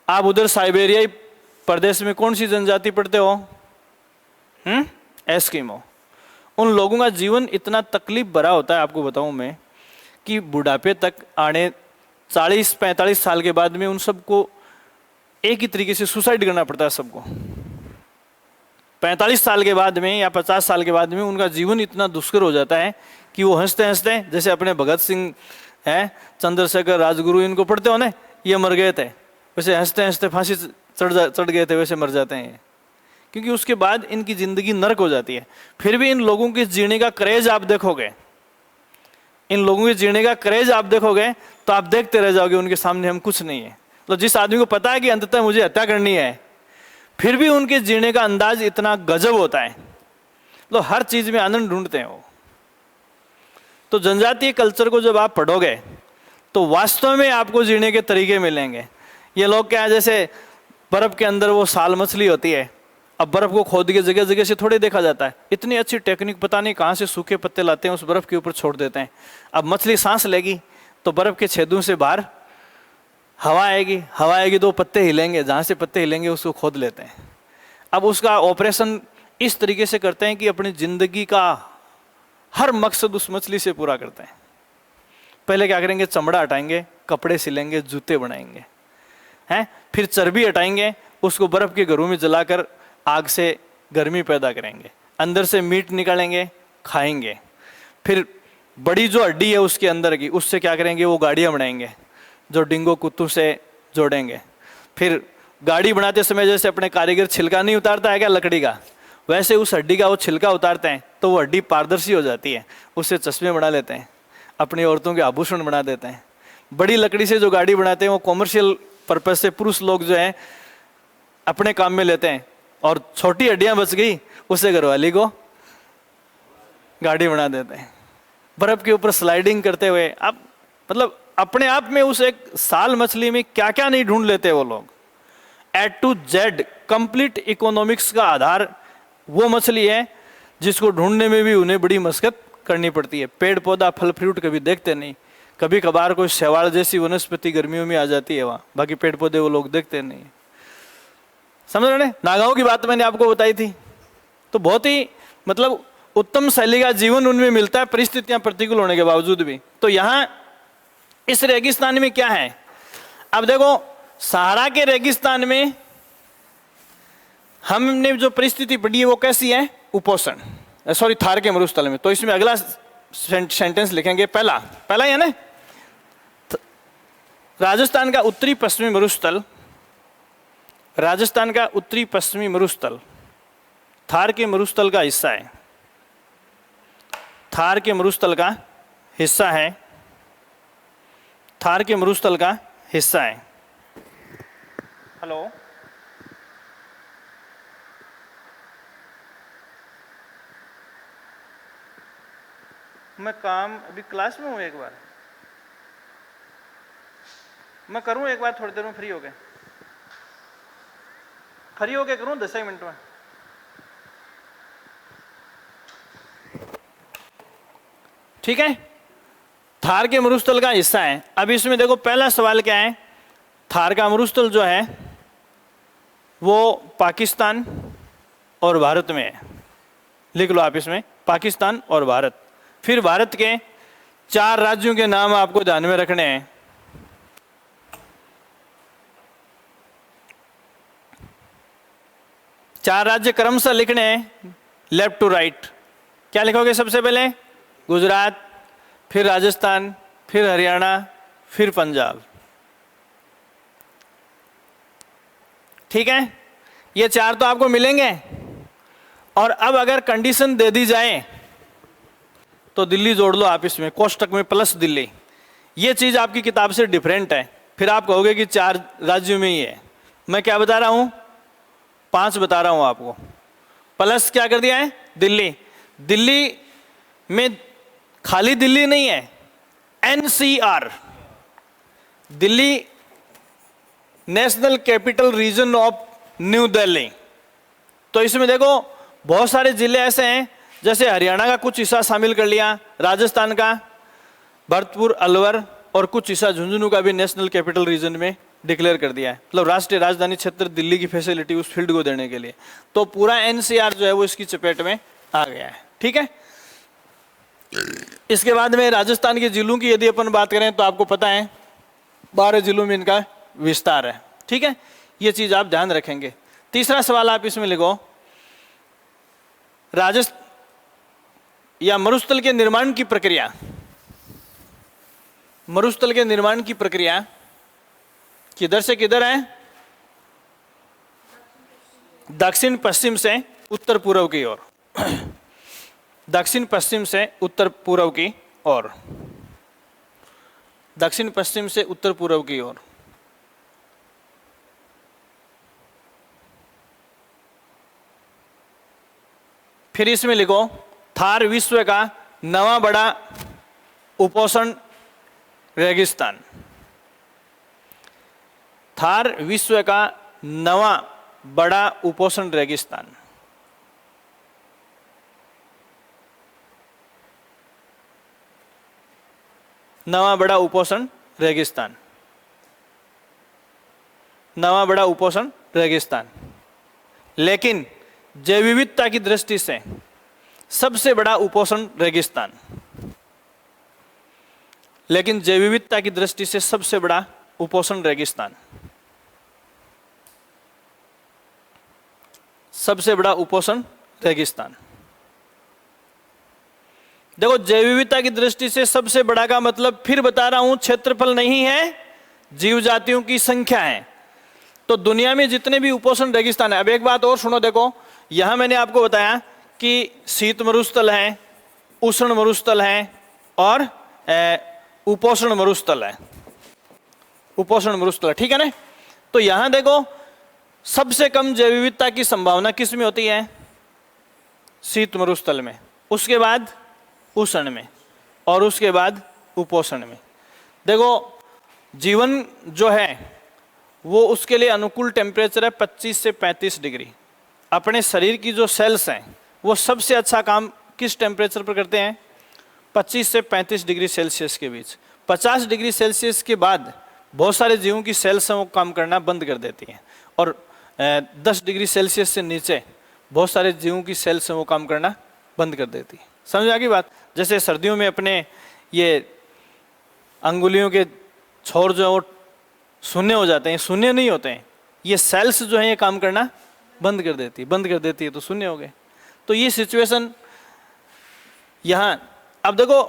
आप उधर साइबेरियाई प्रदेश में कौन सी जनजाति पढ़ते हो? एस्किमो। उन लोगों का जीवन इतना तकलीफ भरा होता है, आपको बताऊं मैं, कि बुढ़ापे तक आने 40-45 साल के बाद में उन सबको एक ही तरीके से सुसाइड करना पड़ता है सबको। 45 साल के बाद में या 50 साल के बाद में उनका जीवन इतना दुष्कर हो जाता है कि वो हंसते हंसते, जैसे अपने भगत सिंह हैं, चंद्रशेखर, राजगुरु, इनको पढ़ते हो ना, ये मर गए थे, वैसे हंसते हंसते फांसी चढ़ गए थे, वैसे मर जाते हैं। क्योंकि उसके बाद इनकी जिंदगी नरक हो जाती है। फिर भी इन लोगों के जीने का क्रेज आप देखोगे, इन लोगों के जीने का क्रेज आप देखोगे तो आप देखते रह जाओगे, उनके सामने हम कुछ नहीं है। तो जिस आदमी को पता है कि अंततः मुझे हत्या करनी है, फिर भी उनके जीने का अंदाज इतना गजब होता है, तो हर चीज में आनंद ढूंढते हैं वो। तो जनजातीय कल्चर को जब आप पढ़ोगे तो वास्तव में आपको जीने के तरीके मिलेंगे। ये लोग क्या है, जैसे बर्फ के अंदर वो साल मछली होती है, अब बर्फ को खोद के जगह जगह से थोड़े देखा जाता है, इतनी अच्छी टेक्निक पता नहीं कहाँ से सूखे पत्ते लाते हैं, उस बर्फ के ऊपर छोड़ देते हैं। अब मछली सांस लेगी तो बर्फ के छेदों से बाहर हवा आएगी तो पत्ते हिलेंगे, जहाँ से पत्ते हिलेंगे उसको खोद लेते हैं। अब उसका ऑपरेशन इस तरीके से करते हैं कि अपनी जिंदगी का हर मकसद उस मछली से पूरा करते हैं। पहले क्या करेंगे? चमड़ा हटाएंगे, कपड़े सिलेंगे, जूते बनाएंगे, हैं, फिर चर्बी हटाएंगे, उसको बर्फ के घरों में जलाकर आग से गर्मी पैदा करेंगे, अंदर से मीट निकालेंगे, खाएंगे। फिर बड़ी जो हड्डी है उसके अंदर की, उससे क्या करेंगे? वो गाड़ियाँ बनाएंगे जो डिंगो कुत्तों से जोड़ेंगे। फिर गाड़ी बनाते समय जैसे अपने कारीगर छिलका नहीं उतारता है क्या लकड़ी का, वैसे उस हड्डी का वो छिलका उतारते हैं तो वो हड्डी पारदर्शी हो जाती है, उससे चश्मे बना लेते हैं, अपनी औरतों के आभूषण बना देते हैं। बड़ी लकड़ी से जो गाड़ी बनाते हैं वो कॉमर्शियल पर्पज से पुरुष लोग जो है अपने काम में लेते हैं, और छोटी हड्डियां बच गई उससे घरवाली को गाड़ी बना देते हैं। बर्फ के ऊपर स्लाइडिंग करते हुए आप मतलब अपने आप में उस एक साल मछली में क्या क्या नहीं ढूंढ लेते वो लोग। A to Z complete economics का आधार वो मछली है जिसको ढूंढने में भी उन्हें बड़ी मशक्कत करनी पड़ती है। पेड़ पौधा फल फ्रूट कभी देखते नहीं, कभी कभार कोई शैवाल जैसी वनस्पति गर्मियों में आ जाती है वहाँ, बाकी पेड़ पौधे वो लोग देखते नहीं। समझ रहे? नागाओं की बात मैंने आपको बताई थी। तो बहुत ही मतलब उत्तम शैली का जीवन उनमें मिलता है, परिस्थितियां प्रतिकूल होने के बावजूद भी। तो यहाँ इस रेगिस्तान में क्या है? अब देखो, सहारा के रेगिस्तान में हमने जो परिस्थिति पढ़ी है वो कैसी है? उपोषण, सॉरी थार के मरुस्थल में। तो इसमें अगला सेंटेंस लिखेंगे पहला ही है ना, राजस्थान का उत्तरी पश्चिमी मरुस्थल, राजस्थान का उत्तरी पश्चिमी मरुस्थल थार के मरुस्थल का हिस्सा है, थार के मरुस्थल का हिस्सा है, थार के मरुस्थल का हिस्सा है। हेलो, मैं काम अभी क्लास में हूँ, एक बार मैं करूँ, एक बार थोड़ी देर में फ्री हो गए करूँ 10 मिनट में। ठीक है, थार के मरुस्थल का हिस्सा है। अब इसमें देखो पहला सवाल क्या है, थार का मरुस्थल जो है वो पाकिस्तान और भारत में है। लिख लो आप इसमें, पाकिस्तान और भारत। फिर भारत के 4 राज्यों के नाम आपको ध्यान में रखने हैं। चार राज्य क्रमशः लिखने हैं लेफ्ट टू राइट। क्या लिखोगे सबसे पहले? गुजरात, फिर राजस्थान, फिर हरियाणा, फिर पंजाब। ठीक है, ये 4 तो आपको मिलेंगे। और अब अगर कंडीशन दे दी जाए तो दिल्ली जोड़ लो आप इसमें, कोष्टक में प्लस दिल्ली। ये चीज आपकी किताब से डिफरेंट है। फिर आप कहोगे कि 4 राज्यों में ही है। मैं क्या बता रहा हूं? 5 बता रहा हूं आपको। प्लस क्या कर दिया है? दिल्ली। दिल्ली में खाली दिल्ली नहीं है, NCR, Delhi national capital region of new Delhi. तो इसमें देखो बहुत सारे जिले ऐसे हैं, जैसे हरियाणा का कुछ हिस्सा शामिल कर लिया, राजस्थान का भरतपुर, अलवर और कुछ हिस्सा झुंझुनू का भी नेशनल कैपिटल रीजन में डिक्लेयर कर दिया है। मतलब राष्ट्रीय राजधानी क्षेत्र दिल्ली की फैसिलिटी उस फील्ड को देने के लिए। तो पूरा एनसीआर जो है वो इसकी चपेट में आ गया है। ठीक है, इसके बाद में राजस्थान के जिलों की यदि अपन बात करें तो आपको पता है 12 जिलों में इनका विस्तार है। ठीक है, ये चीज आप ध्यान रखेंगे। तीसरा सवाल आप इसमें लिखो, राजस्थान या मरुस्थल के निर्माण की प्रक्रिया, मरुस्थल के निर्माण की प्रक्रिया किधर से किधर है? दक्षिण पश्चिम से उत्तर पूर्व की ओर। दक्षिण पश्चिम से उत्तर पूर्व की ओर, दक्षिण पश्चिम से उत्तर पूर्व की ओर। फिर इसमें लिखो, थार विश्व का नवा बड़ा उपोष्ण रेगिस्तान। थार विश्व का नवा बड़ा उपोष्ण रेगिस्तान। नवा बड़ा उपोष्ण रेगिस्तान, नवा बड़ा उपोष्ण रेगिस्तान। लेकिन जैव विविधता की दृष्टि से सबसे बड़ा उपोष्ण रेगिस्तान, लेकिन जैव विविधता की दृष्टि से सबसे बड़ा उपोष्ण रेगिस्तान, सबसे बड़ा उपोष्ण रेगिस्तान। देखो जैव विविधता की दृष्टि से सबसे बड़ा का मतलब, फिर बता रहा हूं, क्षेत्रफल नहीं है, जीव जातियों की संख्या है। तो दुनिया में जितने भी उपोष्ण रेगिस्तान है, अब एक बात और सुनो, देखो यहां मैंने आपको बताया कि शीत मरुस्थल है, उष्ण मरुस्थल है और उपोष्ण मरुस्थल है, उपोष्ण मरुस्थल, ठीक है ना। तो यहां देखो सबसे कम जैव विविधता की संभावना किस में होती है? शीत मरुस्थल में, उसके बाद उष्ण में और उसके बाद उपोष्ण में। देखो जीवन जो है वो उसके लिए अनुकूल टेम्परेचर है 25 से 35 डिग्री। अपने शरीर की जो सेल्स हैं वो सबसे अच्छा काम किस टेम्परेचर पर करते हैं? 25 से 35 डिग्री सेल्सियस के बीच। 50 डिग्री सेल्सियस के बाद बहुत सारे जीवों की सेल्स हैं वो काम करना बंद कर देती हैं, और 10 डिग्री सेल्सियस से नीचे बहुत सारे जीवों की सेल्स हैं वो काम करना बंद कर देती है। समझ आ गई बात? जैसे सर्दियों में अपने ये अंगुलियों के छोर जो है वो शून्य हो जाते हैं, शून्य नहीं होते हैं, ये सेल्स जो है ये काम करना बंद कर देती है, बंद कर देती है तो शून्य हो गए। तो ये सिचुएशन यहाँ, अब देखो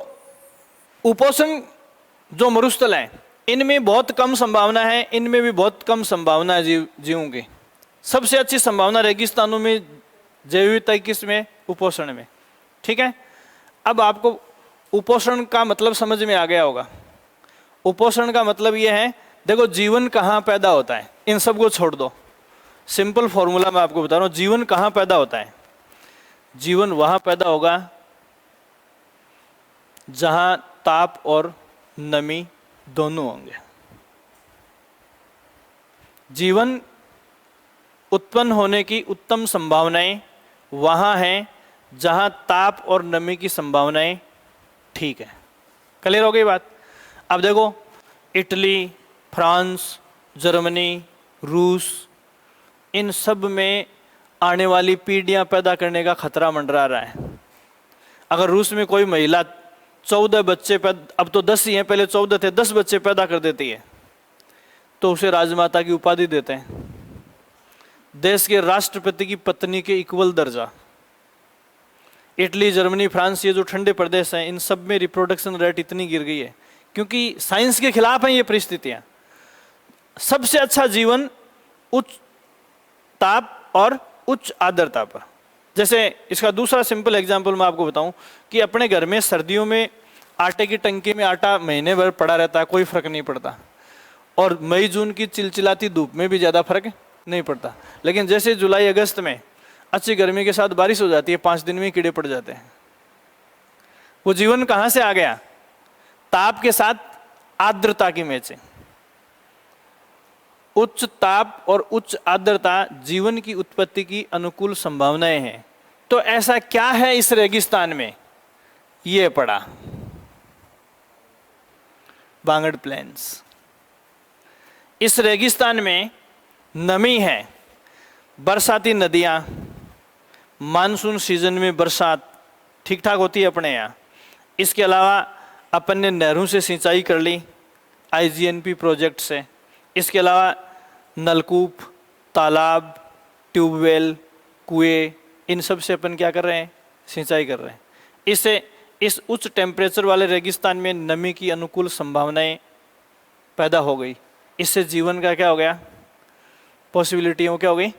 उपोष्ण जो मरुस्थल है इनमें बहुत कम संभावना है, इनमें भी बहुत कम संभावना है जीवों की। सबसे अच्छी संभावना रेगिस्तानों में जैव विविधता किस में? उपोष्ण में। ठीक है, अब आपको उपोष्ण का मतलब समझ में आ गया होगा। उपोष्ण का मतलब यह है, देखो जीवन कहाँ पैदा होता है, इन सब को छोड़ दो, सिंपल फॉर्मूला मैं आपको बता रहा हूं। जीवन कहाँ पैदा होता है? जीवन वहां पैदा होगा जहां ताप और नमी दोनों होंगे। जीवन उत्पन्न होने की उत्तम संभावनाएं वहां हैं जहां ताप और नमी की संभावनाएं ठीक है, क्लियर हो गई बात। अब देखो, इटली, फ्रांस, जर्मनी, रूस, इन सब में आने वाली पीढ़ियां पैदा करने का खतरा मंडरा रहा है। अगर रूस में कोई महिला 14 बच्चे अब तो 10 ही हैं, पहले 14 थे, 10 बच्चे पैदा कर देती है तो उसे राजमाता की उपाधि देते हैं। देश के राष्ट्रपति की पत्नी के इक्वल दर्जा। इटली, जर्मनी, फ्रांस, ये जो ठंडे प्रदेश हैं, इन सब में रिप्रोडक्शन रेट इतनी गिर गई है क्योंकि साइंस के खिलाफ हैं ये परिस्थितियां। सबसे अच्छा जीवन उच्च ताप और उच्च आर्द्रता पर। जैसे इसका दूसरा सिंपल एग्जांपल मैं आपको बताऊं कि अपने घर में सर्दियों में आटे की टंकी में आटा महीने भर पड़ा रहता है, कोई फर्क नहीं पड़ता, और मई जून की चिलचिलाती धूप में भी ज़्यादा फर्क नहीं पड़ता। लेकिन जैसे जुलाई अगस्त में अच्छी गर्मी के साथ बारिश हो जाती है, 5 दिन में कीड़े पड़ जाते हैं। वो जीवन कहाँ से आ गया? ताप के साथ आर्द्रता की मैचिंग। उच्च ताप और उच्च आर्द्रता जीवन की उत्पत्ति की अनुकूल संभावनाएं हैं। तो ऐसा क्या है इस रेगिस्तान में? ये पड़ा बांगड़ प्लेन्स। इस रेगिस्तान में नमी है, बरसाती नदियां, मानसून सीजन में बरसात ठीक ठाक होती है अपने यहाँ। इसके अलावा अपन ने नहरों से सिंचाई कर ली IGNP प्रोजेक्ट से। इसके अलावा नलकूप, तालाब, ट्यूबवेल, कुएं, इन सब से अपन क्या कर रहे हैं? सिंचाई कर रहे हैं। इससे इस उच्च टेम्परेचर वाले रेगिस्तान में नमी की अनुकूल संभावनाएं पैदा हो गई। इससे जीवन का क्या हो गया? पॉसिबिलिटियों क्या हो गई?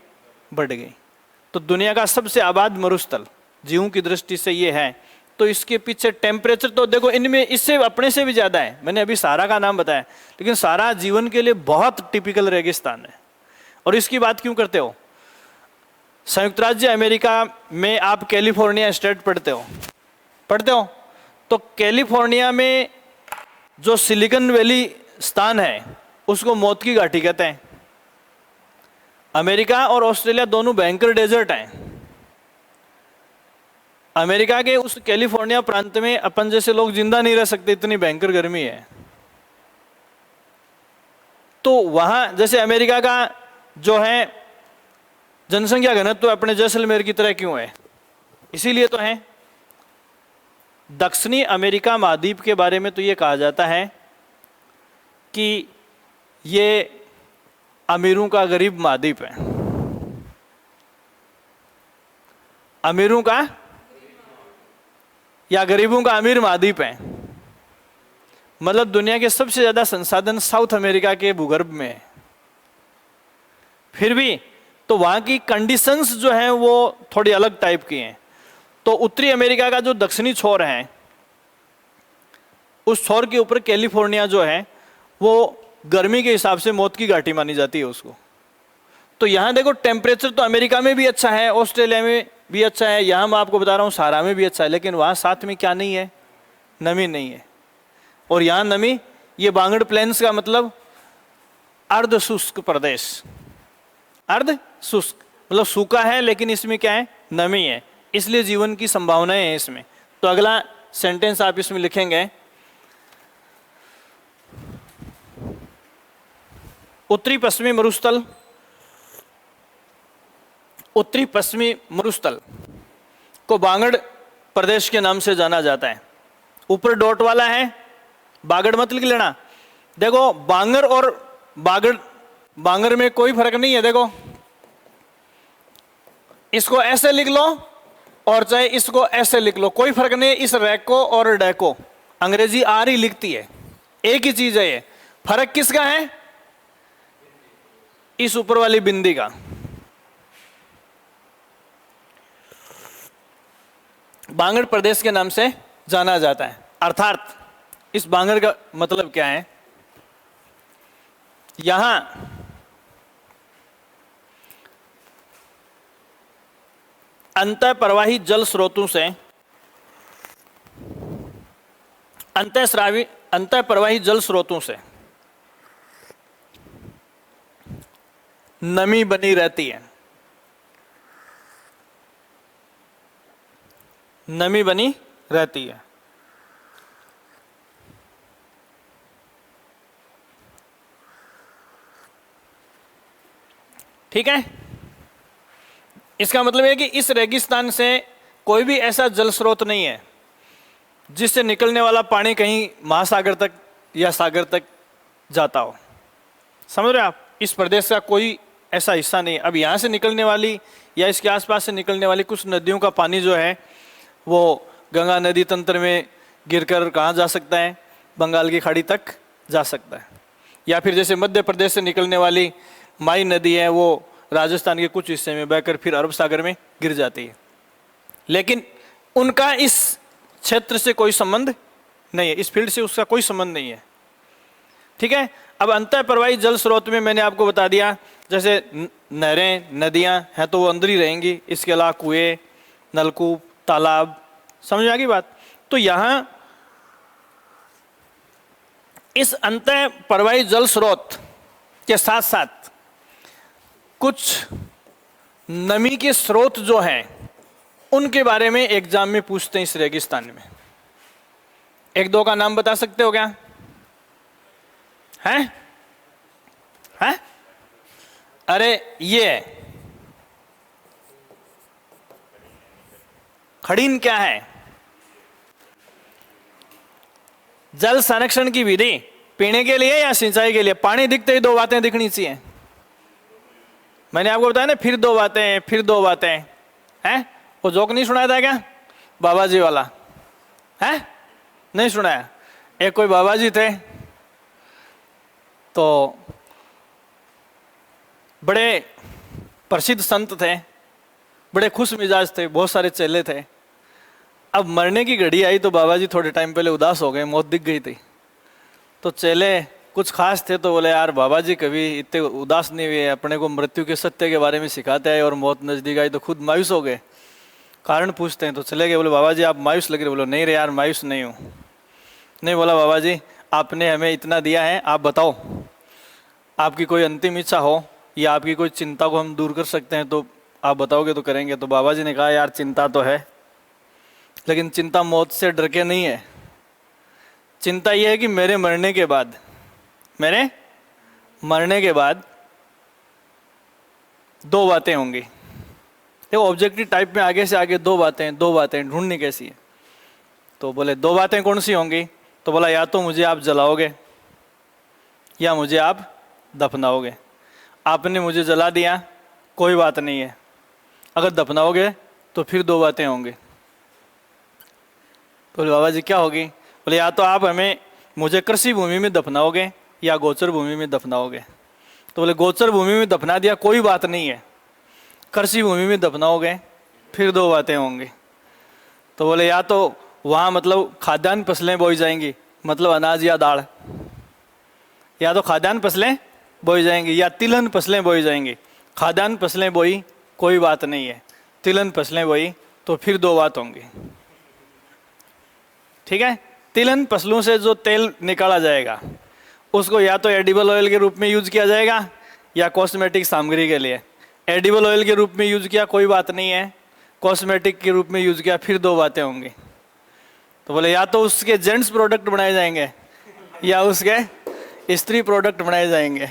बढ़ गई। तो दुनिया का सबसे आबाद मरुस्थल जीवों की दृष्टि से ये है। तो इसके पीछे टेम्परेचर तो देखो, इनमें इससे अपने से भी ज़्यादा है। मैंने अभी सहारा का नाम बताया, लेकिन सहारा जीवन के लिए बहुत टिपिकल रेगिस्तान है। और इसकी बात क्यों करते हो? संयुक्त राज्य अमेरिका में आप कैलिफोर्निया स्टेट पढ़ते हो, तो कैलिफोर्निया में जो सिलिकॉन वैली स्थान है उसको मौत की घाटी कहते हैं। अमेरिका और ऑस्ट्रेलिया दोनों भयंकर डेजर्ट हैं। अमेरिका के उस कैलिफोर्निया प्रांत में अपन जैसे लोग जिंदा नहीं रह सकते, इतनी भयंकर गर्मी है। तो वहां जैसे अमेरिका का जो है जनसंख्या घनत्व तो अपने जैसलमेर की तरह क्यों है? इसीलिए तो है। दक्षिणी अमेरिका महाद्वीप के बारे में तो ये कहा जाता है कि ये अमीरों का गरीब महाद्वीप है। अमीरों का या गरीबों का अमीर महाद्वीप है। मतलब दुनिया के सबसे ज्यादा संसाधन साउथ अमेरिका के भूगर्भ में है। फिर भी तो वहां की कंडीशंस जो हैं वो थोड़ी अलग टाइप की हैं। तो उत्तरी अमेरिका का जो दक्षिणी छोर है, उस छोर के ऊपर कैलिफोर्निया जो है वो गर्मी के हिसाब से मौत की घाटी मानी जाती है उसको। तो यहाँ देखो टेम्परेचर तो अमेरिका में भी अच्छा है, ऑस्ट्रेलिया में भी अच्छा है, यहाँ मैं आपको बता रहा हूँ सहारा में भी अच्छा है, लेकिन वहाँ साथ में क्या नहीं है? नमी नहीं है। और यहाँ नमी, ये बांगड़ प्लेन्स का मतलब अर्ध शुष्क प्रदेश। अर्ध शुष्क मतलब सूखा है लेकिन इसमें क्या है? नमी है, इसलिए जीवन की संभावनाएं हैं इसमें। तो अगला सेंटेंस आप इसमें लिखेंगे, उत्तरी पश्चिमी मरुस्थल, उत्तरी पश्चिमी मरुस्थल को बांगड़ प्रदेश के नाम से जाना जाता है। ऊपर डॉट वाला है, बागड़ मत लिख लेना। देखो बांगर और बांगर में कोई फर्क नहीं है। देखो इसको ऐसे लिख लो और चाहे इसको ऐसे लिख लो, कोई फर्क नहीं है। इस रैको और डैको अंग्रेजी आर ही लिखती है, एक ही चीज है। ये फर्क किसका है? इस ऊपर वाली बिंदी का। बांगड़ प्रदेश के नाम से जाना जाता है। अर्थात इस बांगड़ का मतलब क्या है? यहां अंतःप्रवाही जल स्रोतों से अंतःप्रवाही जल स्रोतों से नमी बनी रहती है। नमी बनी रहती है। ठीक है। इसका मतलब है कि इस रेगिस्तान से कोई भी ऐसा जल स्रोत नहीं है जिससे निकलने वाला पानी कहीं महासागर तक या सागर तक जाता हो। समझ रहे हैं आप? इस प्रदेश का कोई ऐसा हिस्सा नहीं है। अब यहाँ से निकलने वाली या इसके आसपास से निकलने वाली कुछ नदियों का पानी जो है वो गंगा नदी तंत्र में गिरकर कहाँ जा सकता है? बंगाल की खाड़ी तक जा सकता है। या फिर जैसे मध्य प्रदेश से निकलने वाली माई नदी है वो राजस्थान के कुछ हिस्से में बहकर फिर अरब सागर में गिर जाती है, लेकिन उनका इस क्षेत्र से कोई संबंध नहीं है, इस फील्ड से उसका कोई संबंध नहीं है। ठीक है। अब अंतः प्रवाही जल स्रोत में मैंने आपको बता दिया, जैसे नहरें नदियां हैं तो वो अंदर ही रहेंगी, इसके अलावा कुएं, नलकूप, तालाब। समझ में आ गई बात? तो यहां इस अंतः प्रवाही जल स्रोत के साथ साथ कुछ नमी के स्रोत जो हैं उनके बारे में एग्जाम में पूछते हैं इस रेगिस्तान में। एक दो का नाम बता सकते हो क्या? हैं? हैं? अरे ये खड़ीन क्या है? जल संरक्षण की विधि पीने के लिए या सिंचाई के लिए? पानी दिखते ही दो बातें दिखनी चाहिए। मैंने आपको बताया ना, फिर दो बातें, फिर दो बातें। हैं? वो जोक नहीं सुनाया था क्या बाबा जी वाला? है नहीं सुनाया? एक कोई बाबा जी थे तो बड़े प्रसिद्ध संत थे, बड़े खुश मिजाज थे, बहुत सारे चेले थे। अब मरने की घड़ी आई तो बाबा जी थोड़े टाइम पहले उदास हो गए, मौत दिख गई थी। तो चेले कुछ खास थे तो बोले यार बाबा जी कभी इतने उदास नहीं हुए, अपने को मृत्यु के सत्य के बारे में सिखाते हैं और मौत नजदीक आई तो खुद मायूस हो गए। कारण पूछते हैं तो चले गए। बोले बाबा जी आप मायूस लग रहे? बोलो नहीं रे यार मायूस नहीं हूँ। नहीं बोला बाबा जी आपने हमें इतना दिया है, आप बताओ आपकी कोई अंतिम इच्छा हो या आपकी कोई चिंता को हम दूर कर सकते हैं तो आप बताओगे तो करेंगे। तो बाबा जी ने कहा यार चिंता तो है, लेकिन चिंता मौत से डर के नहीं है। चिंता यह है कि मेरे मरने के बाद दो बातें होंगी। देखो ऑब्जेक्टिव टाइप में आगे से आगे दो बातें ढूंढनी कैसी है। तो बोले दो बातें कौन सी होंगी? तो बोला या तो मुझे आप जलाओगे या मुझे आप दफनाओगे। आपने मुझे जला दिया कोई बात नहीं है, अगर दफनाओगे तो फिर दो बातें होंगी। बोले बाबा जी क्या होगी? बोले या तो आप मुझे कृषि भूमि में दफनाओगे या गोचर भूमि में दफनाओगे। तो बोले गोचर भूमि में दफना दिया कोई बात नहीं है, कृषि भूमि में दफनाओगे फिर दो बातें होंगी। तो बोले या तो वहाँ मतलब खाद्यान्न फसलें बोई जाएंगी, मतलब अनाज या दाल, या तो खाद्यान्न फसलें बोई जाएंगी या तिलहन फसलें बोई जाएंगी। खाद्यान्न फसलें बोई कोई बात नहीं है, तिलहन फसलें बोई तो फिर दो बात होंगी। ठीक है। तिलहन फसलों से जो तेल निकाला जाएगा उसको या तो एडिबल ऑयल के रूप में यूज किया जाएगा या कॉस्मेटिक सामग्री के लिए। एडिबल ऑयल के रूप में यूज किया कोई बात नहीं है, कॉस्मेटिक के रूप में यूज किया फिर दो बातें होंगी। तो बोले या तो उसके जेंट्स प्रोडक्ट बनाए जाएंगे या उसके स्त्री प्रोडक्ट बनाए जाएंगे।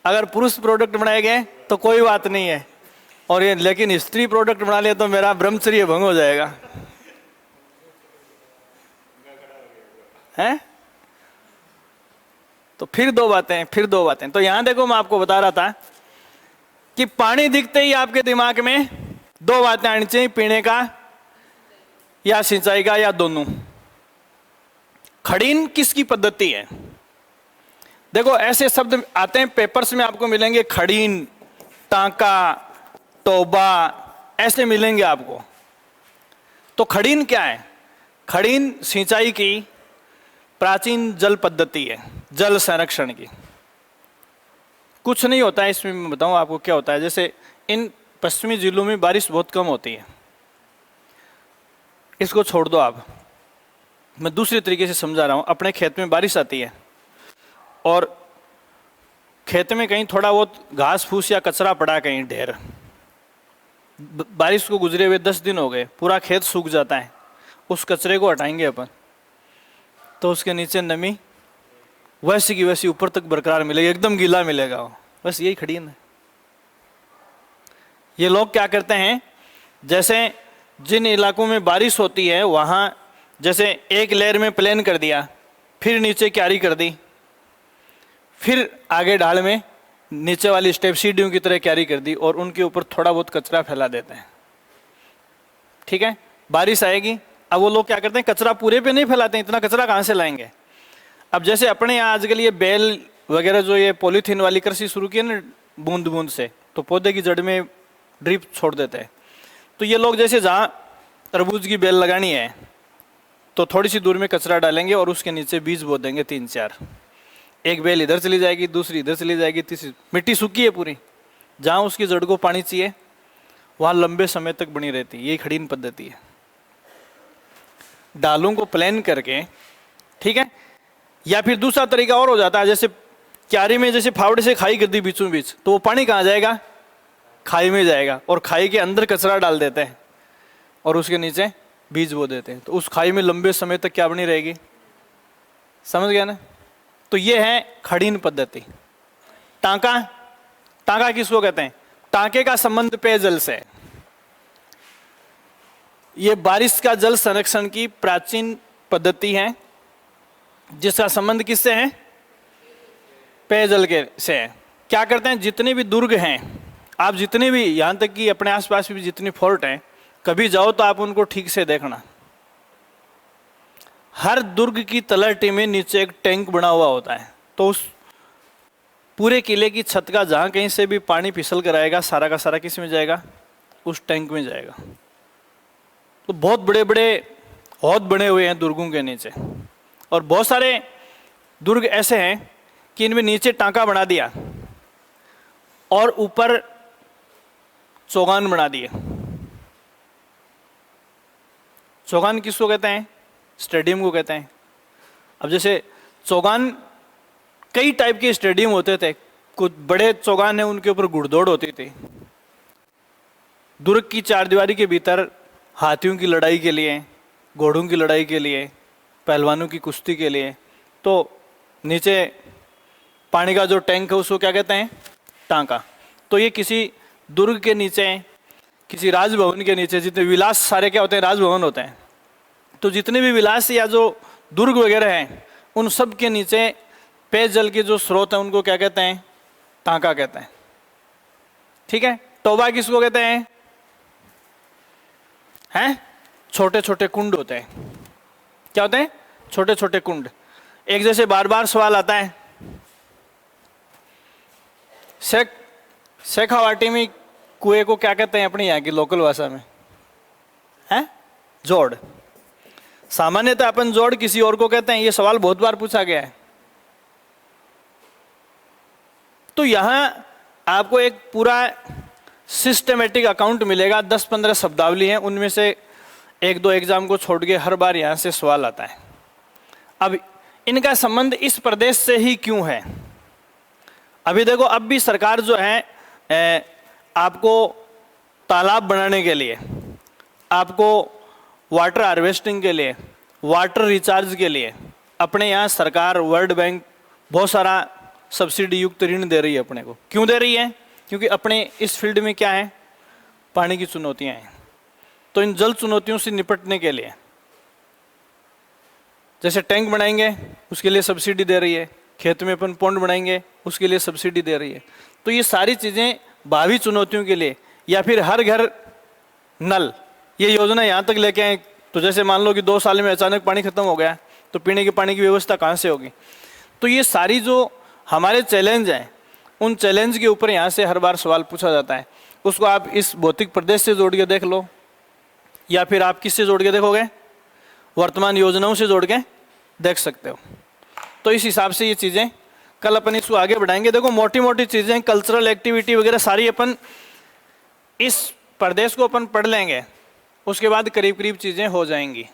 अगर पुरुष प्रोडक्ट बनाए गए तो कोई बात नहीं है, और ये लेकिन स्त्री प्रोडक्ट बना लिया तो मेरा ब्रह्मचर्य भंग हो जाएगा। हैं? तो फिर दो बातें। तो यहां देखो मैं आपको बता रहा था कि पानी दिखते ही आपके दिमाग में दो बातें आनी चाहिए, पीने का या सिंचाई का या दोनों। खड़ीन किसकी पद्धति है? देखो ऐसे शब्द आते हैं पेपर्स में आपको मिलेंगे, खड़ीन, टांका, टोबा, ऐसे मिलेंगे आपको। तो खड़ीन क्या है? खड़ीन सिंचाई की प्राचीन जल पद्धति है, जल संरक्षण की। कुछ नहीं होता है इसमें, मैं बताऊं आपको क्या होता है। जैसे इन पश्चिमी जिलों में बारिश बहुत कम होती है, इसको छोड़ दो आप, मैं दूसरे तरीके से समझा रहा हूं। अपने खेत में बारिश आती है और खेत में कहीं थोड़ा बहुत घास फूस या कचरा पड़ा, कहीं ढेर, बारिश को गुजरे हुए 10 दिन हो गए, पूरा खेत सूख जाता है। उस कचरे को हटाएंगे अपन तो उसके नीचे नमी वैसी की वैसी ऊपर तक बरकरार मिलेगी, एकदम गीला मिलेगा वो। बस यही खड़ीन है। ये लोग क्या करते हैं, जैसे जिन इलाकों में बारिश होती है वहाँ जैसे एक लेयर में प्लेन कर दिया, फिर नीचे क्यारी कर दी, फिर आगे ढाल में नीचे वाली स्टेप सीढ़ियों की तरह क्यारी कर दी और उनके ऊपर थोड़ा बहुत कचरा फैला देते हैं। ठीक है, बारिश आएगी, अब वो लोग क्या करते हैं, कचरा पूरे पे नहीं फैलाते हैं, इतना कचरा कहाँ से लाएंगे। अब जैसे अपने यहाँ आजकल ये बेल वगैरह जो ये पॉलीथीन वाली कृषि शुरू की है ना, बूंद बूंद से, तो पौधे की जड़ में ड्रिप छोड़ देते हैं। तो ये लोग जैसे जहाँ तरबूज की बेल लगानी है तो थोड़ी सी दूर में कचरा डालेंगे और उसके नीचे बीज बो देंगे 3-4, एक बेल इधर चली जाएगी, दूसरी इधर चली जाएगी, तीसरी, मिट्टी सूखी है पूरी, जहाँ उसकी जड़ को पानी चाहिए वहाँ लंबे समय तक बनी रहती है। यही खड़ीन पद्धति है, डालों को प्लान करके। ठीक है, या फिर दूसरा तरीका और हो जाता है, जैसे क्यारी में जैसे फावड़े से खाई कर दी बीचों बीच, तो वो पानी कहाँ जाएगा, खाई में जाएगा, और खाई के अंदर कचरा डाल देते हैं और उसके नीचे बीज बो देते हैं, तो उस खाई में लंबे समय तक क्या बनी रहेगी, समझ गया ना। तो ये है खड़ीन पद्धति। टांका, टांका किसको कहते हैं, टांके का संबंध पेयजल से। ये बारिश का जल संरक्षण की प्राचीन पद्धति है जिसका संबंध किससे है, पेयजल के से है। क्या करते हैं, जितने भी दुर्ग हैं, आप जितने भी, यहाँ तक कि अपने आसपास भी जितनी फोर्ट हैं, कभी जाओ तो आप उनको ठीक से देखना। हर दुर्ग की तलहटी में नीचे एक टैंक बना हुआ होता है, तो उस पूरे किले की छत का जहाँ कहीं से भी पानी फिसल कर आएगा, सारा का सारा किस में जाएगा, उस टैंक में जाएगा। तो बहुत बड़े बड़े हौद बने हुए हैं दुर्गों के नीचे, और बहुत सारे दुर्ग ऐसे हैं कि इनमें नीचे टांका बना दिया और ऊपर चौगान बना दिए। चौगान किसको कहते हैं, स्टेडियम को कहते हैं। अब जैसे चौगान, कई टाइप के स्टेडियम होते थे, कुछ बड़े चौगान है उनके ऊपर घुड़दौड़ होती थी। दुर्ग की चारदीवारी के भीतर हाथियों की लड़ाई के लिए, घोड़ों की लड़ाई के लिए, पहलवानों की कुश्ती के लिए। तो नीचे पानी का जो टैंक है उसको क्या कहते हैं, टांका। तो ये किसी दुर्ग के नीचे, किसी राजभवन के नीचे, जितने विलास सारे क्या होते हैं, राजभवन होते हैं, तो जितने भी विलास या जो दुर्ग वगैरह हैं उन सब के नीचे पेयजल के जो स्रोत हैं उनको क्या कहते हैं, टांका कहते हैं। ठीक है, टोबा किसको कहते हैं, छोटे छोटे कुंड होते हैं। क्या होते हैं, छोटे छोटे कुंड। एक जैसे बार बार सवाल आता है, शेखावाटी में कुएं को क्या कहते हैं अपनी यहाँ की लोकल भाषा में, है जोड़। सामान्यतः अपन जोड़ किसी और को कहते हैं, ये सवाल बहुत बार पूछा गया है। तो यहां आपको एक पूरा सिस्टमेटिक अकाउंट मिलेगा, 10-15 शब्दावली हैं, उनमें से 1-2 एग्जाम को छोड़ के हर बार यहां से सवाल आता है। अब इनका संबंध इस प्रदेश से ही क्यों है। अभी देखो, अब भी सरकार जो है आपको तालाब बनाने के लिए, आपको वाटर हार्वेस्टिंग के लिए, वाटर रिचार्ज के लिए अपने यहाँ सरकार, वर्ल्ड बैंक बहुत सारा सब्सिडी युक्त ऋण दे रही है अपने को। क्यों दे रही है, क्योंकि अपने इस फील्ड में क्या है, पानी की चुनौतियाँ हैं। तो इन जल चुनौतियों से निपटने के लिए जैसे टैंक बनाएंगे उसके लिए सब्सिडी दे रही है, खेत में अपन पौंड बनाएंगे उसके लिए सब्सिडी दे रही है। तो ये सारी चीज़ें भावी चुनौतियों के लिए, या फिर हर घर नल, ये योजना यहाँ तक लेके आए। तो जैसे मान लो कि 2 साल में अचानक पानी खत्म हो गया, तो पीने के पानी की व्यवस्था कहाँ से होगी। तो ये सारी जो हमारे चैलेंज हैं, उन चैलेंज के ऊपर यहाँ से हर बार सवाल पूछा जाता है। उसको आप इस भौतिक प्रदेश से जोड़ के देख लो, या फिर आप किससे जोड़ के देखोगे, वर्तमान योजनाओं से जोड़ के देख सकते हो। तो इस हिसाब से ये चीज़ें कल अपन इसको आगे बढ़ाएंगे। देखो, मोटी मोटी चीज़ें, कल्चरल एक्टिविटी वगैरह सारी अपन इस प्रदेश को अपन पढ़ लेंगे, उसके बाद करीब करीब चीज़ें हो जाएंगी।